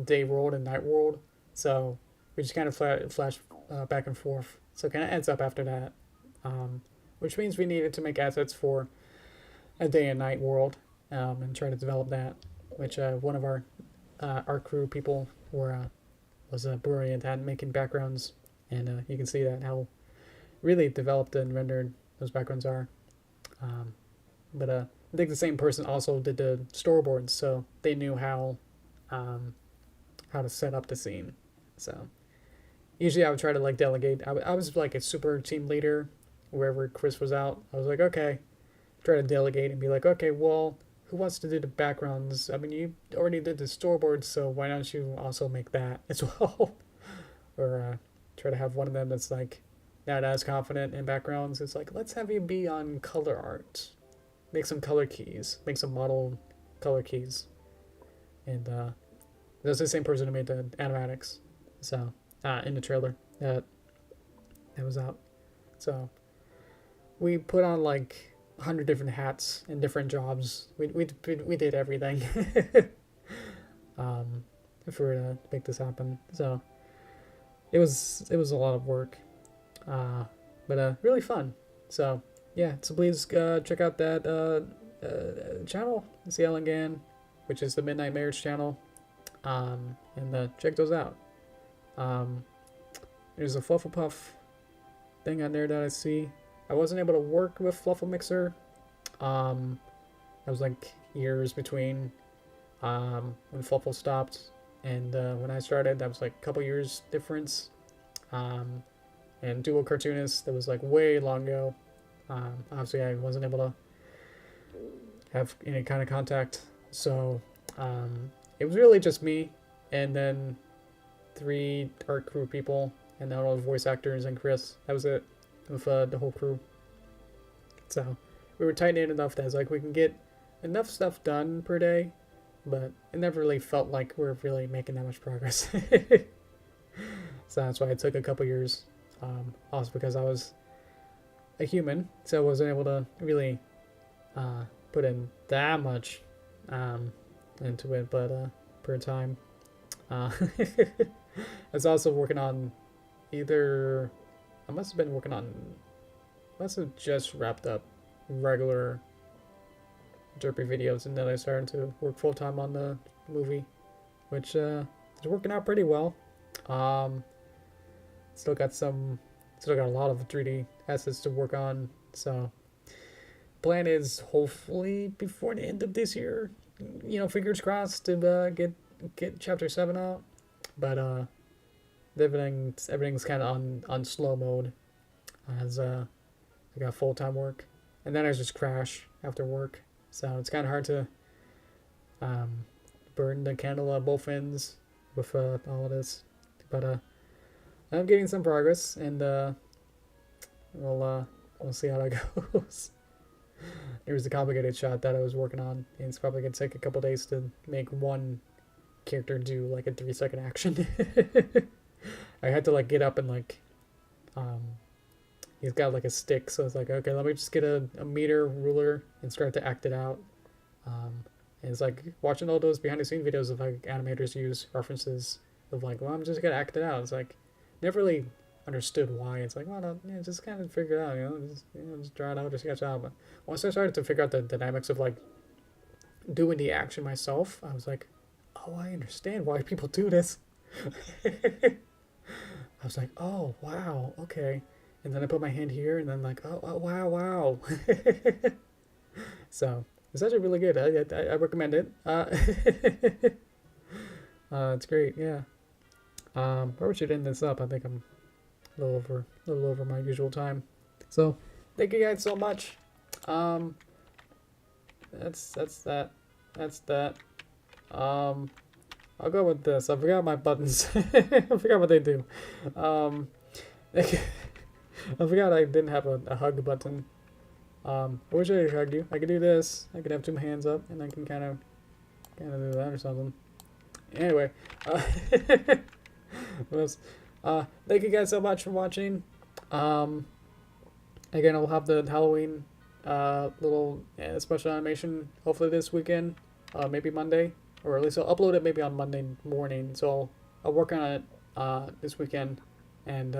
day world and night world, so we just kind of flash back and forth, so it kind of ends up after that, which means we needed to make assets for a day and night world, and try to develop that, which one of our art crew people was brilliant at making backgrounds, and you can see that how really developed and rendered those backgrounds are. But I think the same person also did the storyboards, so they knew how to set up the scene. So usually I would try to like delegate. I was like a super team leader wherever Chris was out. I was like, okay, try to delegate and be like, okay, well, who wants to do the backgrounds? I mean, you already did the storyboards, so why don't you also make that as well? Or try to have one of them that's like not as confident in backgrounds. It's like, let's have you be on color art. Make some color keys. Make some model color keys. And that's the same person who made the animatics. So, in the trailer that was out. So, we put on like 100 different hats and different jobs. We did everything to make this happen. So it was a lot of work, but really fun. So yeah, so please check out that channel, CL Gan, which is the Midnight Marriage channel, and check those out. There's a Flufflepuff thing on there that I see. I wasn't able to work with Fluffle Mixer. That was like years between when Fluffle stopped and when I started. That was like a couple years difference. And Dual Cartoonist, that was like way long ago. Obviously, I wasn't able to have any kind of contact. So it was really just me and then 3 art crew people and then all the voice actors and Chris. That was it with the whole crew. So we were tight knit enough that it's like we can get enough stuff done per day, but it never really felt like we're really making that much progress. So that's why it took a couple years. Also because I was a human, so I wasn't able to really put in that much into it, but per time. I was also working on I must have just wrapped up regular Derpy videos, and then I started to work full-time on the movie, which is working out pretty well. Still got a lot of 3D assets to work on, so plan is hopefully before the end of this year, fingers crossed, to get chapter 7 out, but everything's kind of on slow mode as I got full-time work, and then I just crash after work, so it's kind of hard to burn the candle at both ends with all of this, but I'm getting some progress, and we'll see how that goes. There was a complicated shot that I was working on, and it's probably gonna take a couple days to make one character do like a 3-second action. I had to like get up and like he's got like a stick, so it's like, okay, let me just get a meter ruler and start to act it out. And it's like watching all those behind the scene videos of like animators use references of like, well, I'm just gonna act it out. It's like never really understood why. It's like, well, no, yeah, just kind of figure it out, just draw it out, just sketch it out. But once I started to figure out the dynamics of like doing the action myself, I was like, oh, I understand why people do this. I was like, oh, wow, okay. And then I put my hand here, and then like, oh wow, wow. So it's actually really good. I recommend it. It's great, yeah. Where we should end this up? I think I'm a little over my usual time. So thank you guys so much. That's that. That's that. I'll go with this. I forgot my buttons. I forgot what they do. I forgot I didn't have a hug button. I wish I could hug you. I could do this. I could have two hands up, and I can kind of do that or something. Anyway, thank you guys so much for watching. Again, I'll have the Halloween little special animation hopefully this weekend, maybe Monday, or at least I'll upload it maybe on Monday morning. So I'll work on it this weekend, and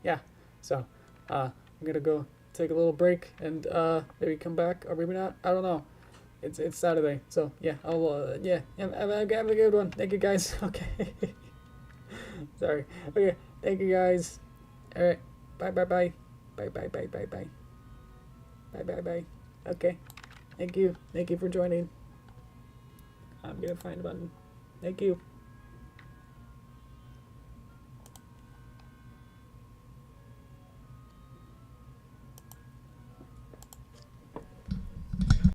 yeah. So I'm gonna go take a little break and maybe come back, or maybe not. I don't know. It's Saturday, so yeah. I'll have a good one. Thank you guys. Okay. Sorry. Okay. Thank you guys. All right. Bye. Bye. Okay. Thank you. Thank you for joining. I'm gonna find a button. Thank you.